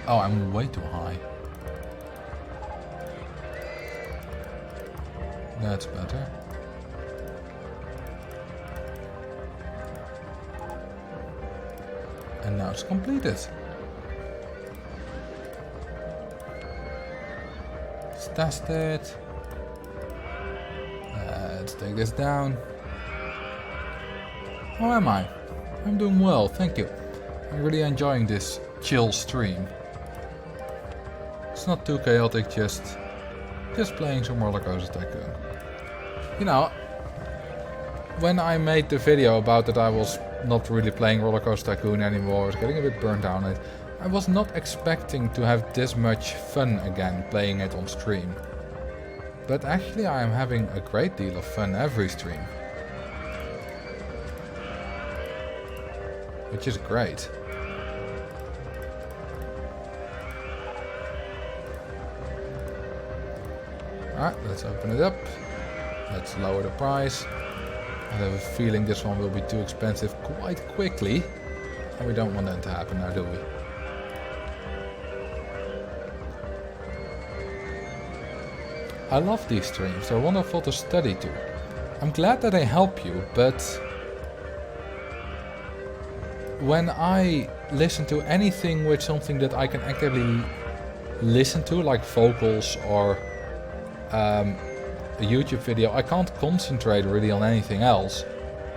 Oh, I'm way too high. That's better. And now it's completed. Let's test it. Let's take this down. How am I? I'm doing well, thank you. I'm really enjoying this chill stream. It's not too chaotic, just playing some Roller Coaster Tycoon. You know, when I made the video about that I was not really playing Roller Coaster Tycoon anymore, I was getting a bit burnt down on it, I was not expecting to have this much fun again playing it on stream. But actually I am having a great deal of fun every stream. Which is great. Alright, let's open it up. Let's lower the price. I have a feeling this one will be too expensive quite quickly. And we don't want that to happen now, do we? I love these streams, they're wonderful to study to. I'm glad that they help you, but when I listen to anything with something that I can actively listen to, like vocals or a YouTube video, I can't concentrate really on anything else.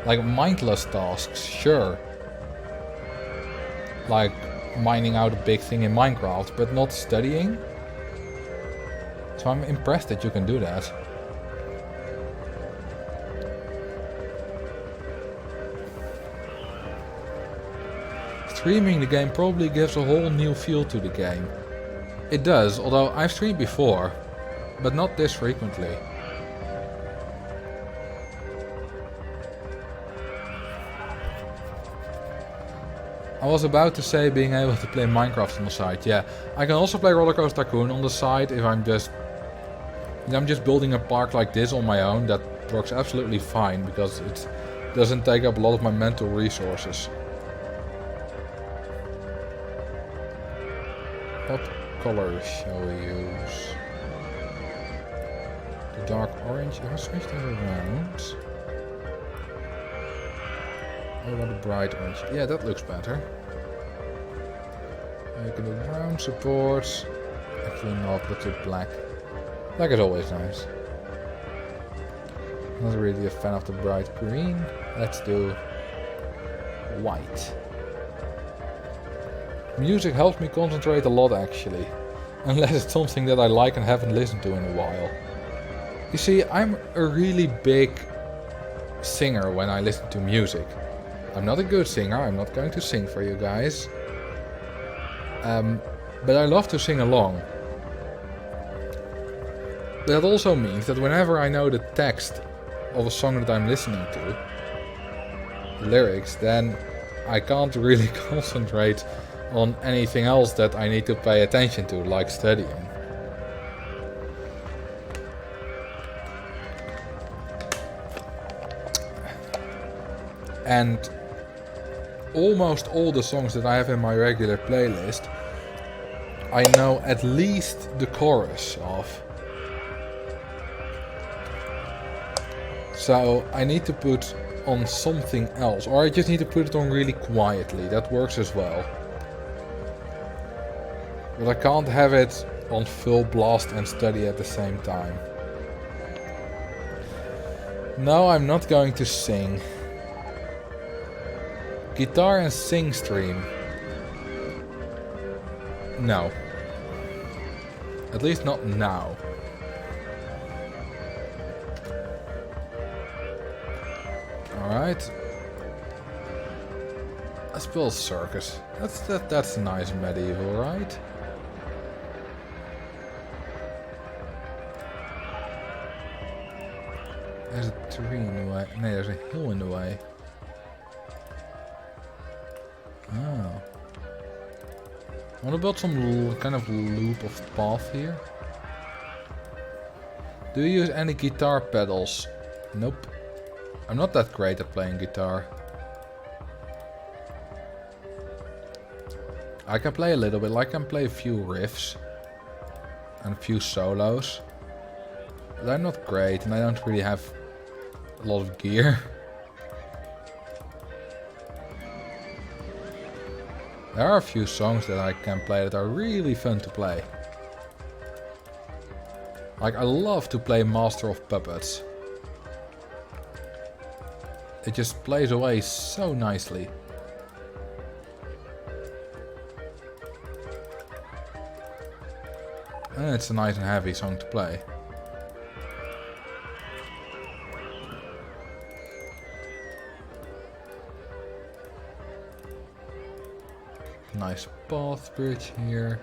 Like mindless tasks, sure. Like mining out a big thing in Minecraft, but not studying. So I'm impressed that you can do that. Streaming the game probably gives a whole new feel to the game. It does, although I've streamed before, but not this frequently. I was about to say being able to play Minecraft on the side. Yeah, I can also play Roller Coaster Tycoon on the side if I'm just building a park like this on my own. That works absolutely fine because it doesn't take up a lot of my mental resources. What colors shall we use? The dark orange. If I switch that around. What about the bright orange? Yeah, that looks better. You can do brown supports. Actually not, let's do black. Black is always nice. Not really a fan of the bright green. Let's do white. Music helps me concentrate a lot actually. Unless it's something that I like and haven't listened to in a while. You see, I'm a really big singer when I listen to music. I'm not a good singer, I'm not going to sing for you guys. But I love to sing along. That also means that whenever I know the text of a song that I'm listening to, the lyrics, then I can't really concentrate on anything else that I need to pay attention to, like studying. And almost all the songs that I have in my regular playlist, I know at least the chorus of. So I need to put on something else, or I just need to put it on really quietly. That works as well. But I can't have it on full blast and study at the same time. No, I'm not going to sing. Guitar and sing stream. No. At least not now. Alright. Let's build circus. That's nice medieval, right? There's a tree in the way. No, there's a hill in the way. Oh. I want to build some kind of loop of path here. Do you use any guitar pedals? Nope. I'm not that great at playing guitar. I can play a little bit, I can play a few riffs and a few solos. But I'm not great and I don't really have a lot of gear. There are a few songs that I can play that are really fun to play. Like, I love to play Master of Puppets. It just plays away so nicely. And it's a nice and heavy song to play. Nice path bridge here.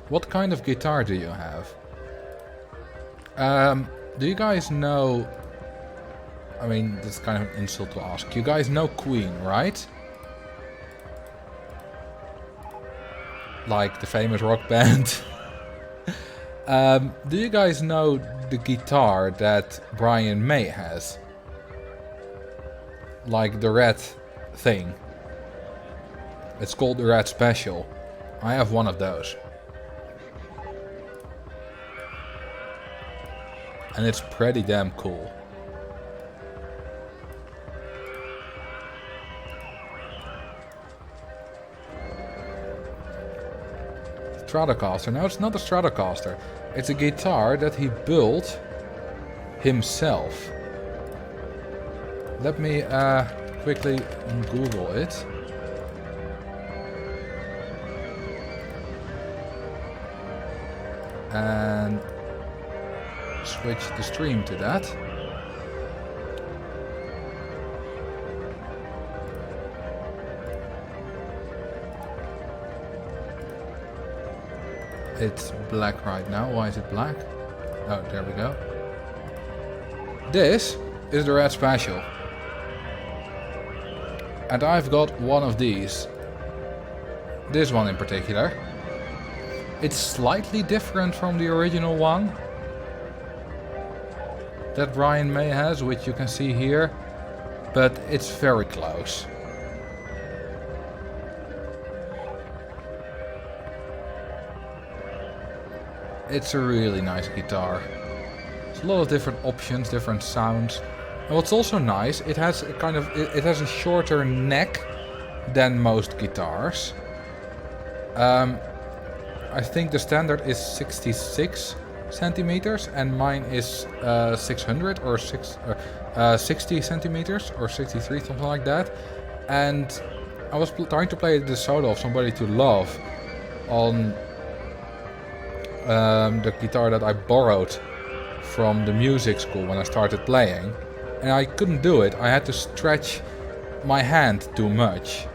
What kind of guitar do you have? Do you guys know... I mean, that's kind of an insult to ask. You guys know Queen, right? Like the famous rock band. Do you guys know the guitar that Brian May has? Like the red thing. It's called the Red Special. I have one of those. And it's pretty damn cool. Stratocaster. No, it's not a Stratocaster. It's a guitar that he built himself. Let me quickly Google it. And switch the stream to that. It's black right now. Why is it black? Oh, there we go. This is the Red Special. And I've got one of these. This one in particular. It's slightly different from the original one that Brian May has, which you can see here, but it's very close. It's a really nice guitar. There's a lot of different options, different sounds. And what's also nice, it has a kind of it has a shorter neck than most guitars. I think the standard is 66 centimeters and mine is 600 or 60 centimeters or 63, something like that. And I was trying to play the solo of Somebody to Love on the guitar that I borrowed from the music school when I started playing, and I couldn't do it. I had to stretch my hand too much.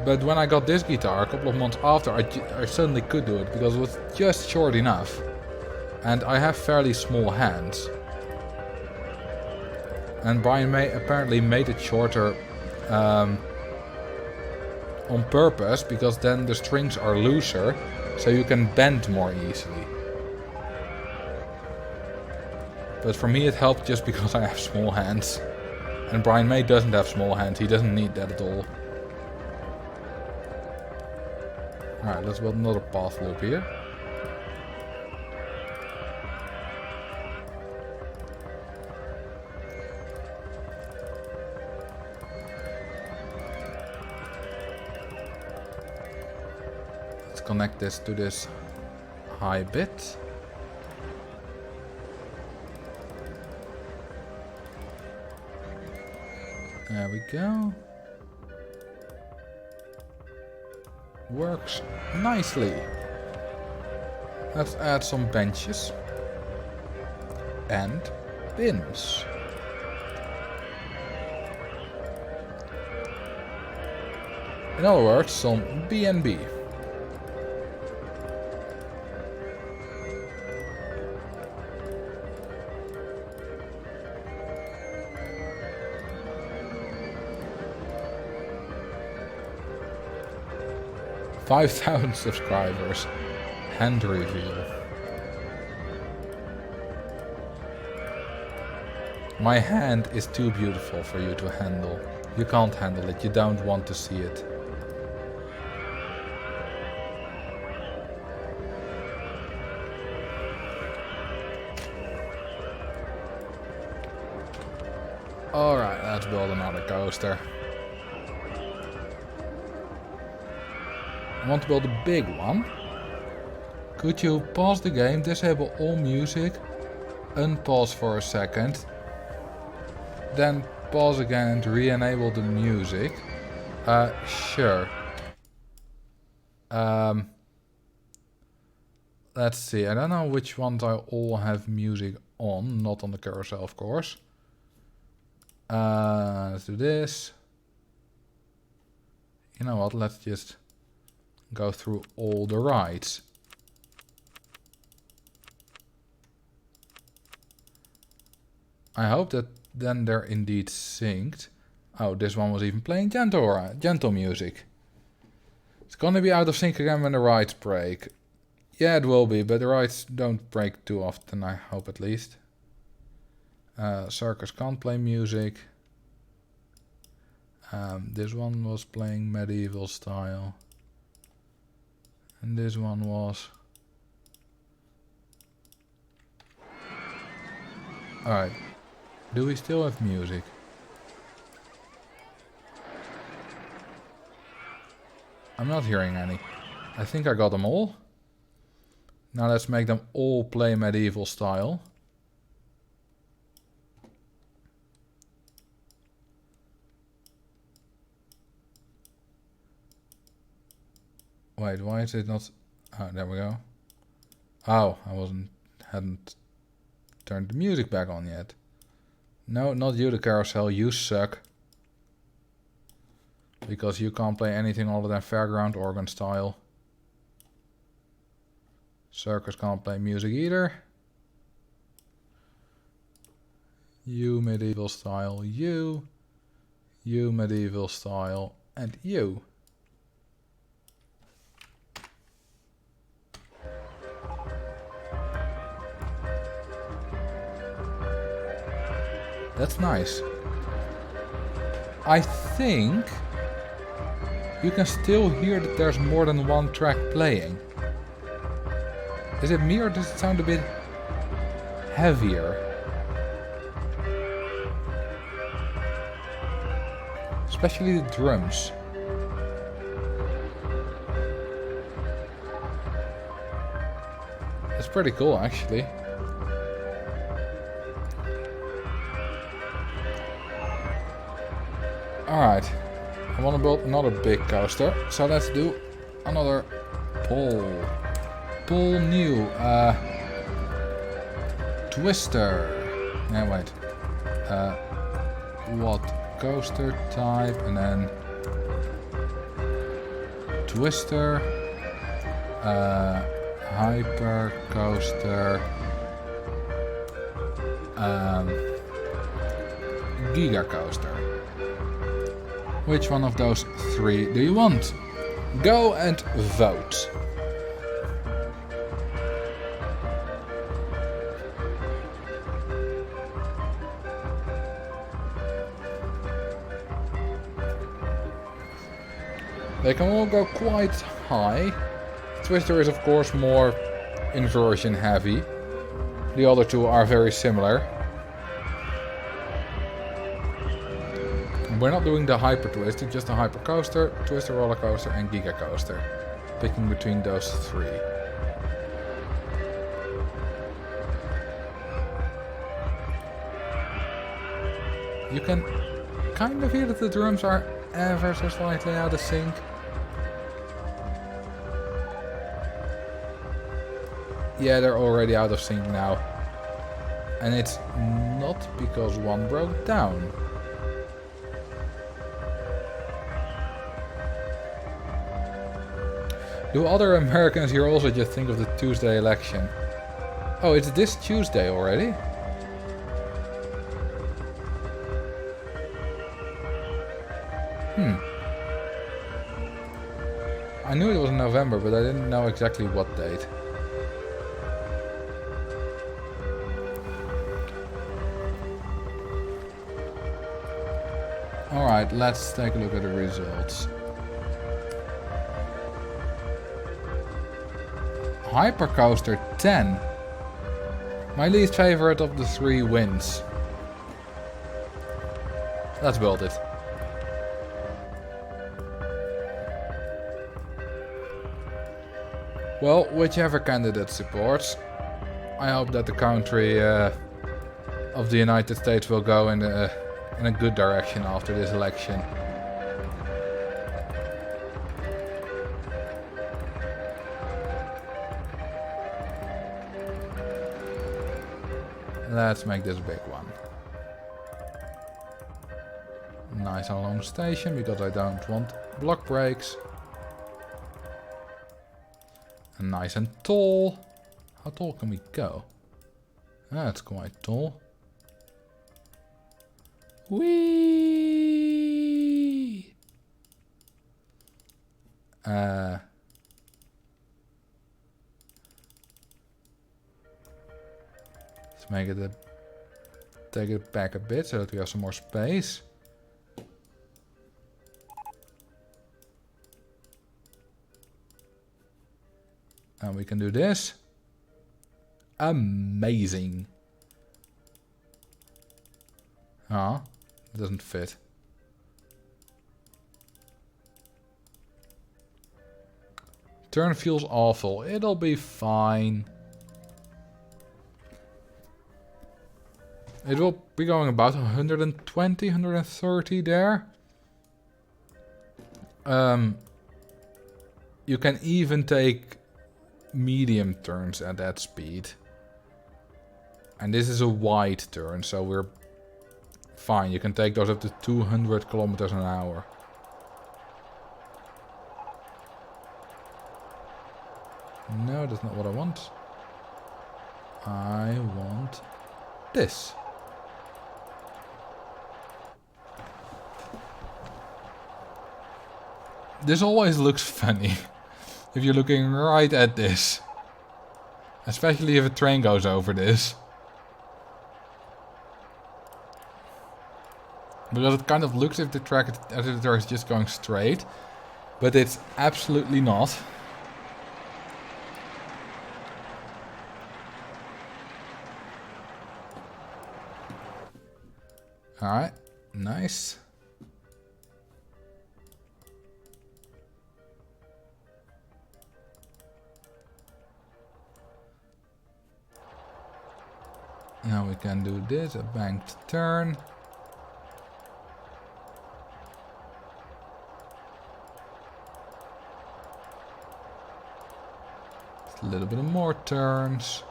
But when I got this guitar a couple of months after, I suddenly could do it because it was just short enough. And I have fairly small hands. And Brian May apparently made it shorter on purpose, because then the strings are looser, so you can bend more easily. But for me it helped just because I have small hands. And Brian May doesn't have small hands, he doesn't need that at all. Alright, let's build another path loop here. Let's connect this to this high bit. There we go. Works nicely. Let's add some benches. And bins. In other words, some B&B. $5,000 subscribers. Hand reveal. My hand is too beautiful for you to handle. You can't handle it. You don't want to see it. Alright, let's build another coaster. I want to build a big one. Could you pause the game, disable all music, unpause for a second, then pause again and re-enable the music? Sure. Let's see, I don't know which ones I all have music on, not on the carousel of course. Let's do this. You know what, let's just go through all the rides. I hope that then they're indeed synced. Oh, this one was even playing gentle music. It's gonna be out of sync again when the rides break. Yeah, it will be, but the rides don't break too often, I hope at least. Circus can't play music. This one was playing medieval style. And this one was... Alright. Do we still have music? I'm not hearing any. I think I got them all. Now let's make them all play medieval style. Wait, why is it not... Oh, there we go. Oh, hadn't turned the music back on yet. No, not you, the carousel, you suck. Because you can't play anything other than fairground organ style. Circus can't play music either. You medieval style, you medieval style, and you. That's nice. I think you can still hear that there's more than one track playing. Is it me or does it sound a bit heavier? Especially the drums. That's pretty cool actually. Alright, I want to build another big coaster, so let's do another pole. Pole new, Twister. Yeah, wait. What coaster type, and then Twister, Hyper Coaster, Giga Coaster. Which one of those three do you want? Go and vote. They can all go quite high. Twister is of course more inversion heavy. The other two are very similar. We're not doing the hyper twist, it's just a hyper coaster, twister roller coaster and giga coaster. Picking between those three. You can kind of hear that the drums are ever so slightly out of sync. Yeah, they're already out of sync now. And it's not because one broke down. Do other Americans here also just think of the Tuesday election? Oh, it's this Tuesday already? I knew it was in November, but I didn't know exactly what date. Alright, let's take a look at the results. Hypercoaster 10. My least favorite of the three wins. Let's build it. Well, whichever candidate supports. I hope that the country of the United States will go in a good direction after this election. Let's make this a big one. Nice and long station because I don't want block breaks. And nice and tall. How tall can we go? That's quite tall. Whee! Let's make it take it back a bit so that we have some more space. And we can do this. Amazing. Ah, it doesn't fit. Turn feels awful. It'll be fine. It will be going about 120, 130 there. You can even take medium turns at that speed. And this is a wide turn, so we're fine. You can take those up to 200 kilometers an hour. No, that's not what I want. I want this. This always looks funny if you're looking right at this. Especially if a train goes over this. Because it kind of looks as if the track is just going straight. But it's absolutely not. Alright, nice. Now we can do this, a banked turn. Just a little bit more turns.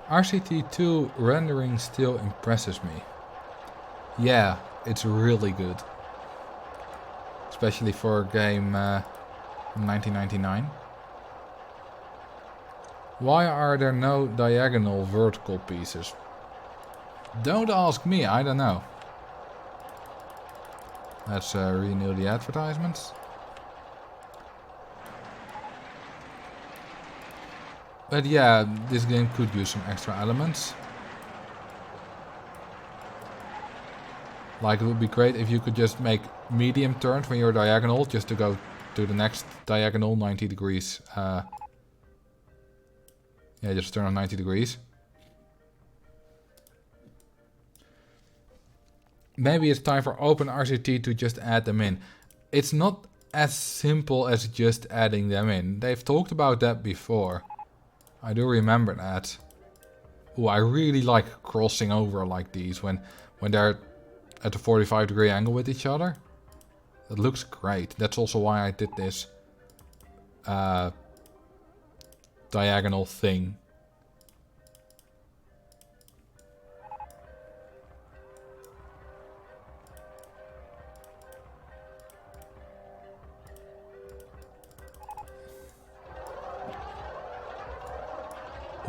RCT2 rendering still impresses me. Yeah, it's really good. Especially for a game from 1999. Why are there no diagonal vertical pieces? Don't ask me, I don't know. Let's renew the advertisements. But yeah, this game could use some extra elements. Like, it would be great if you could just make medium turns when you're diagonal, just to go to the next diagonal, 90 degrees. Yeah, just turn on 90 degrees. Maybe it's time for OpenRCT to just add them in. It's not as simple as just adding them in. They've talked about that before. I do remember that. Ooh, I really like crossing over like these when they're at a 45-degree angle with each other. That looks great. That's also why I did this diagonal thing.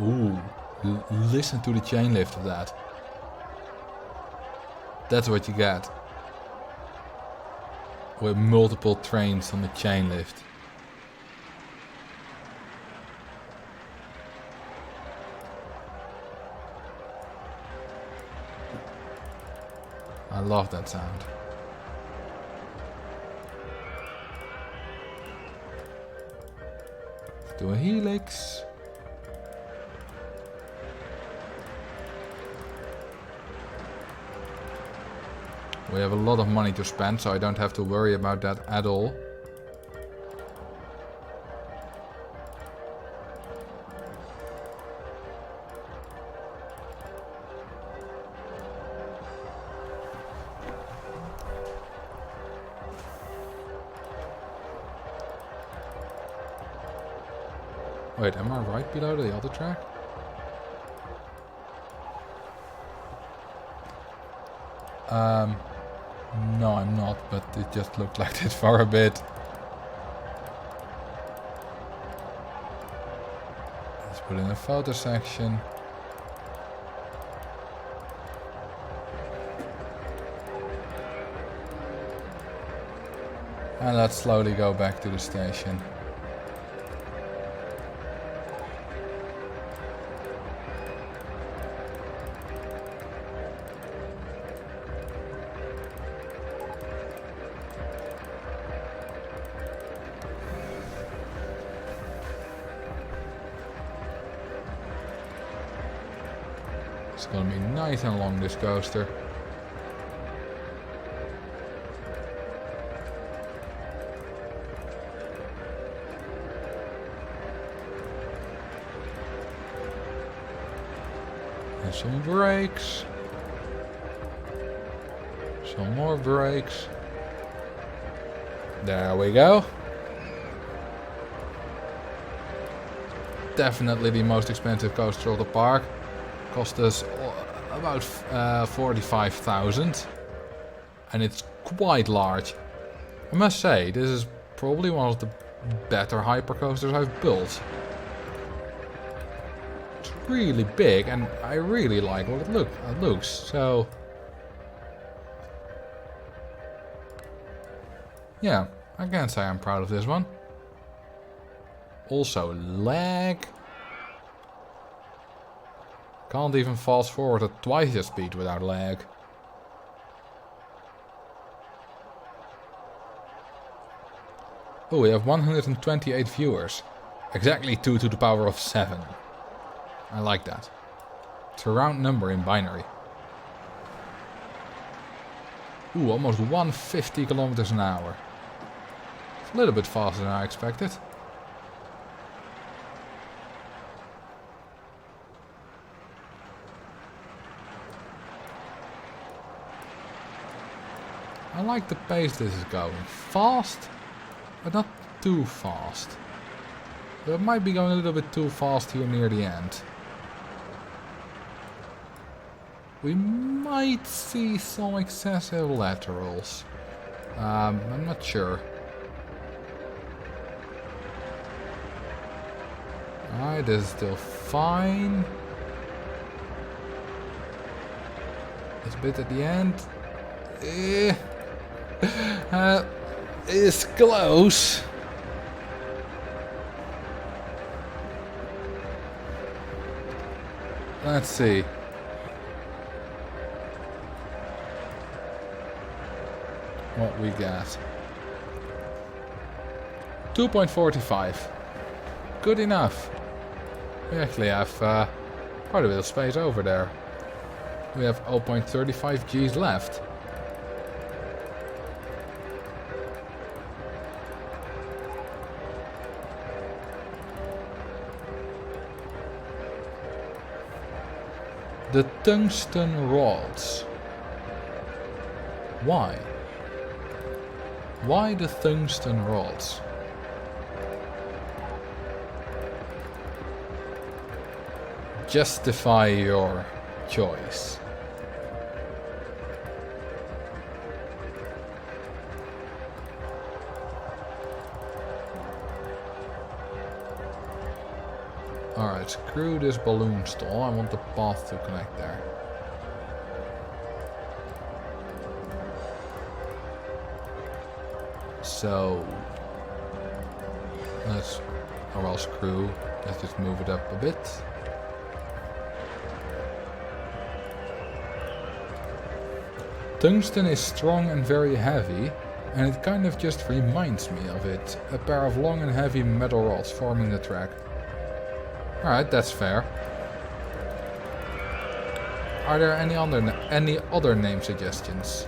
Ooh, listen to the chain lift of that. That's what you get. With multiple trains on the chain lift. I love that sound. Let's do a helix. We have a lot of money to spend, so I don't have to worry about that at all. Wait, am I right below the other track? No, I'm not, but it just looked like that for a bit. Let's put in a photo section. And let's slowly go back to the station. It's gonna be nice and long, this coaster. And some brakes. Some more brakes. There we go. Definitely the most expensive coaster of the park. Cost us about 45,000, and it's quite large. I must say, this is probably one of the better hypercoasters I've built. It's really big, and I really like what it looks. So yeah, I can say I'm proud of this one. Also, lag. Can't even fast forward at twice the speed without lag. Oh, we have 128 viewers. Exactly 2 to the power of 7. I like that. It's a round number in binary. Ooh, almost 150 kilometers an hour. It's a little bit faster than I expected. I like the pace this is going. Fast, but not too fast. But it might be going a little bit too fast here near the end. We might see some excessive laterals. I'm not sure. Alright, this is still fine. This bit at the end. It's close. Let's see. what we get. 2.45. Good enough. We actually have quite a bit of space over there. We have 0.35 Gs left. The tungsten rods. Why? Why the tungsten rods? Justify your choice. Alright, screw this balloon stall. I want the path to connect there. So let's, or well, screw. Let's just move it up a bit. Tungsten is strong and very heavy, and it kind of just reminds me of it. A pair of long and heavy metal rods forming the track. Alright, that's fair. Are there any other name suggestions?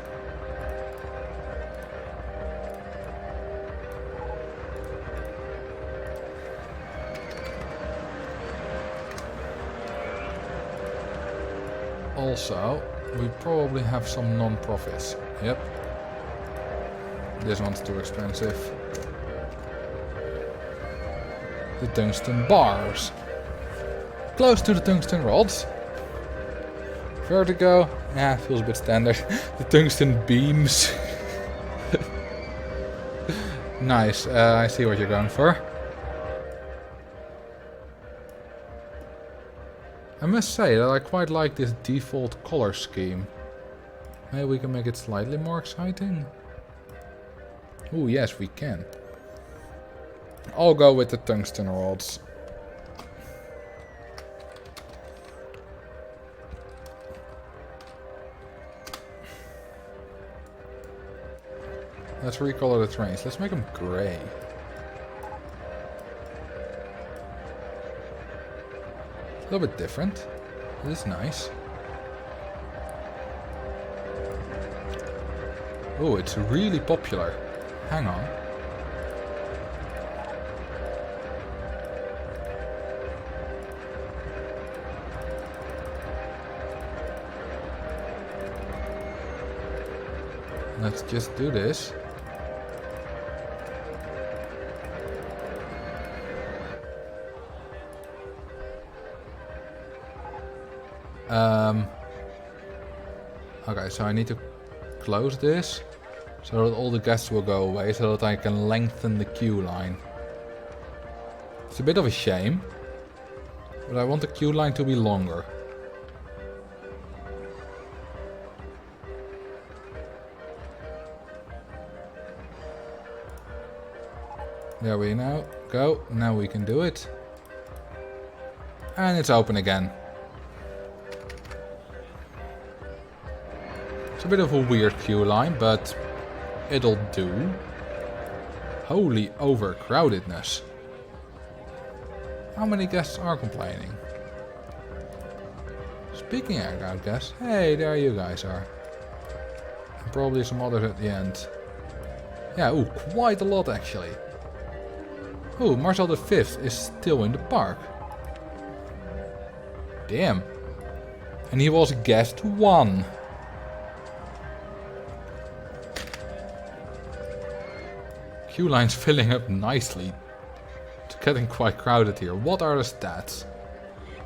Also, we probably have some non-profits. Yep. This one's too expensive. The tungsten bars. Close to the tungsten rods. Vertigo. Yeah, feels a bit standard. The tungsten beams. Nice. I see what you're going for. I must say that I quite like this default color scheme. Maybe we can make it slightly more exciting. Oh yes, we can. I'll go with the tungsten rods. Let's recolor the trains. Let's make them grey. A little bit different. This is nice. Oh, it's really popular. Hang on. Let's just do this. Okay, so I need to close this so that all the guests will go away, so that I can lengthen the queue line. It's a bit of a shame, but I want the queue line to be longer. There we now go. Now we can do it. And it's open again. It's a bit of a weird queue line, but it'll do. Holy overcrowdedness. How many guests are complaining? Speaking out guests, hey, there you guys are. And probably some others at the end. Yeah, ooh, quite a lot actually. Ooh, Marcel V is still in the park. Damn. And he was guest 1. Queue line's filling up nicely. It's getting quite crowded here. What are the stats?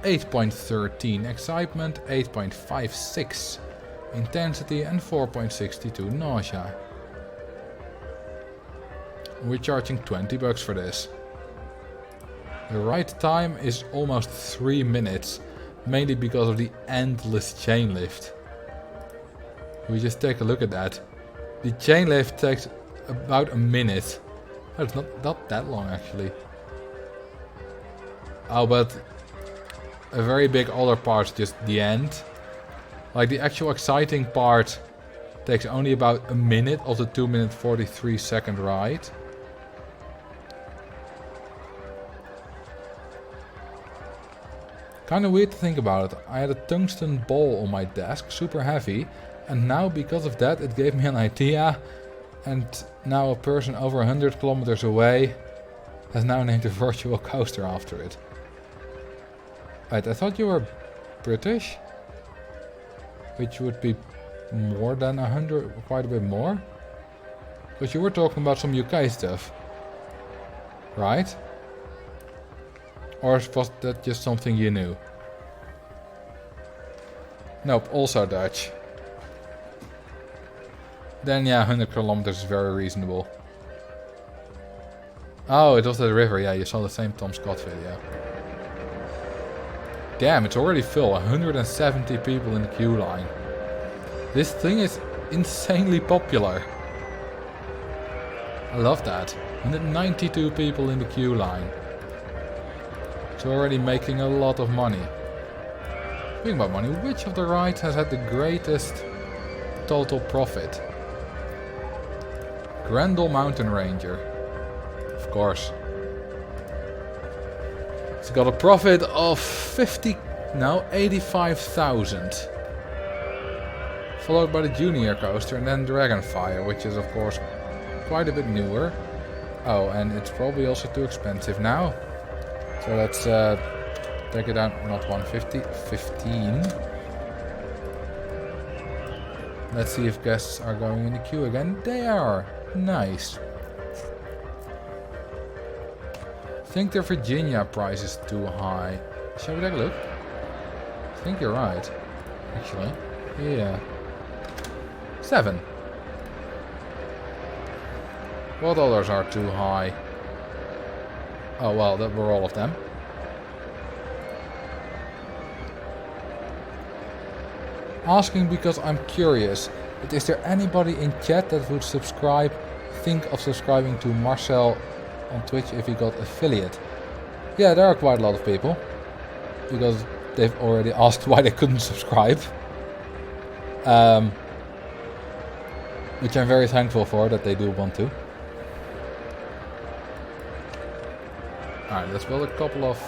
8.13 excitement, 8.56 intensity and 4.62 nausea. We're charging 20 bucks for this. The ride time is almost 3 minutes, mainly because of the endless chain lift. We just take a look at that. The chain lift takes about a minute. Oh, it's not that long actually. Oh, but a very big other part is just the end. Like the actual exciting part Takes only about a minute of the 2-minute 43-second ride. Kinda weird to think about it. I had a tungsten ball on my desk, super heavy, and now because of that it gave me an idea, and now a person over 100 kilometers away has now named a virtual coaster after it. Wait, I thought you were British? Which would be more than 100, quite a bit more? Because you were talking about some UK stuff, right? Or was that just something you knew? Nope, also Dutch. Then yeah, 100 kilometers is very reasonable. Oh, it was the river, yeah, you saw the same Tom Scott video. Damn, it's already full, 170 people in the queue line. This thing is insanely popular. I love that. 192 people in the queue line. It's already making a lot of money. Speaking about money, which of the rides has had the greatest total profit? Grendel Mountain Ranger. Of course. It's got a profit of 85,000. Followed by the Junior coaster and then Dragonfire, which is of course quite a bit newer. Oh, and it's probably also too expensive now. So let's take it down, not 150, 15. Let's see if guests are going in the queue again. They are. Nice. I think the Virginia price is too high. Shall we take a look? I think you're right. Actually. Yeah. 7. What others are too high? Oh well, that were all of them. Asking because I'm curious. But is there anybody in chat that would think of subscribing to Marcel on Twitch if he got affiliate? Yeah, there are quite a lot of people. Because they've already asked why they couldn't subscribe. Which I'm very thankful for that they do want to. Alright, let's build a couple of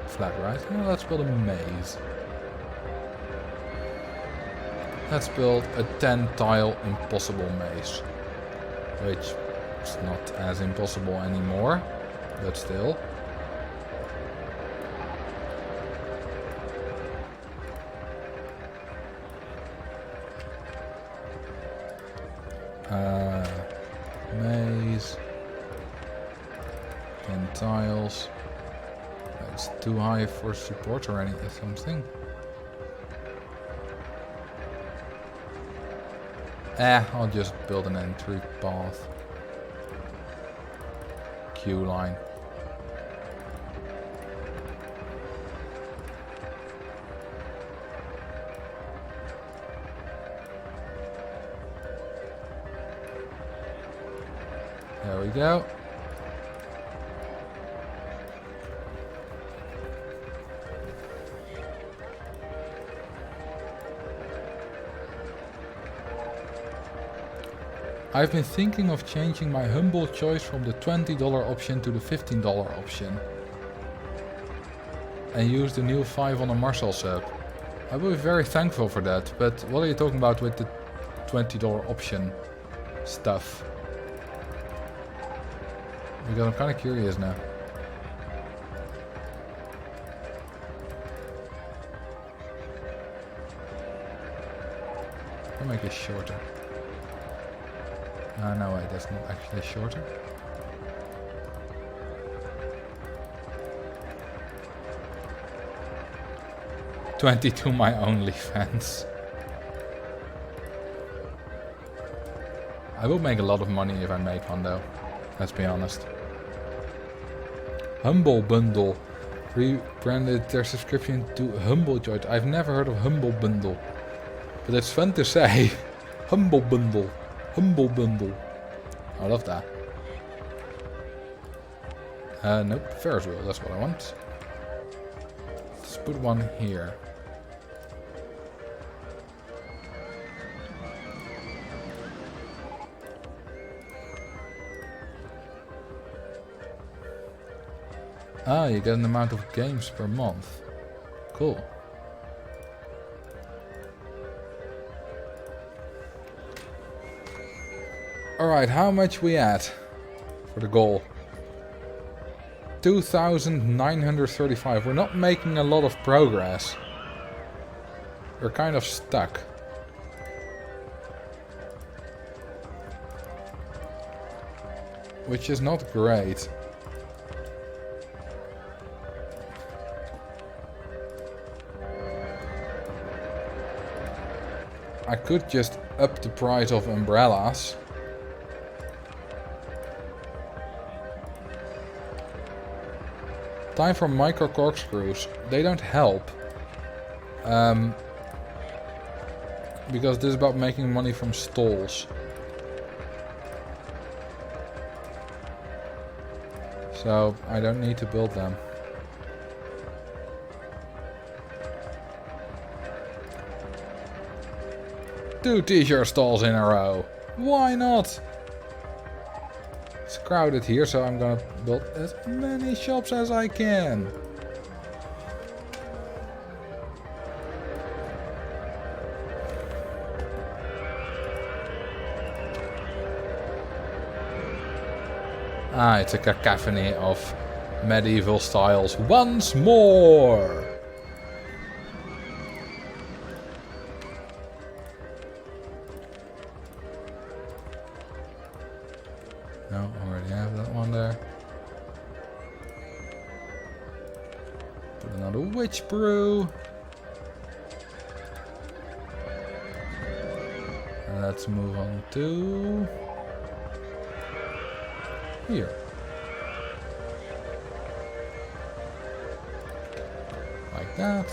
flat rides. No, let's build a maze. Let's build a 10-tile impossible maze. Which is not as impossible anymore, but still. Maze. 10 tiles. It's too high for support or anything, something. I'll just build an entry path. Queue line. There we go. I've been thinking of changing my humble choice from the $20 option to the $15 option. And use the new 5 on a Marcel sub. I will be very thankful for that, but what are you talking about with the $20 option stuff? Because I'm kind of curious now. I'll make it shorter. No wait, that's not actually shorter. $20 my OnlyFans. I will make a lot of money if I make one though. Let's be honest. Humble Bundle rebranded their subscription to Humble Joy. I've never heard of Humble Bundle, but it's fun to say. Humble Bundle. Humble Bundle. I love that. Nope, Ferris wheel, that's what I want. Let's put one here. Ah, you get an amount of games per month. Cool. Alright, how much we at for the goal? 2,935. We're not making a lot of progress. We're kind of stuck. Which is not great. I could just up the price of umbrellas. Time for micro corkscrews. They don't help. Because this is about making money from stalls. So I don't need to build them. Two t-shirt stalls in a row. Why not? It's crowded here, so I'm gonna build as many shops as I can. Ah, it's a cacophony of medieval styles once more. No, already have that one there. Put another witch brew. And let's move on to here. Like that.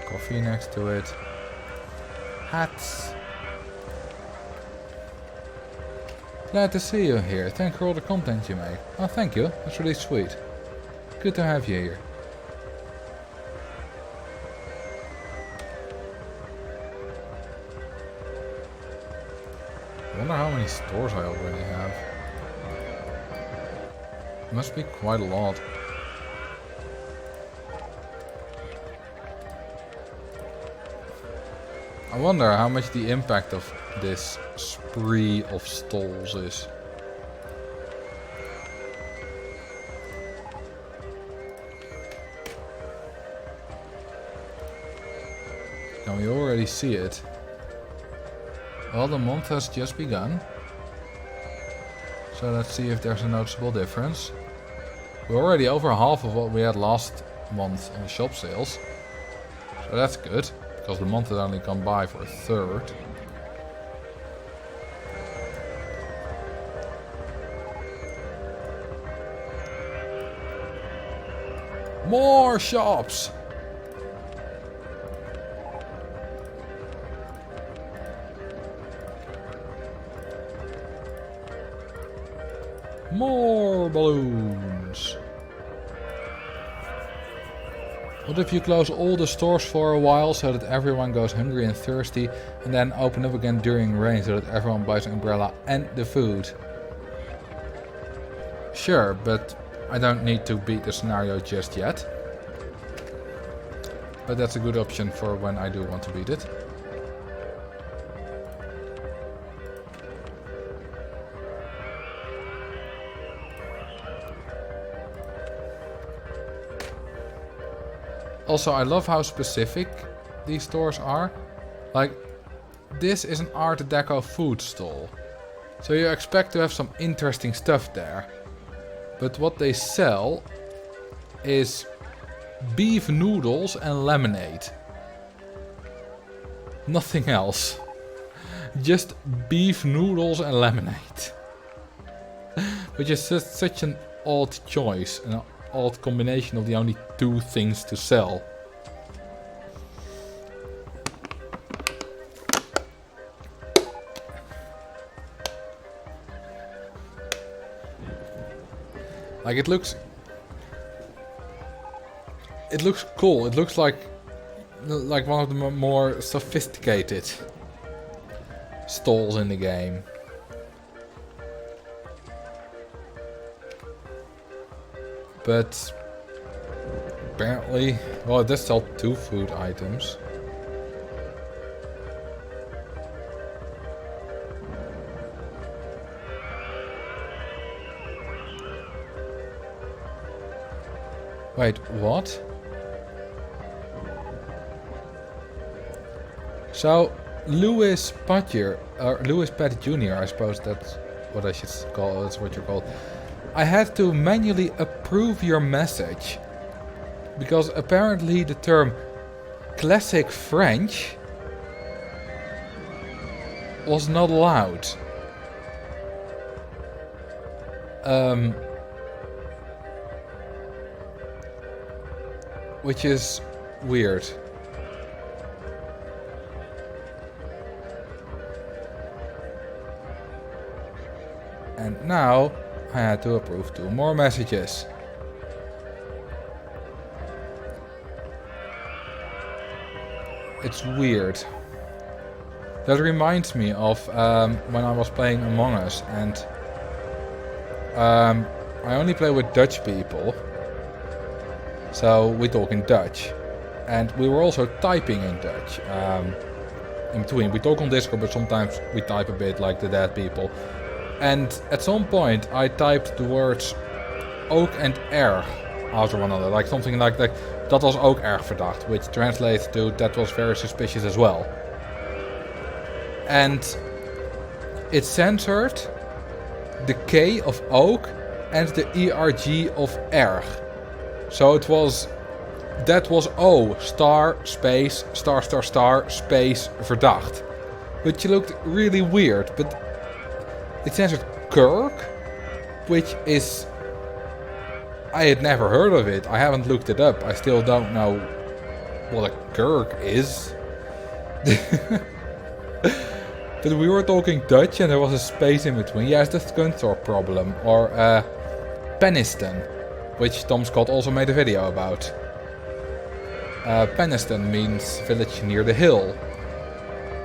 Coffee next to it. Hats. Glad to see you here. Thank you for all the content you make. Oh, thank you. That's really sweet. Good to have you here. I wonder how many stores I already have. Must be quite a lot. I wonder how much the impact of this spree of stalls is. Can we already see it? Well, the month has just begun. So let's see if there's a noticeable difference. We're already over half of what we had last month on the shop sales. So that's good, because the month had only gone by for a third. More shops! More balloons! What if you close all the stores for a while so that everyone goes hungry and thirsty, and then open up again during rain so that everyone buys an umbrella and the food? Sure, but I don't need to beat the scenario just yet. But that's a good option for when I do want to beat it. Also, I love how specific these stores are. Like, this is an Art Deco food stall. So you expect to have some interesting stuff there. But what they sell is beef noodles and lemonade. Nothing else. Just beef noodles and lemonade. Which is just such an odd choice. An odd combination of the only two things to sell. Like, it looks cool. It looks like one of the more sophisticated stalls in the game. But apparently, well, it does sell 2 food items. Wait, what? So, Louis Pattier, or Louis Pat Jr., I suppose that's what I should call, that's what you're called. I had to manually approve your message. Because apparently the term classic French was not allowed. Which is weird. And now I had to approve 2 more messages. It's weird. That reminds me of when I was playing Among Us, and I only play with Dutch people. So we talk in Dutch. And we were also typing in Dutch. In between. We talk on Discord, but sometimes we type a bit like the dead people. And at some point I typed the words ook en erg after one another. Like something like that. Dat was ook erg verdacht. Which translates to that was very suspicious as well. And it censored the K of ook and the ERG of erg. So it was, that was O, star, space, star, star, star, space, verdacht. Which looked really weird, but it censored Kirk, which is, I had never heard of it. I haven't looked it up. I still don't know what a Kirk is. But we were talking Dutch and there was a space in between. Yes, that's the Gunthorpe problem. Or Penniston, which Tom Scott also made a video about. Penniston means village near the hill.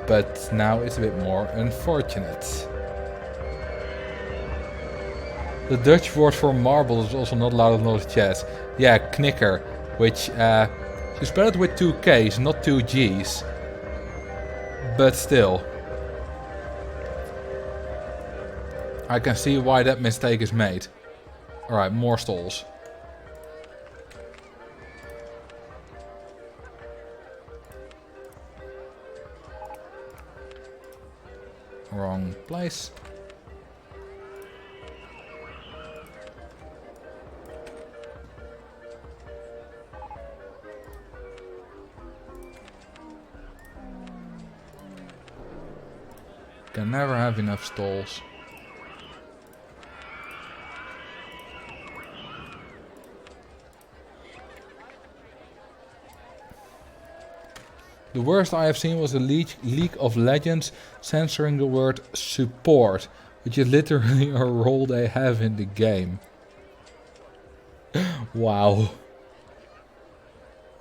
But now it's a bit more unfortunate. The Dutch word for marble is also not allowed in those chats. Yeah, knicker, which you spell it with 2 K's, not 2 G's. But still. I can see why that mistake is made. Alright, more stalls. Wrong place. Can never have enough stalls. The worst I have seen was a League of Legends censoring the word support, which is literally a role they have in the game. Wow.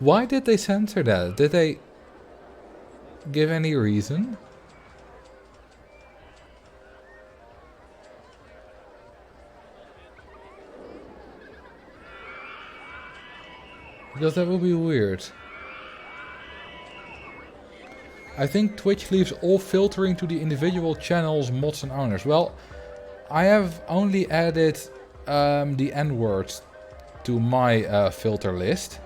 Why did they censor that? Did they give any reason? Because that would be weird. I think Twitch leaves all filtering to the individual channels, mods and owners. Well, I have only added the N-words to my filter list.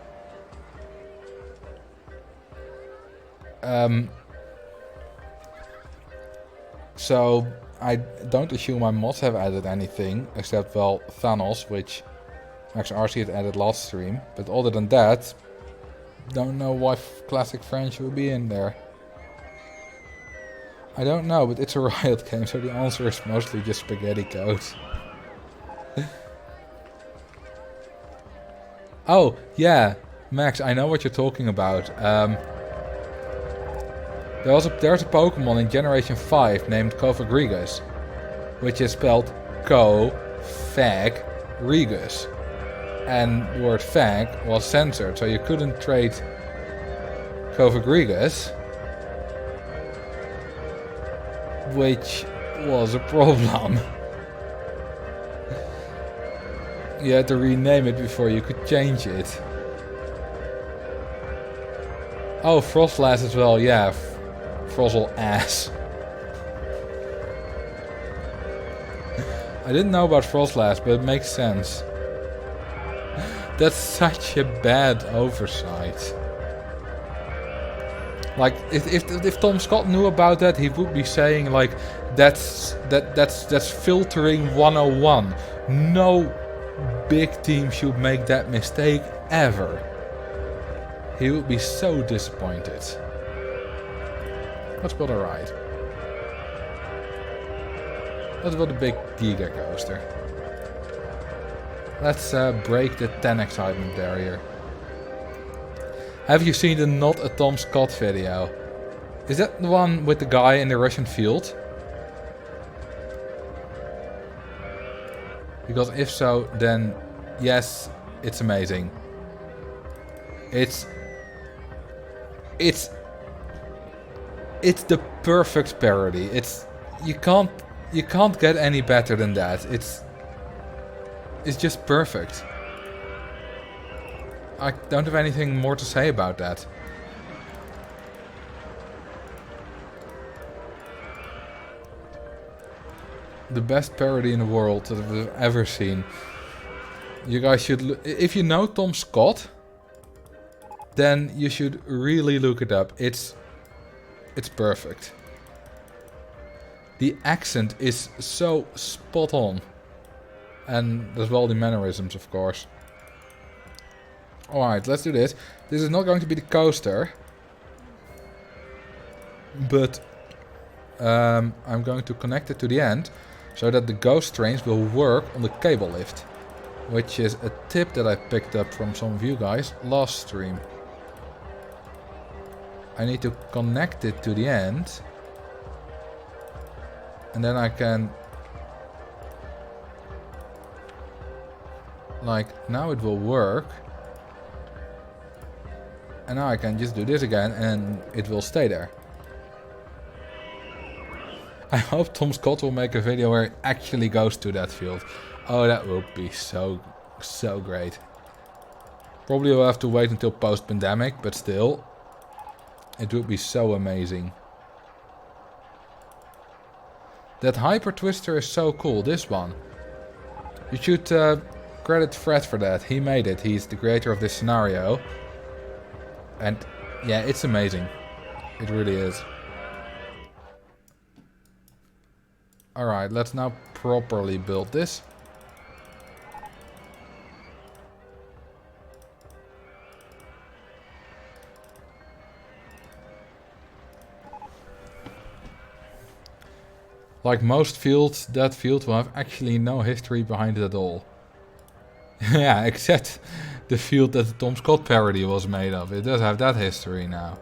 So I don't assume my mods have added anything, except, well, Thanos, which Max RC had added last stream. But other than that, don't know why Classic French will be in there. I don't know, but it's a Riot game, so the answer is mostly just spaghetti code. Oh, yeah, Max, I know what you're talking about. There's a Pokemon in Generation 5 named Cofagrigus, which is spelled Co-Fag-Rigus. And the word fag was censored, so you couldn't trade Cofagrigus. Which was a problem. You had to rename it before you could change it. Oh, Frostlass as well, yeah. Frozzle ass. I didn't know about Frostlass, but it makes sense. That's such a bad oversight. Like, if Tom Scott knew about that, he would be saying like, that's filtering 101. No big team should make that mistake ever. He would be so disappointed. Let's build a ride. Let's build a big Giga coaster. Let's break the 10 excitement barrier. Have you seen the Not a Tom Scott video? Is that the one with the guy in the Russian field? Because if so, then yes, it's amazing. It's the perfect parody. You can't get any better than that. It's just perfect. I don't have anything more to say about that. The best parody in the world that I've ever seen. You guys should if you know Tom Scott, then you should really look it up. It's perfect. The accent is so spot on. And as well the mannerisms, of course. Alright, let's do this. This is not going to be the coaster. But I'm going to connect it to the end so that the ghost trains will work on the cable lift. Which is a tip that I picked up from some of you guys last stream. I need to connect it to the end. And then I can... Like, now it will work. And now I can just do this again and it will stay there. I hope Tom Scott will make a video where it actually goes to that field. Oh, that would be so great. Probably will have to wait until post-pandemic, but still. It would be so amazing. That Hyper Twister is so cool, this one. You should credit Fred for that. He made it. He's the creator of this scenario. And yeah, it's amazing. It really is. Alright, let's now properly build this. Like most fields, that field will have actually no history behind it at all. Yeah, except the field that the Tom Scott parody was made of. It does have that history now.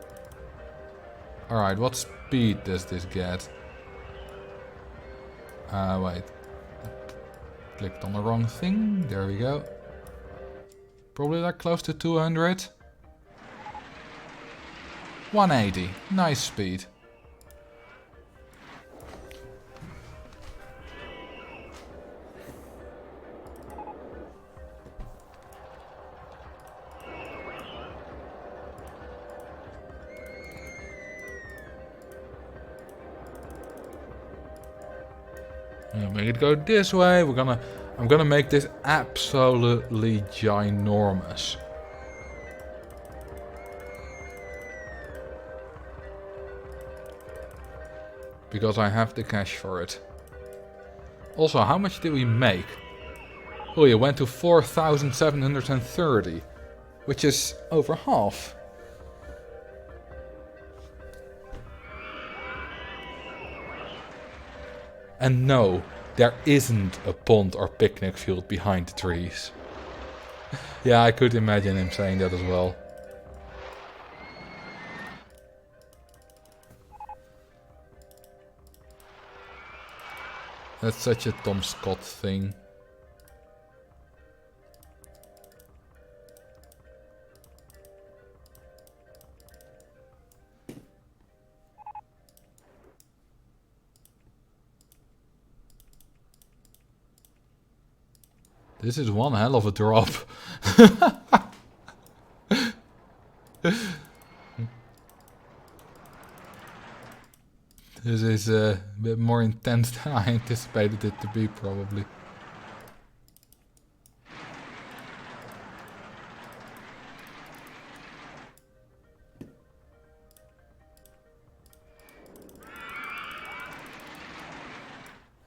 Alright, what speed does this get? Wait. Clicked on the wrong thing. There we go. Probably like close to 200. 180. Nice speed. Make it go this way. I'm gonna make this absolutely ginormous. Because I have the cash for it. Also, how much did we make? Oh, it went to 4,730, which is over half. And no, there isn't a pond or picnic field behind the trees. Yeah, I could imagine him saying that as well. That's such a Tom Scott thing. This is one hell of a drop. This is a bit more intense than I anticipated it to be, probably.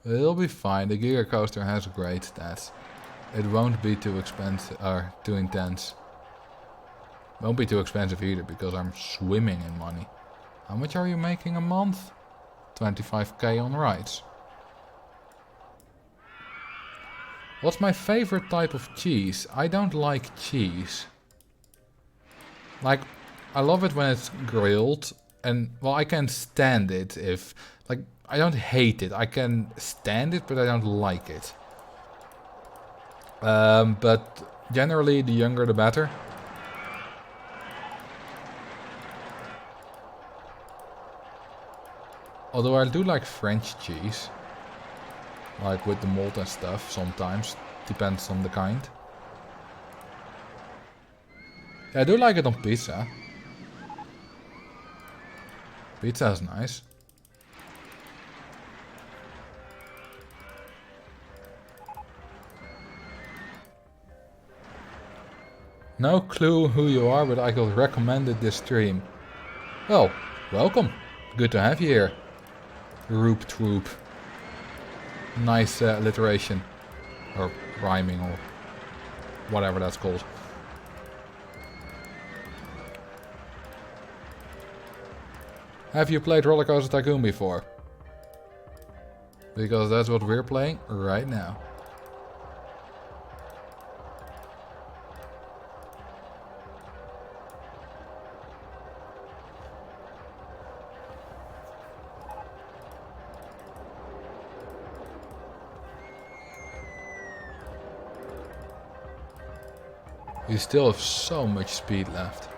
It'll be fine. The Giga coaster has great stats. It won't be too expensive or too intense. Won't be too expensive either because I'm swimming in money. How much are you making a month? 25k on rides. What's my favorite type of cheese? I don't like cheese. Like, I love it when it's grilled. And, well, I can stand it if... Like, I don't hate it. I can stand it, but I don't like it. But generally, the younger the better. Although I do like French cheese. Like with the malt and stuff sometimes. Depends on the kind. Yeah, I do like it on pizza. Pizza is nice. No clue who you are, but I got recommended this stream. Well, welcome. Good to have you here. Roop Troop. Nice alliteration. Or rhyming or whatever that's called. Have you played Roller Coaster Tycoon before? Because that's what we're playing right now. You still have so much speed left.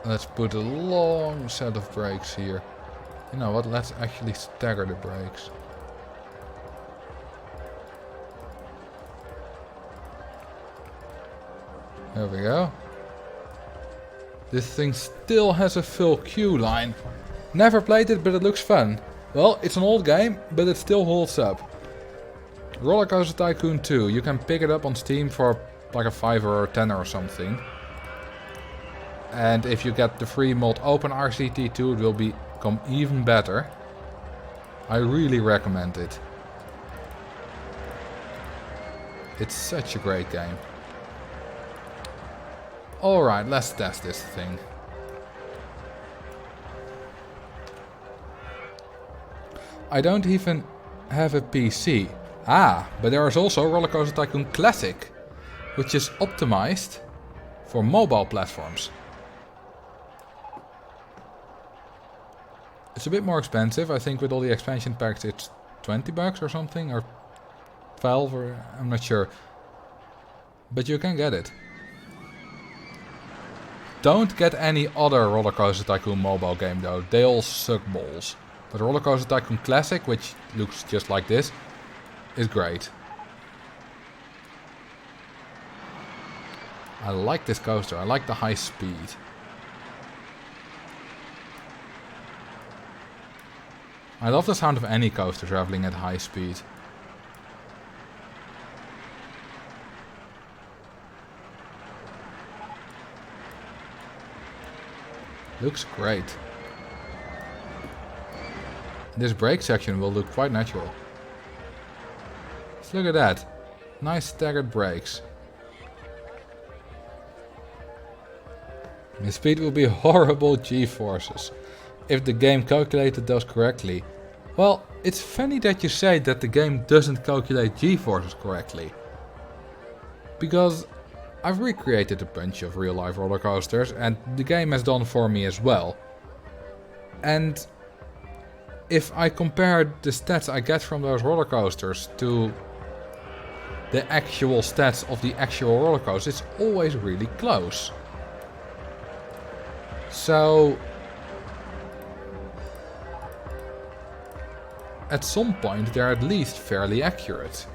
Let's put a long set of brakes here. You know what, let's actually stagger the brakes. There we go. This thing still has a full queue line. Never played it, but it looks fun. Well, it's an old game, but it still holds up. Roller Coaster Tycoon 2, you can pick it up on Steam for like a $5 or a $10 or something. And if you get the free mod Open RCT2, it will become even better. I really recommend it. It's such a great game. Alright, let's test this thing. I don't even have a PC. Ah, but there is also Roller Coaster Tycoon Classic, which is optimized for mobile platforms. It's a bit more expensive. I think with all the expansion packs it's $20 or something, or 12, or I'm not sure. But you can get it. Don't get any other Roller Coaster Tycoon mobile game though. They all suck balls. But Roller Coaster Tycoon Classic, which looks just like this, is great. I like this coaster. I like the high speed. I love the sound of any coaster traveling at high speed. Looks great. This brake section will look quite natural. Look at that. Nice staggered brakes. The speed will be horrible G-forces if the game calculated those correctly. Well, it's funny that you say that the game doesn't calculate G-forces correctly. Because I've recreated a bunch of real life roller coasters and the game has done for me as well. And if I compare the stats I get from those roller coasters to the actual stats of the actual roller coaster, it's always really close. So at some point they're at least fairly accurate.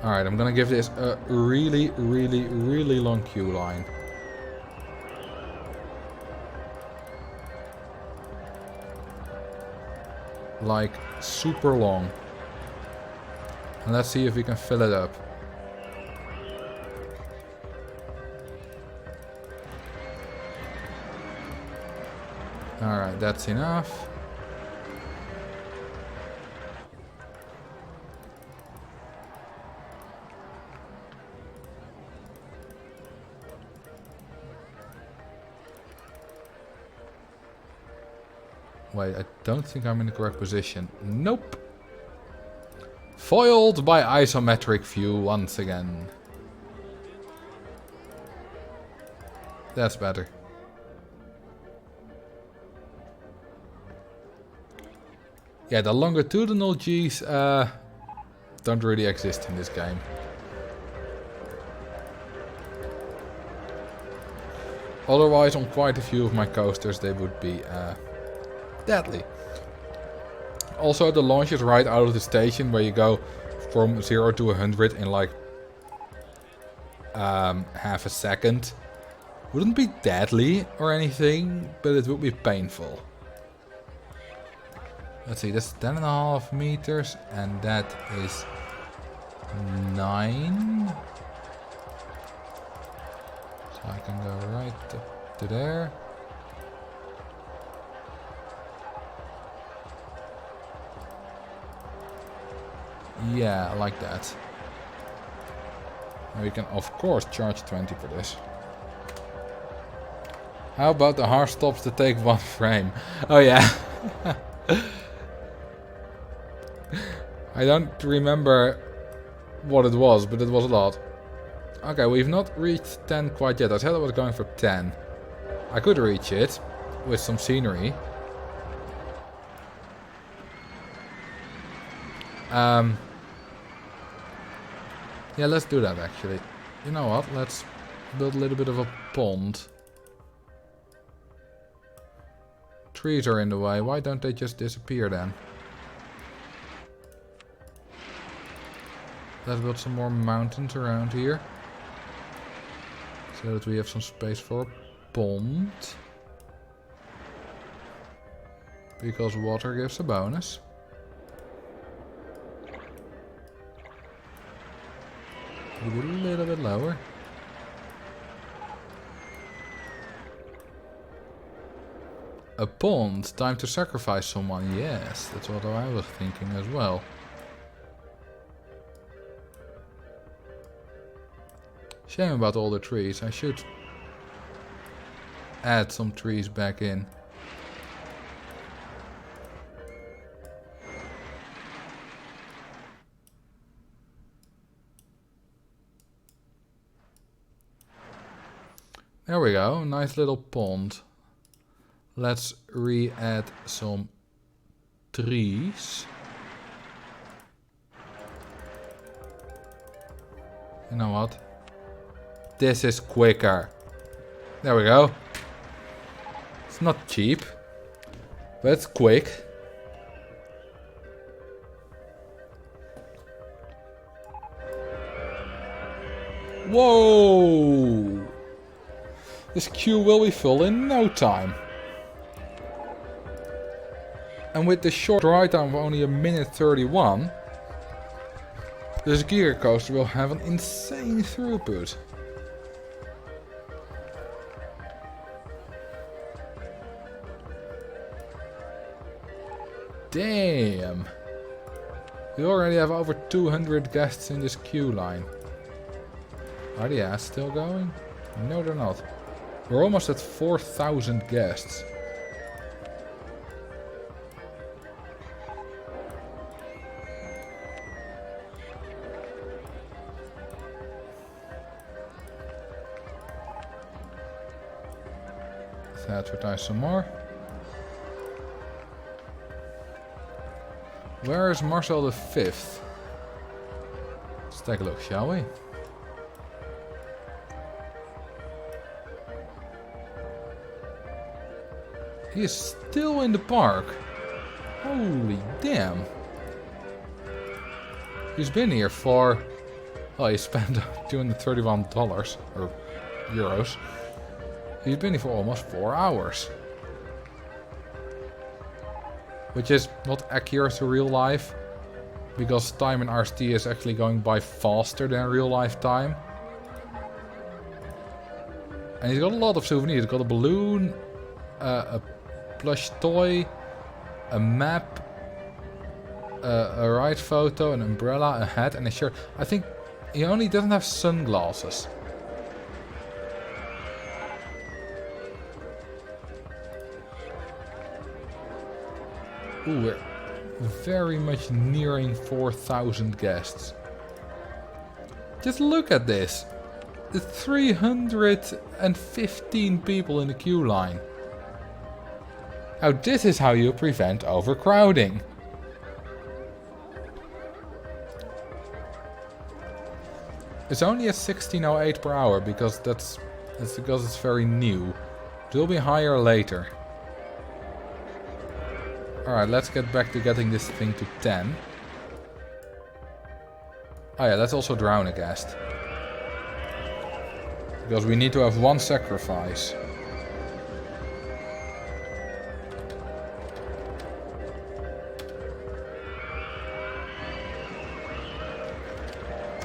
Alright, I'm gonna give this a really long queue line. Like, super long. And let's see if we can fill it up. Alright, that's enough. Wait, I don't think I'm in the correct position. Nope. Foiled by isometric view once again. That's better. Yeah, the longitudinal G's don't really exist in this game. Otherwise, on quite a few of my coasters, they would be deadly. Also, the launch is right out of the station, where you go from 0 to 100 in like half a second. Wouldn't be deadly or anything, but it would be painful. Let's see, that's 10.5 meters, and that is 9. So I can go right to there. Yeah, like that. Now you can of course charge 20 for this. How about the hard stops that take 1 frame? Oh yeah. I don't remember what it was, but it was a lot. Okay, we've not reached 10 quite yet. I said I was going for 10. I could reach it with some scenery. Yeah, let's do that actually. You know what? Let's build a little bit of a pond. Trees are in the way. Why don't they just disappear then? Let's build some more mountains around here. So that we have some space for a pond. Because water gives a bonus. A little bit lower. A pond, time to sacrifice someone. Yes, that's what I was thinking as well. Shame about all the trees. I should add some trees back in. There we go, nice little pond. Let's re-add some trees. You know what? This is quicker. There we go. It's not cheap, but it's quick. Whoa! This queue will be full in no time. And with this short ride time of only 1:31, this Giga coaster will have an insane throughput. Damn! We already have over 200 guests in this queue line. Are the ads still going? No, they're not. We're almost at 4,000 guests. Let's advertise some more. Where is Marcel the 5th? Let's take a look, shall we? He is still in the park. Holy damn. He's been here for... Well, he spent $231 or euros. He's been here for almost 4 hours. Which is not accurate to real life. Because time in RST is actually going by faster than real life time. And he's got a lot of souvenirs. He's got a balloon, a plush toy, a map, a ride photo, an umbrella, a hat and a shirt. I think he only doesn't have sunglasses. Ooh, we're very much nearing 4,000 guests. Just look at this. The 315 people in the queue line. Now this is how you prevent overcrowding. It's only at 1608 per hour because that's because it's very new. It will be higher later. Alright, let's get back to getting this thing to 10. Oh yeah, let's also drown a guest. Because we need to have one sacrifice.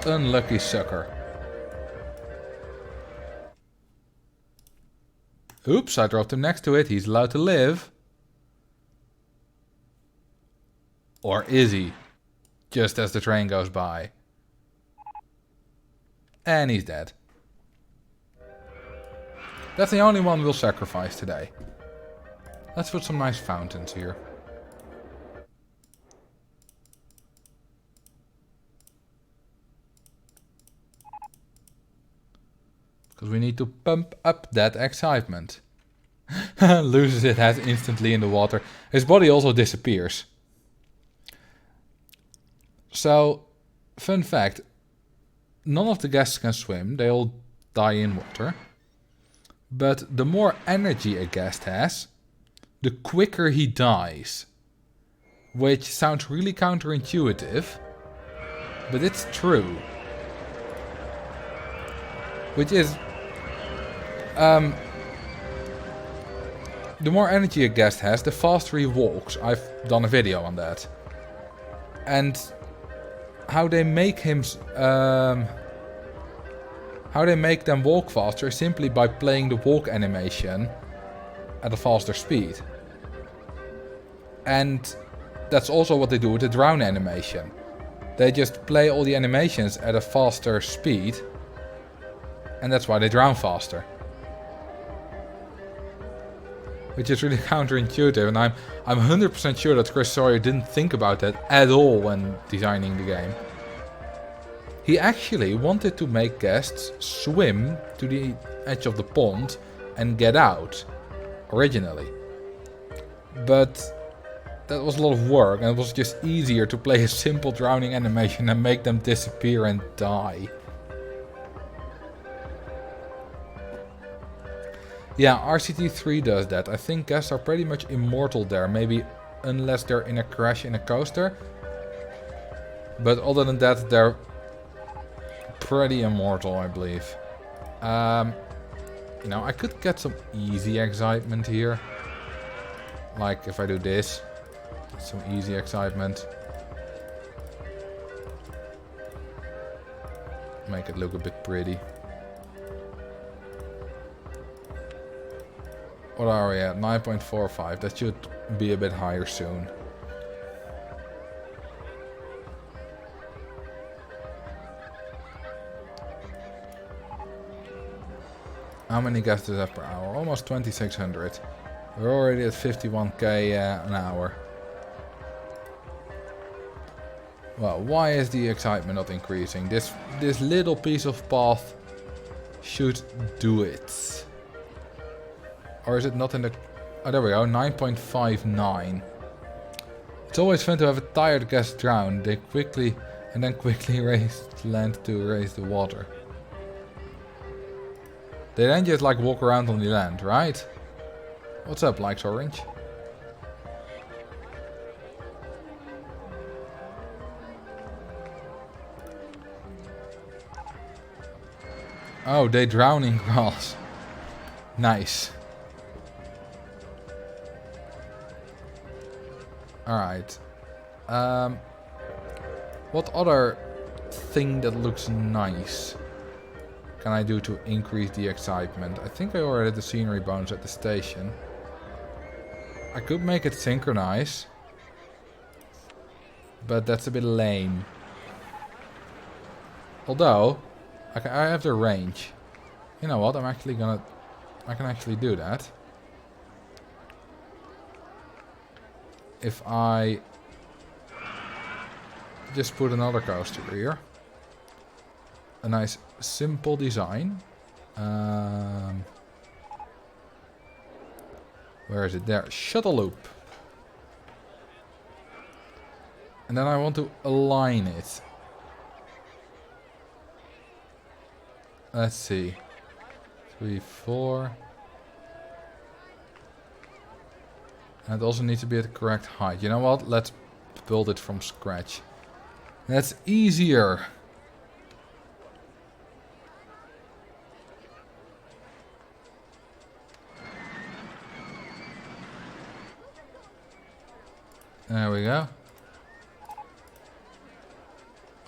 Unlucky sucker. Oops, I dropped him next to it. He's allowed to live. Or is he? Just as the train goes by. And he's dead. That's the only one we'll sacrifice today. Let's put some nice fountains here. Because we need to pump up that excitement. Loses his head instantly in the water. His body also disappears. So, fun fact. None of the guests can swim. They all die in water. But the more energy a guest has, the quicker he dies. Which sounds really counterintuitive. But it's true. Which is... the more energy a guest has, the faster he walks. I've done a video on that. And how they make him... how they make them walk faster is simply by playing the walk animation at a faster speed. And that's also what they do with the drown animation. They just play all the animations at a faster speed. And that's why they drown faster. Which is really counterintuitive, and I'm 100% sure that Chris Sawyer didn't think about that at all when designing the game. He actually wanted to make guests swim to the edge of the pond and get out, originally. But that was a lot of work, and it was just easier to play a simple drowning animation and make them disappear and die. Yeah, RCT3 does that. I think guests are pretty much immortal there, maybe unless they're in a crash in a coaster. But other than that, they're pretty immortal, I believe. You know, I could get some easy excitement here. Like if I do this. Some easy excitement. Make it look a bit pretty. What are we at? 9.45. That should be a bit higher soon. How many guests does that per hour? Almost 2,600. We're already at 51k an hour. Well, why is the excitement not increasing? This little piece of path should do it. Or is it not in the... Oh, there we go. 9.59. It's always fun to have a tired guest drown. They quickly raise land to raise the water. They then just like walk around on the land, right? What's up, Likes Orange? Oh, they drown in grass. Nice. Alright. What other thing that looks nice can I do to increase the excitement? I think I already had the scenery bonus at the station. I could make it synchronize, but that's a bit lame. Although, I have the range. You know what, I can actually do that. If I just put another coaster here. A nice simple design. Where is it? There. Shuttle loop. And then I want to align it. Let's see. 3, 4. And it also needs to be at the correct height. You know what? Let's build it from scratch. That's easier. There we go.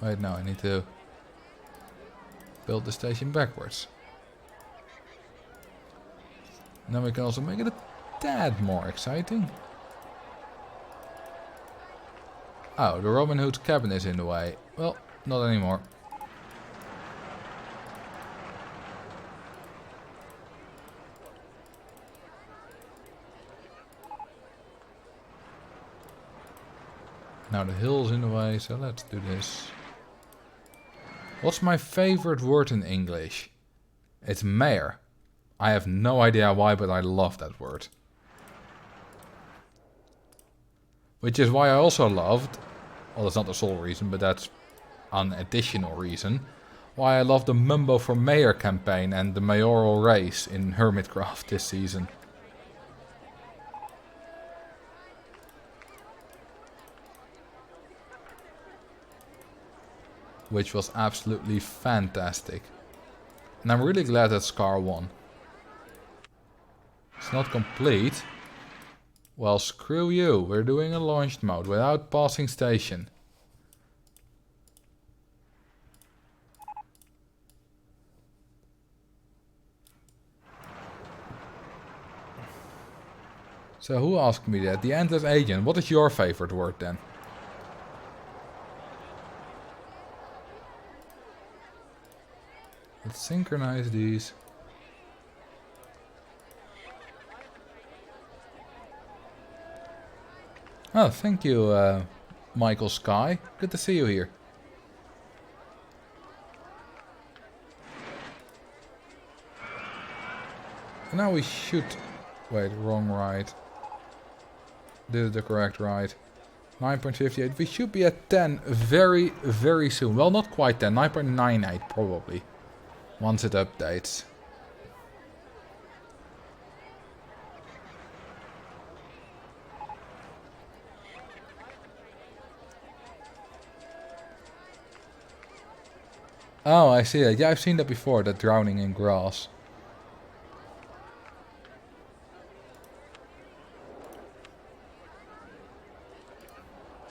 Wait, no, I need to build the station backwards. And then we can also make it a tad more exciting. Oh, the Robin Hood cabin is in the way. Well, not anymore. Now the hill's in the way, so let's do this. What's my favorite word in English? It's mayor. I have no idea why, but I love that word. Which is why I also loved, well, that's not the sole reason, but that's an additional reason, why I love the Mumbo for Mayor campaign and the mayoral race in Hermitcraft this season. Which was absolutely fantastic. And I'm really glad that Scar won. It's not complete. Well, screw you. We're doing a launched mode without passing station. So who asked me that? The Endless Agent. What is your favorite word then? Let's synchronize these. Oh, thank you, Michael Sky. Good to see you here. And now we should... Wait, wrong ride. This is the correct ride. 9.58. We should be at 10 very, very soon. Well, not quite 10. 9.98 probably. Once it updates. Oh, I see that. Yeah, I've seen that before, that drowning in grass.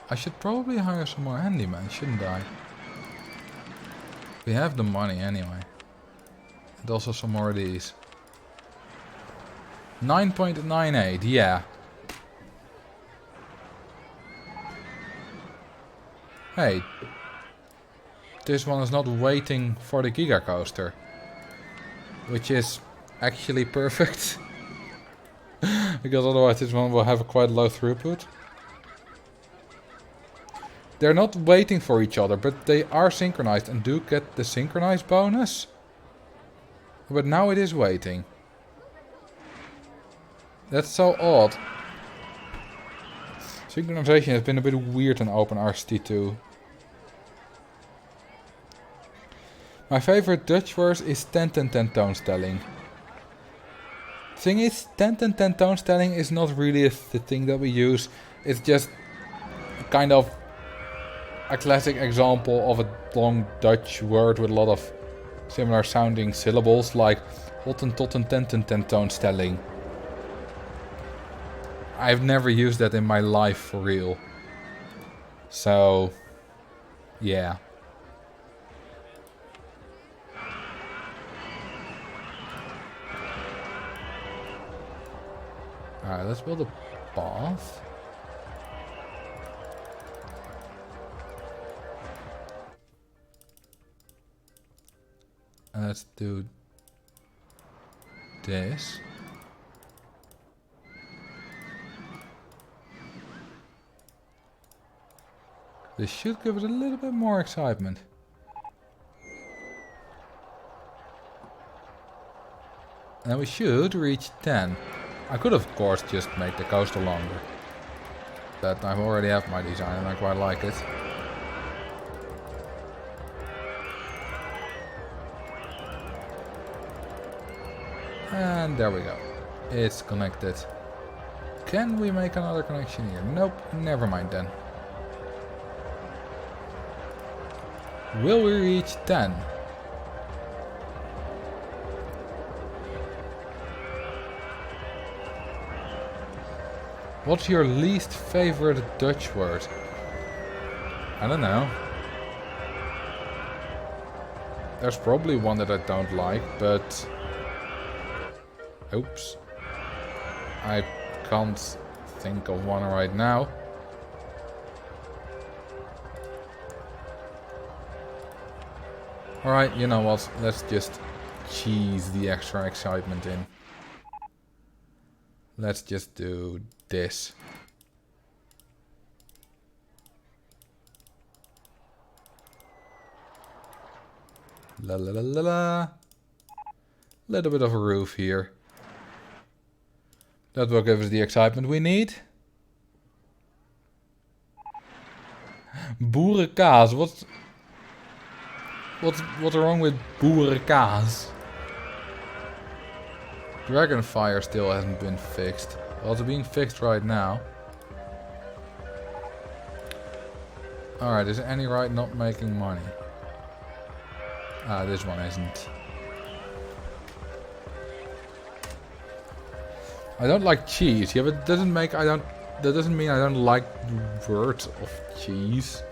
I should probably hire some more handyman, shouldn't I? We have the money anyway. And also some more of these. 9.98, yeah. Hey. This one is not waiting for the Giga coaster. Which is actually perfect. Because otherwise this one will have a quite low throughput. They're not waiting for each other, but they are synchronized and do get the synchronized bonus. But now it is waiting. That's so odd. Synchronization has been a bit weird in OpenRCT2. My favorite Dutch word is 10-10-10 toonstelling. Thing is, 10 and 10 tone stelling is not really the thing that we use. It's just kind of a classic example of a long Dutch word with a lot of similar sounding syllables, like Hottentotten 10 and 10 tone stelling. I've never used that in my life for real. So, yeah. Alright, let's build a path. And let's do this. This should give it a little bit more excitement. And we should reach 10. I could of course just make the coaster longer. But I already have my design and I quite like it. And there we go. It's connected. Can we make another connection here? Nope, never mind then. Will we reach 10? What's your least favorite Dutch word? I don't know. There's probably one that I don't like, but... Oops. I can't think of one right now. Alright, you know what? Let's just cheese the extra excitement in. Let's just do this. La la la la la. Little bit of a roof here. That will give us the excitement we need. Boerenkaas. What's wrong with boerenkaas? Dragonfire still hasn't been fixed. Well, it's being fixed right now. Alright, is any ride not making money? Ah, this one isn't. I don't like cheese. Yeah, but it doesn't make that doesn't mean I don't like the word of cheese.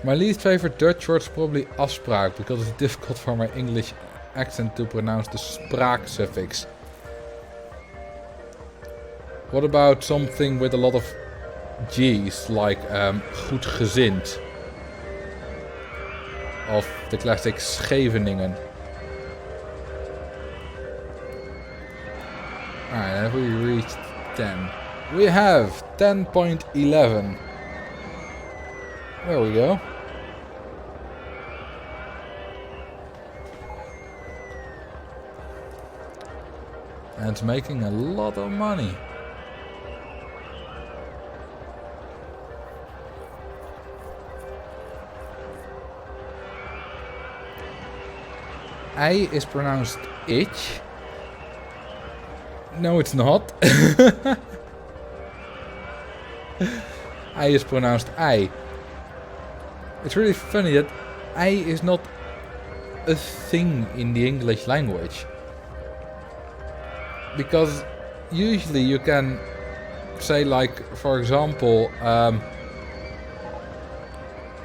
My least favorite Dutch word is probably afspraak, because it's difficult for my English accent to pronounce the spraak suffix. What about something with a lot of G's, like goedgezind? Of the classic Scheveningen. Alright, have we reached 10? We have 10.11. There we go. And it's making a lot of money. I is pronounced itch. No, it's not. I is pronounced I. It's really funny that I is not a thing in the English language. Because usually you can say, like, for example,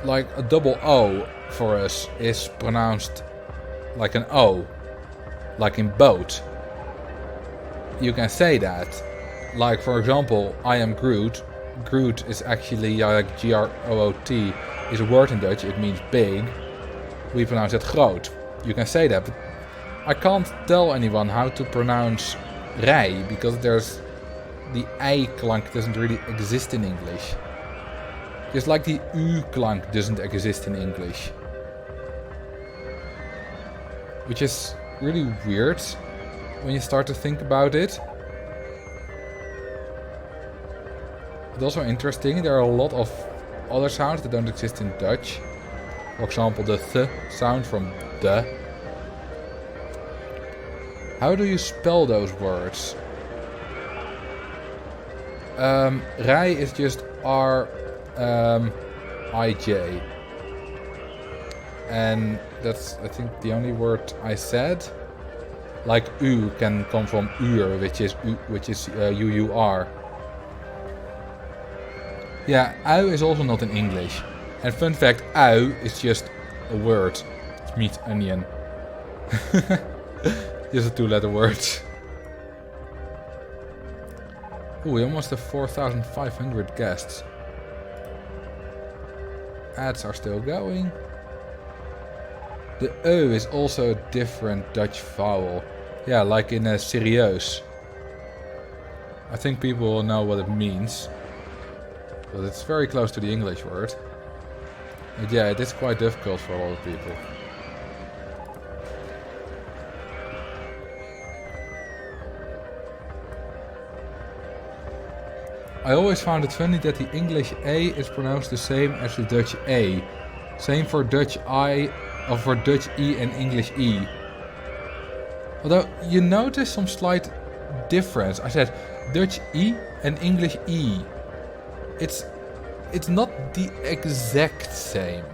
like a double O for us is pronounced like an O, like in boat. You can say that. Like, for example, I am Groot. Groot is actually like G-R-O-O-T, is a word in Dutch. It means big. We pronounce it groot. You can say that, but I can't tell anyone how to pronounce rij, because there's the I-klank doesn't really exist in English. Just like the U-klank doesn't exist in English. Which is really weird when you start to think about it. It's also interesting, there are a lot of other sounds that don't exist in Dutch. For example, the th sound from the. How do you spell those words? Rij is just R-I-J. And that's, I think, the only word I said. Like U can come from uur, which is U-U-R. Yeah, ui is also not in English. And fun fact, ui is just a word. It means onion. Just a 2-letter word. Ooh, we almost have 4,500 guests. Ads are still going. The O is also a different Dutch vowel. Yeah, like in serieus. I think people will know what it means. But it's very close to the English word. But yeah, it is quite difficult for a lot of people. I always found it funny that the English A is pronounced the same as the Dutch A. Same for Dutch I, or for Dutch E and English E. Although, you notice some slight difference. I said Dutch E and English E. It's not the exact same.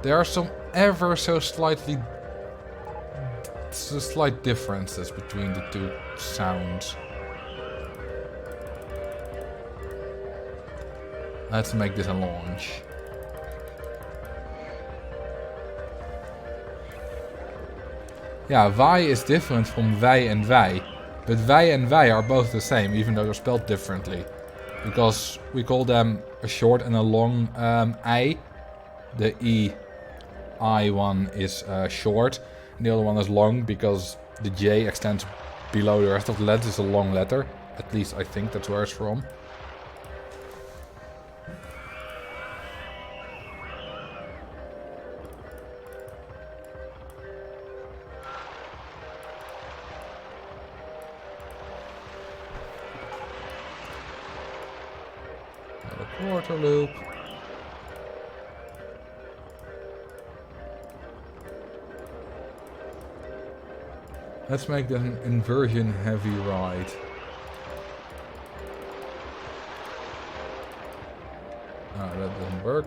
There are some ever so slight differences between the two sounds. Let's make this a launch. Yeah, wij is different from wij and wij. But wij and wij are both the same, even though they're spelled differently. Because we call them a short and a long I. The I one is short, and the other one is long because the J extends below the rest of the letters. It's a long letter. At least I think that's where it's from. Quarter loop. Let's make that an inversion heavy ride. Oh, that doesn't work.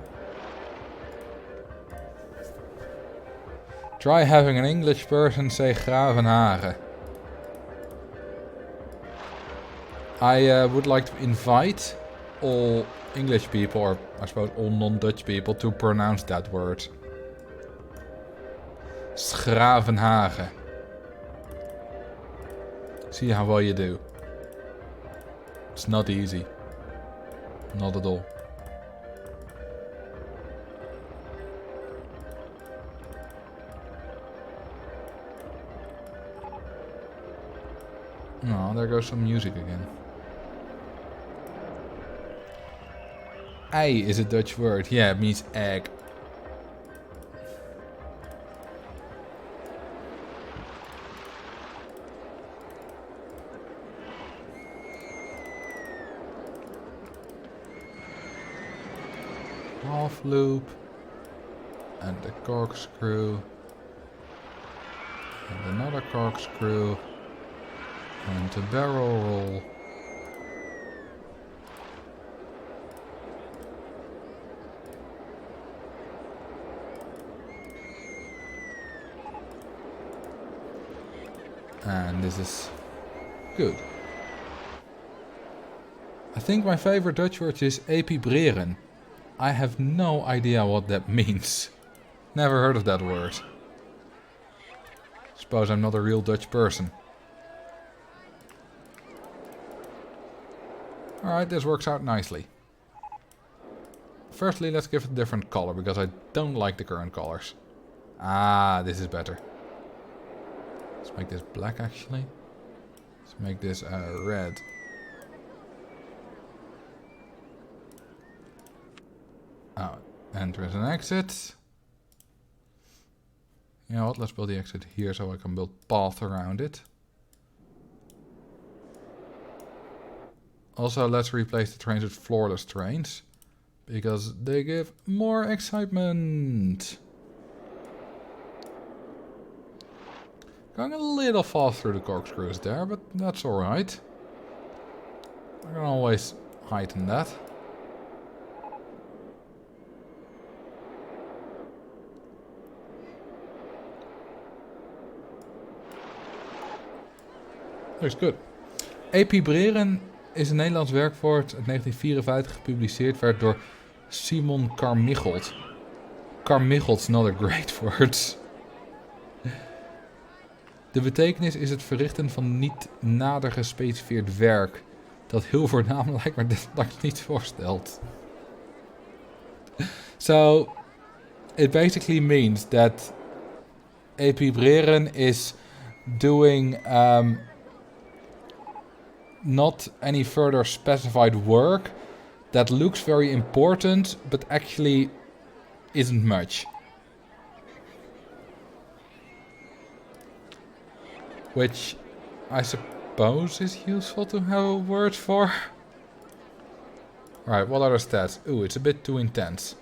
Try having an English person say Gravenhagen. I would like to invite all English people, or I suppose all non-Dutch people, to pronounce that word. Schravenhagen. See how well you do. It's not easy. Not at all. Oh, there goes some music again. Ei is a Dutch word. Yeah, it means egg. Half loop. And a corkscrew. And another corkscrew. And a barrel roll. And this is good. I think my favorite Dutch word is epibreren. I have no idea what that means. Never heard of that word. Suppose I'm not a real Dutch person. Alright, this works out nicely. Firstly, let's give it a different color, because I don't like the current colors. Ah, this is better. Let's make this black, actually. Let's make this red. Oh, entrance and exit. You know what, let's build the exit here so I can build path around it. Also, let's replace the trains with floorless trains, because they give more excitement. Going a little fast through the corkscrews there, but that's alright. I can always heighten that. Looks good. Epibreren is een Nederlands werkwoord uit 1954 gepubliceerd werd door Simon Carmichelt. Carmichelt's not a great word. De betekenis is het verrichten van niet nader gespecificeerd werk. Dat heel voornaam lijkt, maar dit lijkt niet voorstelt. So, it basically means that epibreren is doing not any further specified work that looks very important, but actually isn't much. Which I suppose is useful to have a word for. Right, what are the stats? Ooh, it's a bit too intense.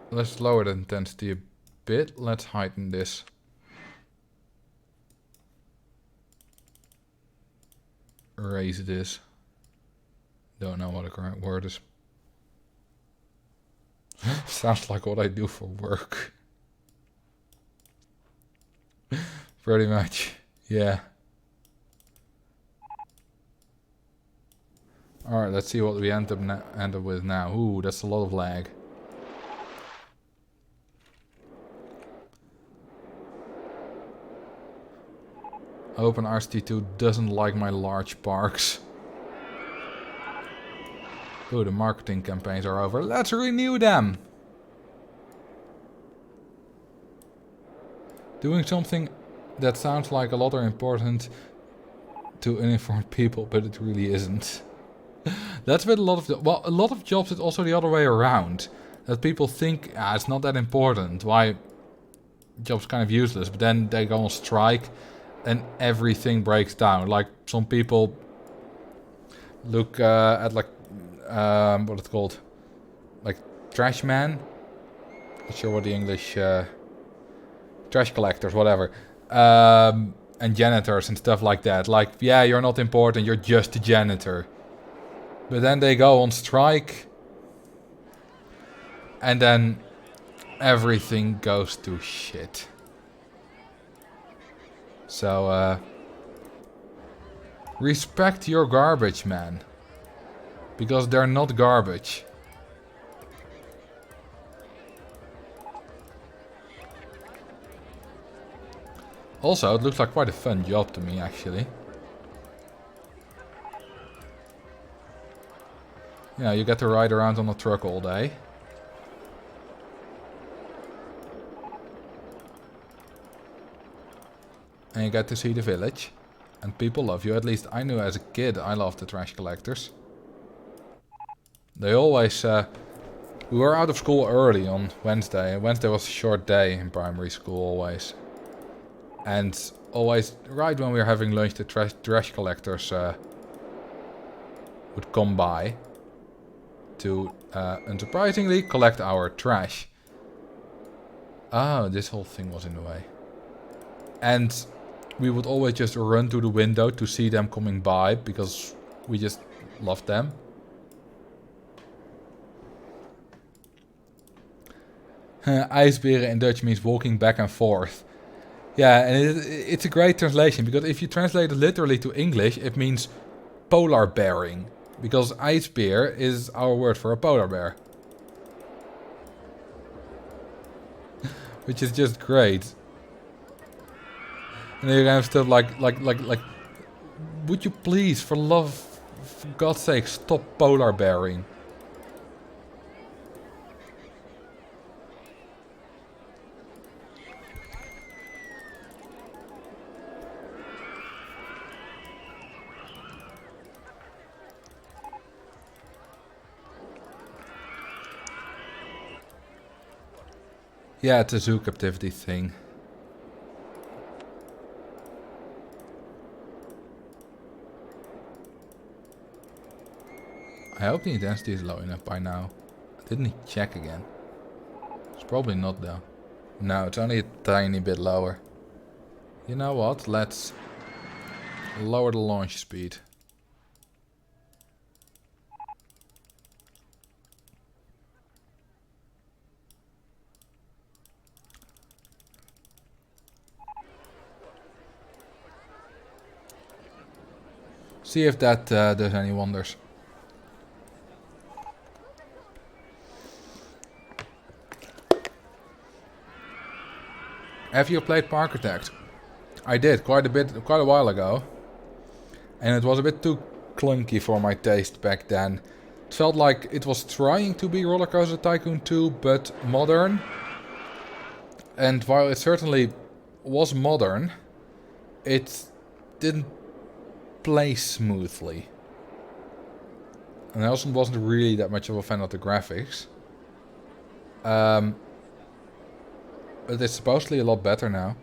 Let's lower the intensity a bit. Let's heighten this. Raise this. Don't know what the correct word is. Sounds like what I do for work. Pretty much, yeah. Alright, let's see what we end up with now. Ooh, that's a lot of lag. OpenRCT2 doesn't like my large parks. Ooh, the marketing campaigns are over. Let's renew them! Doing something that sounds like a lot are important to uninformed people, but it really isn't. That's with a lot of a lot of jobs. It's also the other way around. That people think it's not that important. Why job's kind of useless, but then they go on strike and everything breaks down. Like some people look at like what it's called, like trash man. Not sure what the English trash collectors, whatever. And janitors and stuff like that. Like, yeah, you're not important, you're just a janitor. But then they go on strike. And then everything goes to shit. So, respect your garbage, man. Because they're not garbage. Also, it looks like quite a fun job to me, actually. Yeah, you get to ride around on a truck all day. And you get to see the village. And people love you. At least I knew as a kid I loved the trash collectors. They always... we were out of school early on Wednesday. Wednesday was a short day in primary school always. And always, right when we were having lunch, the trash collectors would come by to, unsurprisingly, collect our trash. Oh, this whole thing was in the way. And we would always just run to the window to see them coming by, because we just loved them. IJsberen in Dutch means walking back and forth. Yeah, and it's a great translation, because if you translate it literally to English, it means polar bearing. Because ijsbeer is our word for a polar bear. Which is just great. And then you have stuff like, would you please, for God's sake, stop polar bearing? Yeah, it's a zoo captivity thing. I hope the intensity is low enough by now. I didn't check again. It's probably not though. No, it's only a tiny bit lower. You know what? Let's lower the launch speed. See if that does any wonders. Have you played Parkitect? I did quite a while ago. And it was a bit too clunky for my taste back then. It felt like it was trying to be Roller Coaster Tycoon 2, but modern. And while it certainly was modern, it didn't play smoothly. And I also wasn't really that much of a fan of the graphics. But it's supposedly a lot better now.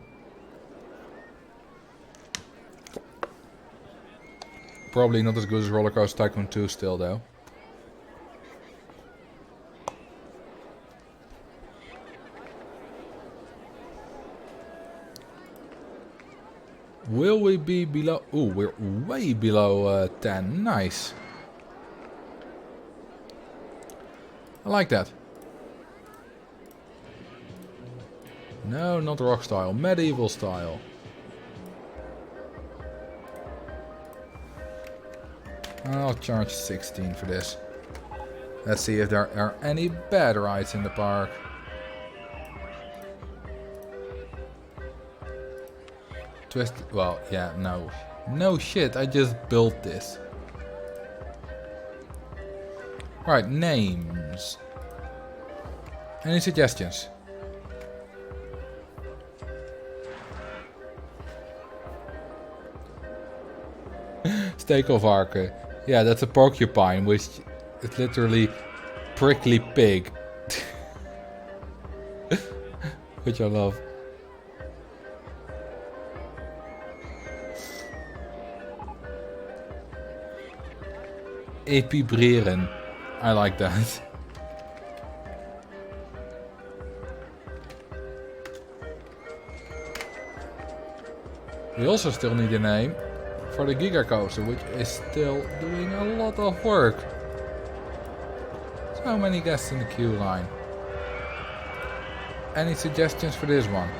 Probably not as good as Roller Coaster Tycoon 2 still though. Will we be below... Ooh, we're way below 10. Nice. I like that. No, not rock style. Medieval style. I'll charge 16 for this. Let's see if there are any bad rides in the park. Twist... Well, yeah, no. No shit, I just built this. Right, names. Any suggestions? Stekelvarken. Yeah, that's a porcupine, which is literally prickly pig. Which I love. Epibreren. I like that. We also still need a name for the Giga coaster, which is still doing a lot of work. So many guests in the queue line. Any suggestions for this one?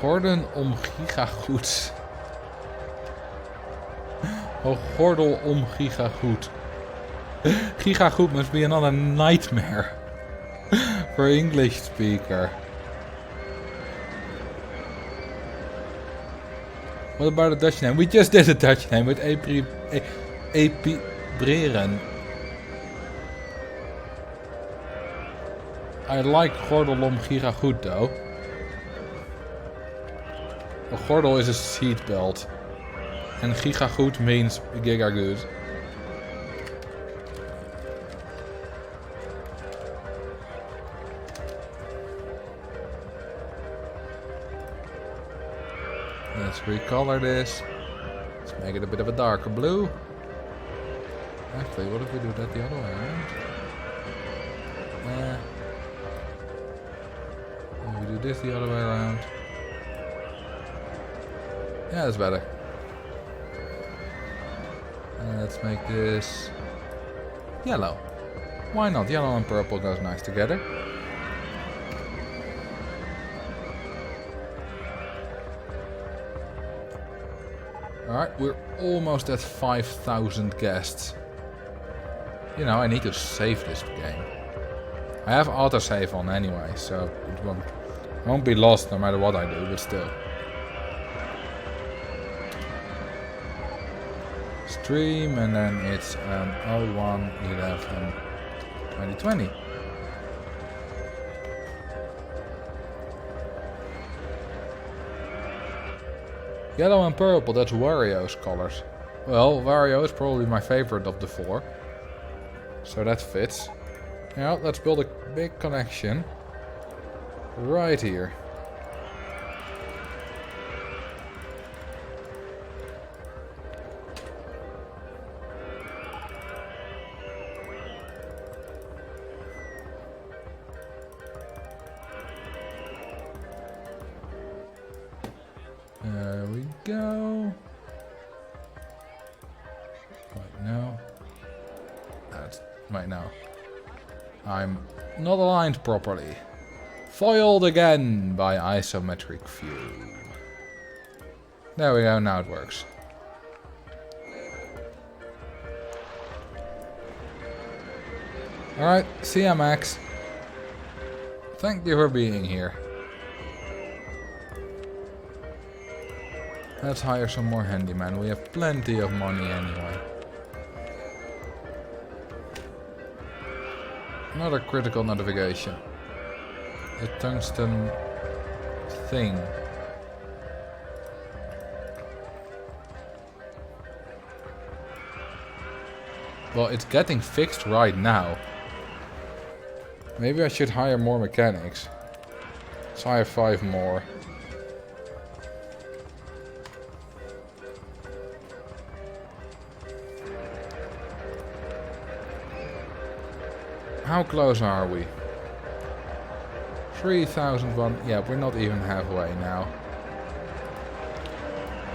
Gordon om gigagoed. Oh, gordel om gigagoed. Gigagoed must be another nightmare for English speaker. What about a Dutch name? We just did a Dutch name with Epibreren. I like gordel om gigagoed though. A gordel is a seat belt. And gigagoed means gigagood. Let's recolor this. Let's make it a bit of a darker blue. Actually, what if we do that the other way around? We do this the other way around. Yeah, that's better. Let's make this yellow. Why not? Yellow and purple goes nice together. Alright, we're almost at 5,000 guests. You know, I need to save this game. I have autosave on anyway, so it won't be lost no matter what I do, but still. Stream, and then it's 01/11/2020. Yellow and purple, that's Wario's colors. Well, Wario is probably my favorite of the four. So that fits. Now, let's build a big connection right here. go. Wait, no. Wait, no. I'm not aligned properly. Foiled again by isometric view. There we go, now it works. Alright, see ya, Max. Thank you for being here. Let's hire some more handyman. We have plenty of money anyway. Another critical notification. The tungsten thing. Well, it's getting fixed right now. Maybe I should hire more mechanics. Let's hire 5 more. How close are we? 3,001. Yeah, we're not even halfway now.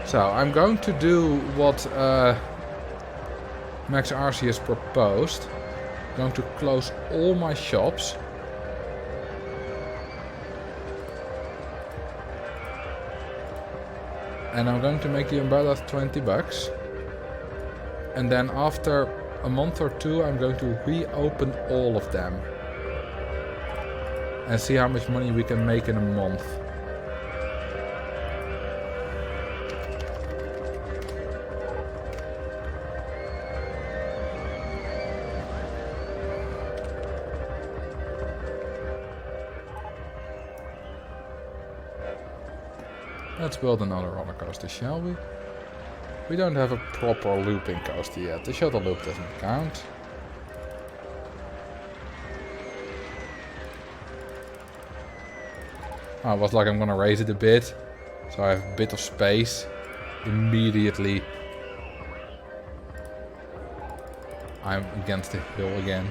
So, I'm going to do what Max Arceus proposed. I'm going to close all my shops. And I'm going to make the umbrellas 20 bucks. And then after a month or two, I'm going to reopen all of them. And see how much money we can make in a month. Let's build another roller coaster, shall we? We don't have a proper looping coaster yet. The shuttle loop doesn't count. Oh, it was like I'm gonna raise it a bit. So I have a bit of space. Immediately I'm against the hill again.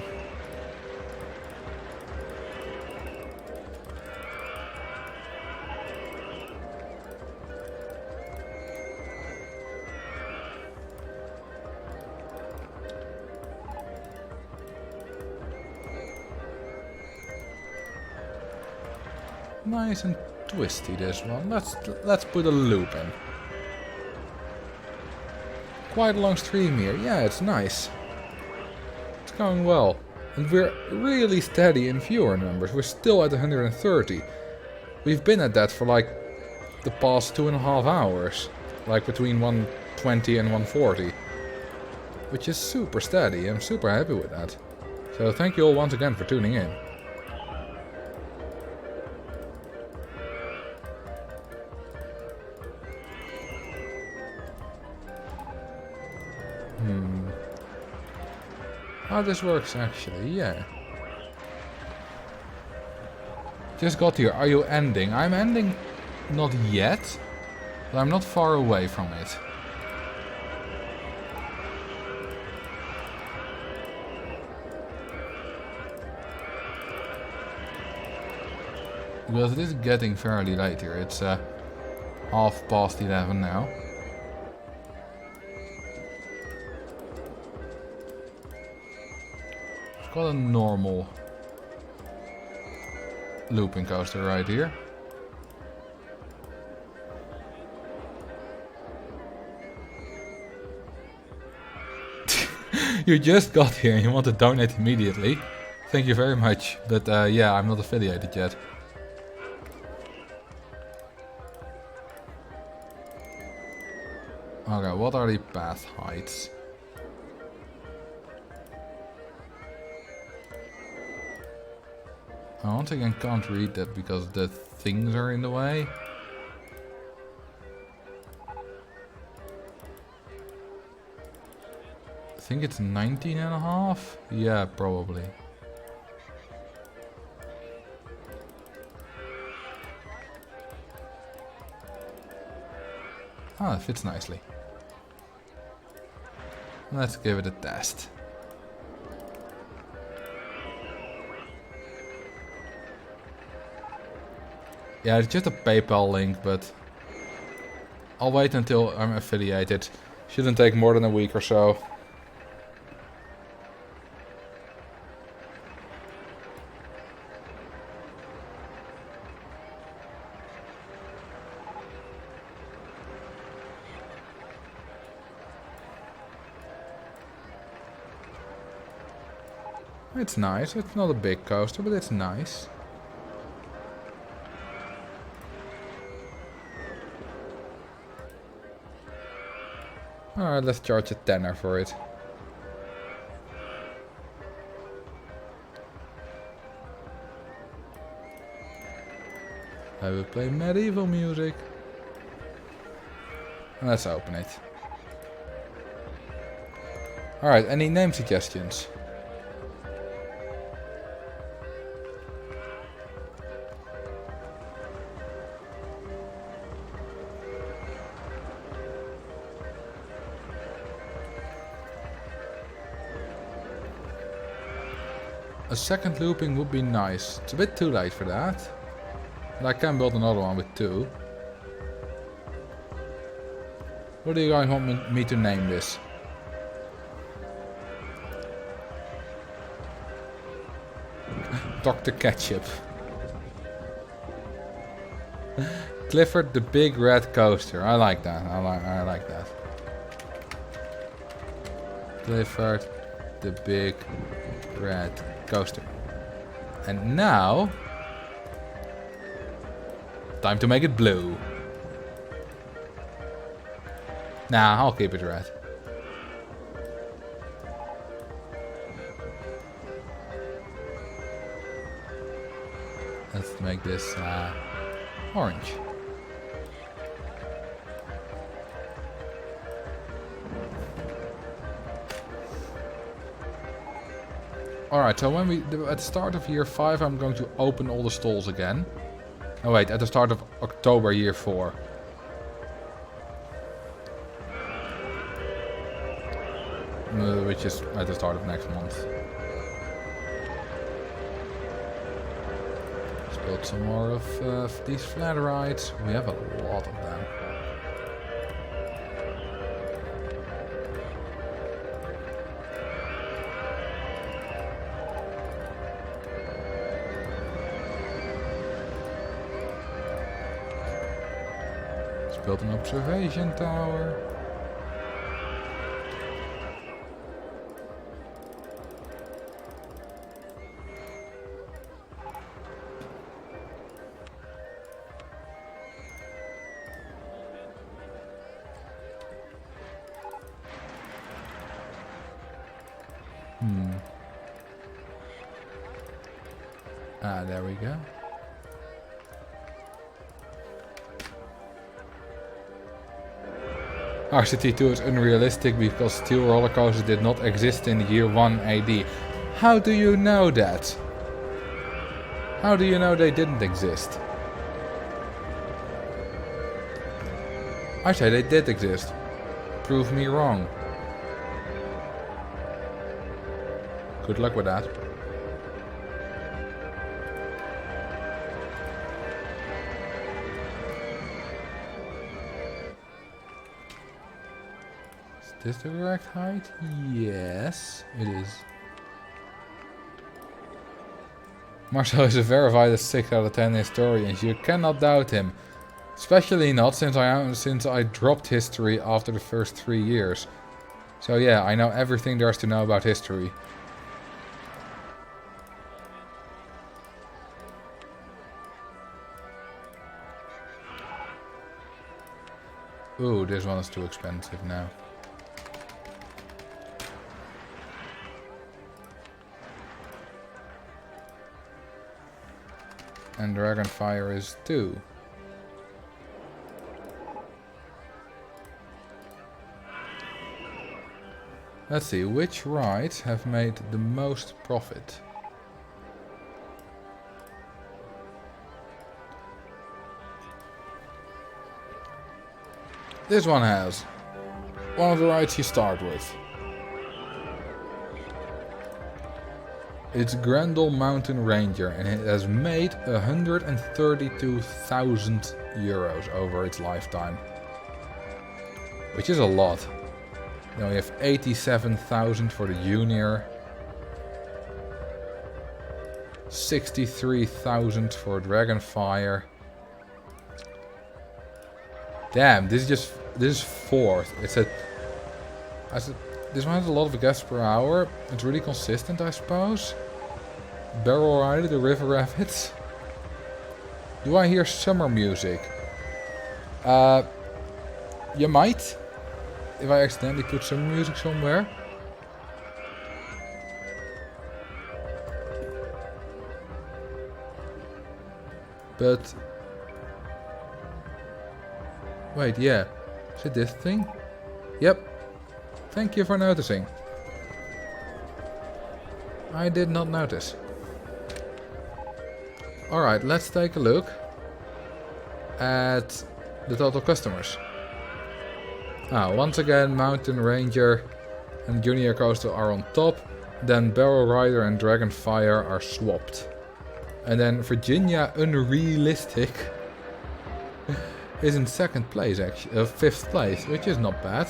Nice and twisty this one. Let's put a loop in. Quite a long stream here. Yeah, it's nice. It's going well. And we're really steady in viewer numbers. We're still at 130. We've been at that for like the past 2.5 hours. Like between 120 and 140. Which is super steady. I'm super happy with that. So thank you all once again for tuning in. How this works actually, yeah. Just got here, are you ending? I'm ending not yet, but I'm not far away from it. Because it is getting fairly late here, it's 11:30 now. Got a normal looping coaster right here. You just got here and you want to donate immediately. Thank you very much, but yeah, I'm not affiliated yet. Okay, what are the path heights? I once again can't read that because the things are in the way. I think it's 19.5? Yeah, probably. Ah, it fits nicely. Let's give it a test. Yeah, it's just a PayPal link, but I'll wait until I'm affiliated. Shouldn't take more than a week or so. It's nice. It's not a big coaster, but it's nice. Alright, let's charge a tenner for it. I will play medieval music. Let's open it. Alright, any name suggestions? A second looping would be nice. It's a bit too late for that. But I can build another one with 2. What do you guys want me to name this? Dr. Ketchup. Clifford the Big Red Coaster. I like that. I like that. Clifford the Big Red Coaster. And now, time to make it blue. Nah, I'll keep it red. Let's make this orange. Alright, so when at the start of year 5 I'm going to open all the stalls again. Oh wait, at the start of October year 4. Which is at the start of next month. Let's build some more of these flat rides. We have a lot of them. Build an observation tower. There we go. RCT2 is unrealistic because steel roller coasters did not exist in year 1 AD. How do you know that? How do you know they didn't exist? I say they did exist. Prove me wrong. Good luck with that. Is this the correct height? Yes, it is. Marcel is a verified 6 out of 10 historian. You cannot doubt him. Especially not since I dropped history after the first 3 years. So yeah, I know everything there is to know about history. Ooh, this one is too expensive now. And Dragonfire is 2. Let's see, which rides have made the most profit? This one has. One of the rides you start with. It's Grendel Mountain Ranger and it has made 132,000 euros over its lifetime. which is a lot. Then we have 87,000 for the junior. 63,000 for Dragonfire. Damn, this is fourth. This one has a lot of guests per hour. It's really consistent, I suppose. Barrel Rider, the River Rapids. Do I hear summer music? You might. If I accidentally put summer music somewhere. But... wait, yeah. Is it this thing? Yep. Thank you for noticing. I did not notice. Alright, let's take a look at the total customers. Once again, Mountain Ranger and Junior Coastal are on top. Then Barrel Rider and Dragonfire are swapped. And then Virginia Unrealistic is in second place, actually, fifth place, which is not bad.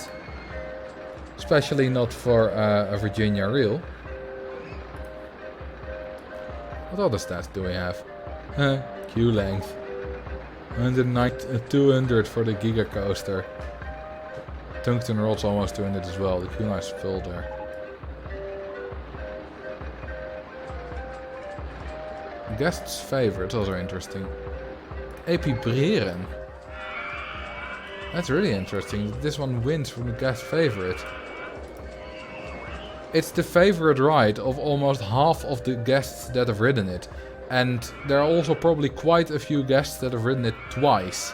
Especially not for a Virginia reel. What other stats do we have? Q length. 200 for the Giga coaster. Tungsten rod's almost 200 as well. The Q line is full there. Guest's favorite, also interesting. AP Breren. That's really interesting. This one wins from the guest favorite. It's the favorite ride of almost half of the guests that have ridden it. And there are also probably quite a few guests that have ridden it twice.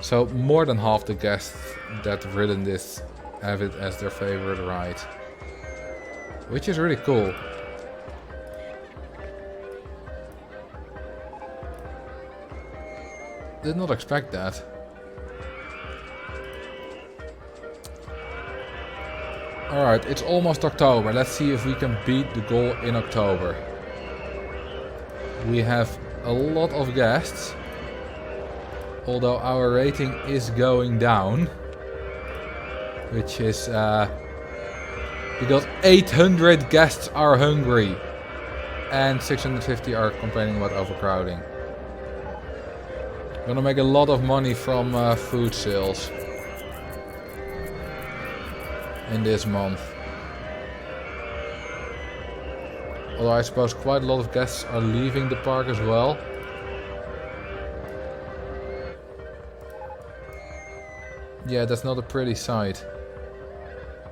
So more than half the guests that have ridden this have it as their favorite ride. Which is really cool. Did not expect that. Alright, it's almost October. Let's see if we can beat the goal in October. We have a lot of guests. Although our rating is going down. Which is because 800 guests are hungry. And 650 are complaining about overcrowding. Gonna make a lot of money from food sales. In this month. Although I suppose quite a lot of guests are leaving the park as well. Yeah, that's not a pretty sight.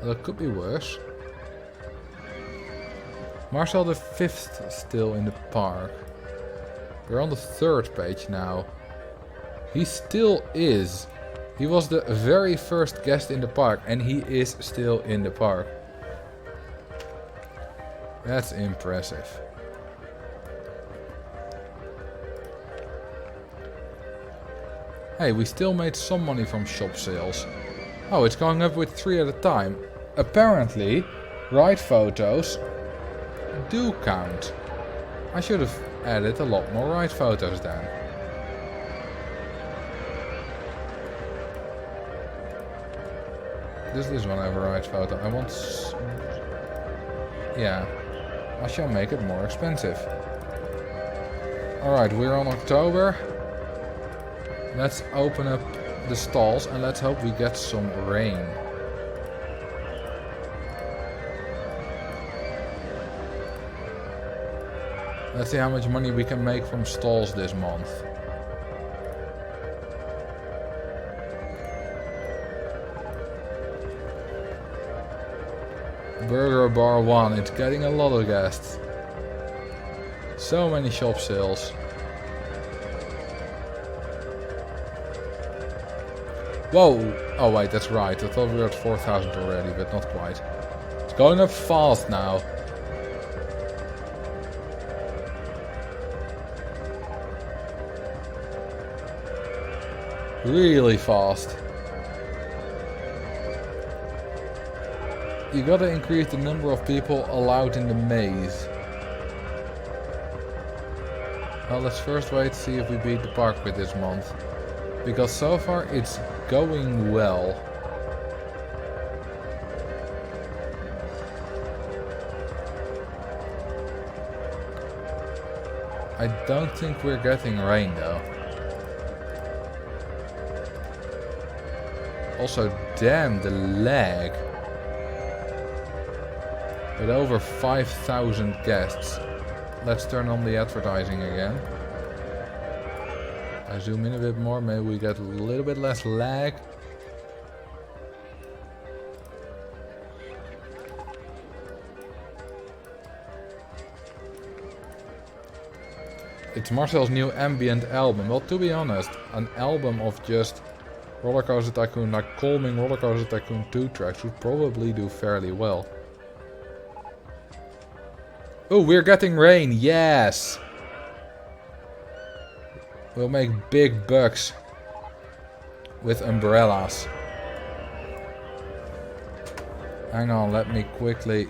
Well, it could be worse. Marcel the 5th still in the park. We're on the 3rd page now. He still is. He was the very first guest in the park and he is still in the park. That's impressive. Hey, we still made some money from shop sales. Oh, it's going up with 3 at a time. Apparently, ride photos do count. I should have added a lot more ride photos then. Does this one have a ride photo? I want... yeah. I shall make it more expensive. Alright, we're on October. Let's open up the stalls and let's hope we get some rain. Let's see how much money we can make from stalls this month. Burger Bar 1, it's getting a lot of guests. So many shop sales. Whoa! Oh wait, that's right. I thought we were at 4,000 already, but not quite. It's going up fast now. Really fast. You gotta increase the number of people allowed in the maze. Well, let's first wait to see if we beat the park with this month. Because so far it's going well. I don't think we're getting rain though. Also, damn the lag. With over 5,000 guests. Let's turn on the advertising again. I zoom in a bit more, maybe we get a little bit less lag. It's Marcel's new ambient album. Well, to be honest, an album of just Roller Coaster Tycoon, like calming Roller Coaster Tycoon 2 tracks would probably do fairly well. Oh, we're getting rain, yes! We'll make big bucks with umbrellas. Hang on, let me quickly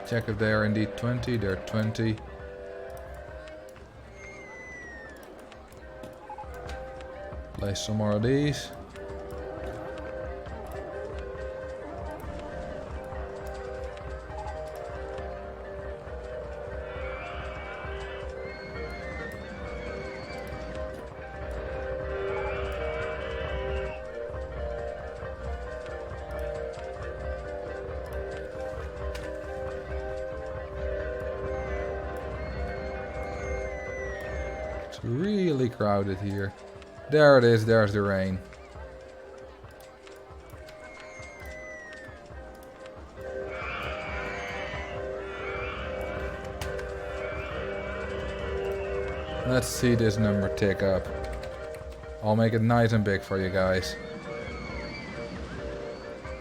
check if they are indeed 20. They're 20. Place some more of these. Really crowded here. There it is, there's the rain. Let's see this number tick up. I'll make it nice and big for you guys.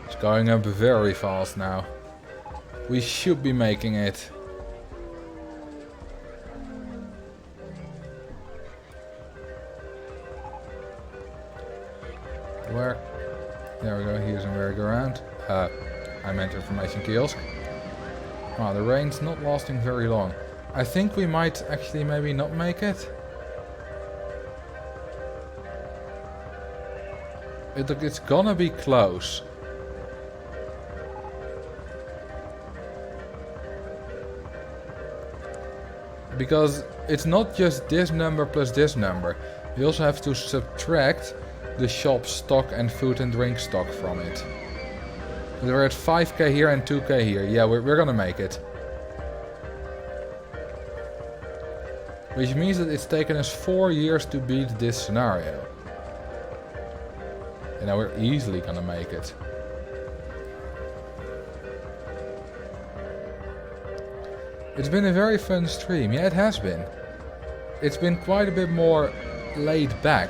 It's going up very fast now. We should be making it. Where? There we go, here's a merry-go-round. I meant information kiosk. Oh, the rain's not lasting very long. I think we might actually maybe not make it. It's gonna be close. Because it's not just this number plus this number. We also have to subtract the shop stock and food and drink stock from it. We're at 5k here and 2k here. Yeah, we're gonna make it. Which means that it's taken us 4 years to beat this scenario. And now we're easily gonna make it. It's been a very fun stream. Yeah, it has been. It's been quite a bit more laid back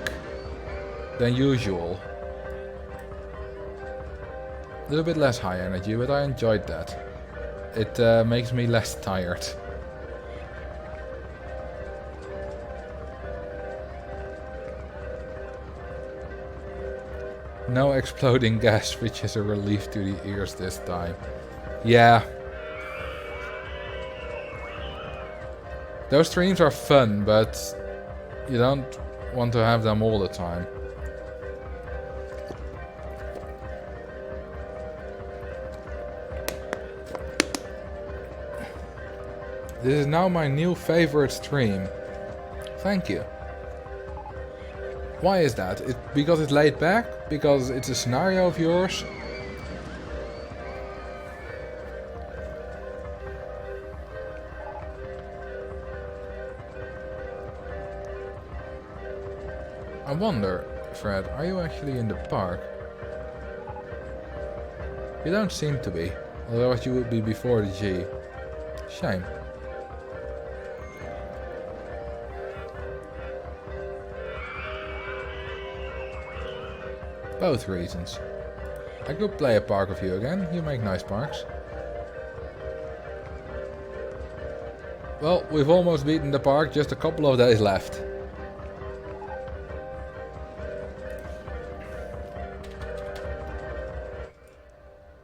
than usual. A little bit less high energy, but I enjoyed that. It makes me less tired. No exploding gas, which is a relief to the ears this time. Yeah. Those streams are fun, but you don't want to have them all the time. This is now my new favorite stream. Thank you. Why is that? Because it's laid back? Because it's a scenario of yours? I wonder, Fred, are you actually in the park? You don't seem to be. Otherwise you would be before the G. Shame. Both reasons. I could play a park with you again. You make nice parks. Well, we've almost beaten the park. Just a couple of days left.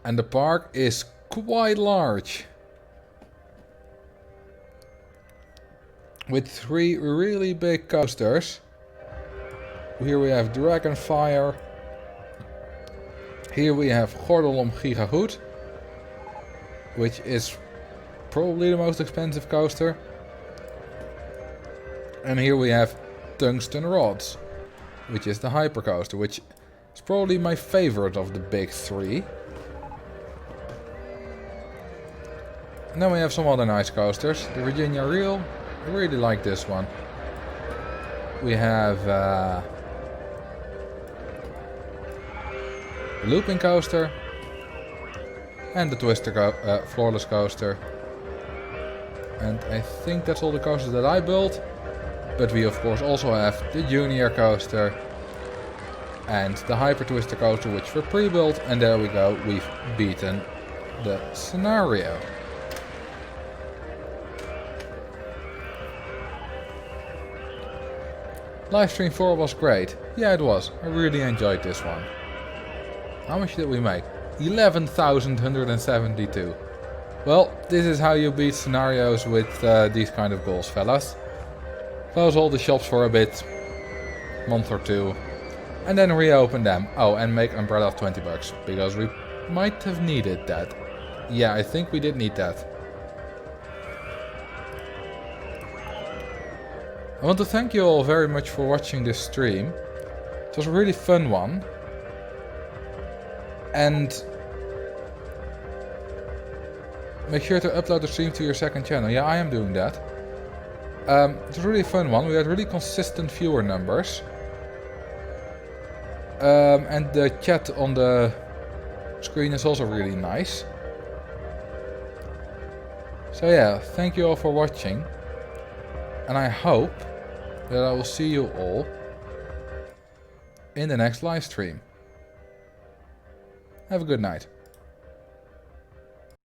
And the park is quite large. With 3 really big coasters. Here we have Dragonfire. Here we have Gordel om Giga goed. Which is probably the most expensive coaster. And here we have Tungsten Rods, which is the hypercoaster, which is probably my favorite of the big three. And then we have some other nice coasters. The Virginia Reel, I really like this one. We have the Looping Coaster and the Twister Floorless Coaster. And I think that's all the coasters that I built. But we of course also have the Junior Coaster and the Hyper Twister Coaster, which were pre-built. And there we go, we've beaten the scenario. Livestream 4 was great. Yeah, it was. I really enjoyed this one. How much did we make? 11,172. Well, this is how you beat scenarios with these kind of goals, fellas. Close all the shops for a bit, month or two, and then reopen them. Oh, and make Umbrella of 20 bucks, because we might have needed that. Yeah, I think we did need that. I want to thank you all very much for watching this stream. It was a really fun one. And make sure to upload the stream to your second channel. Yeah, I am doing that. It was a really fun one. We had really consistent viewer numbers. And the chat on the screen is also really nice. So yeah, thank you all for watching. And I hope that I will see you all in the next live stream. Have a good night.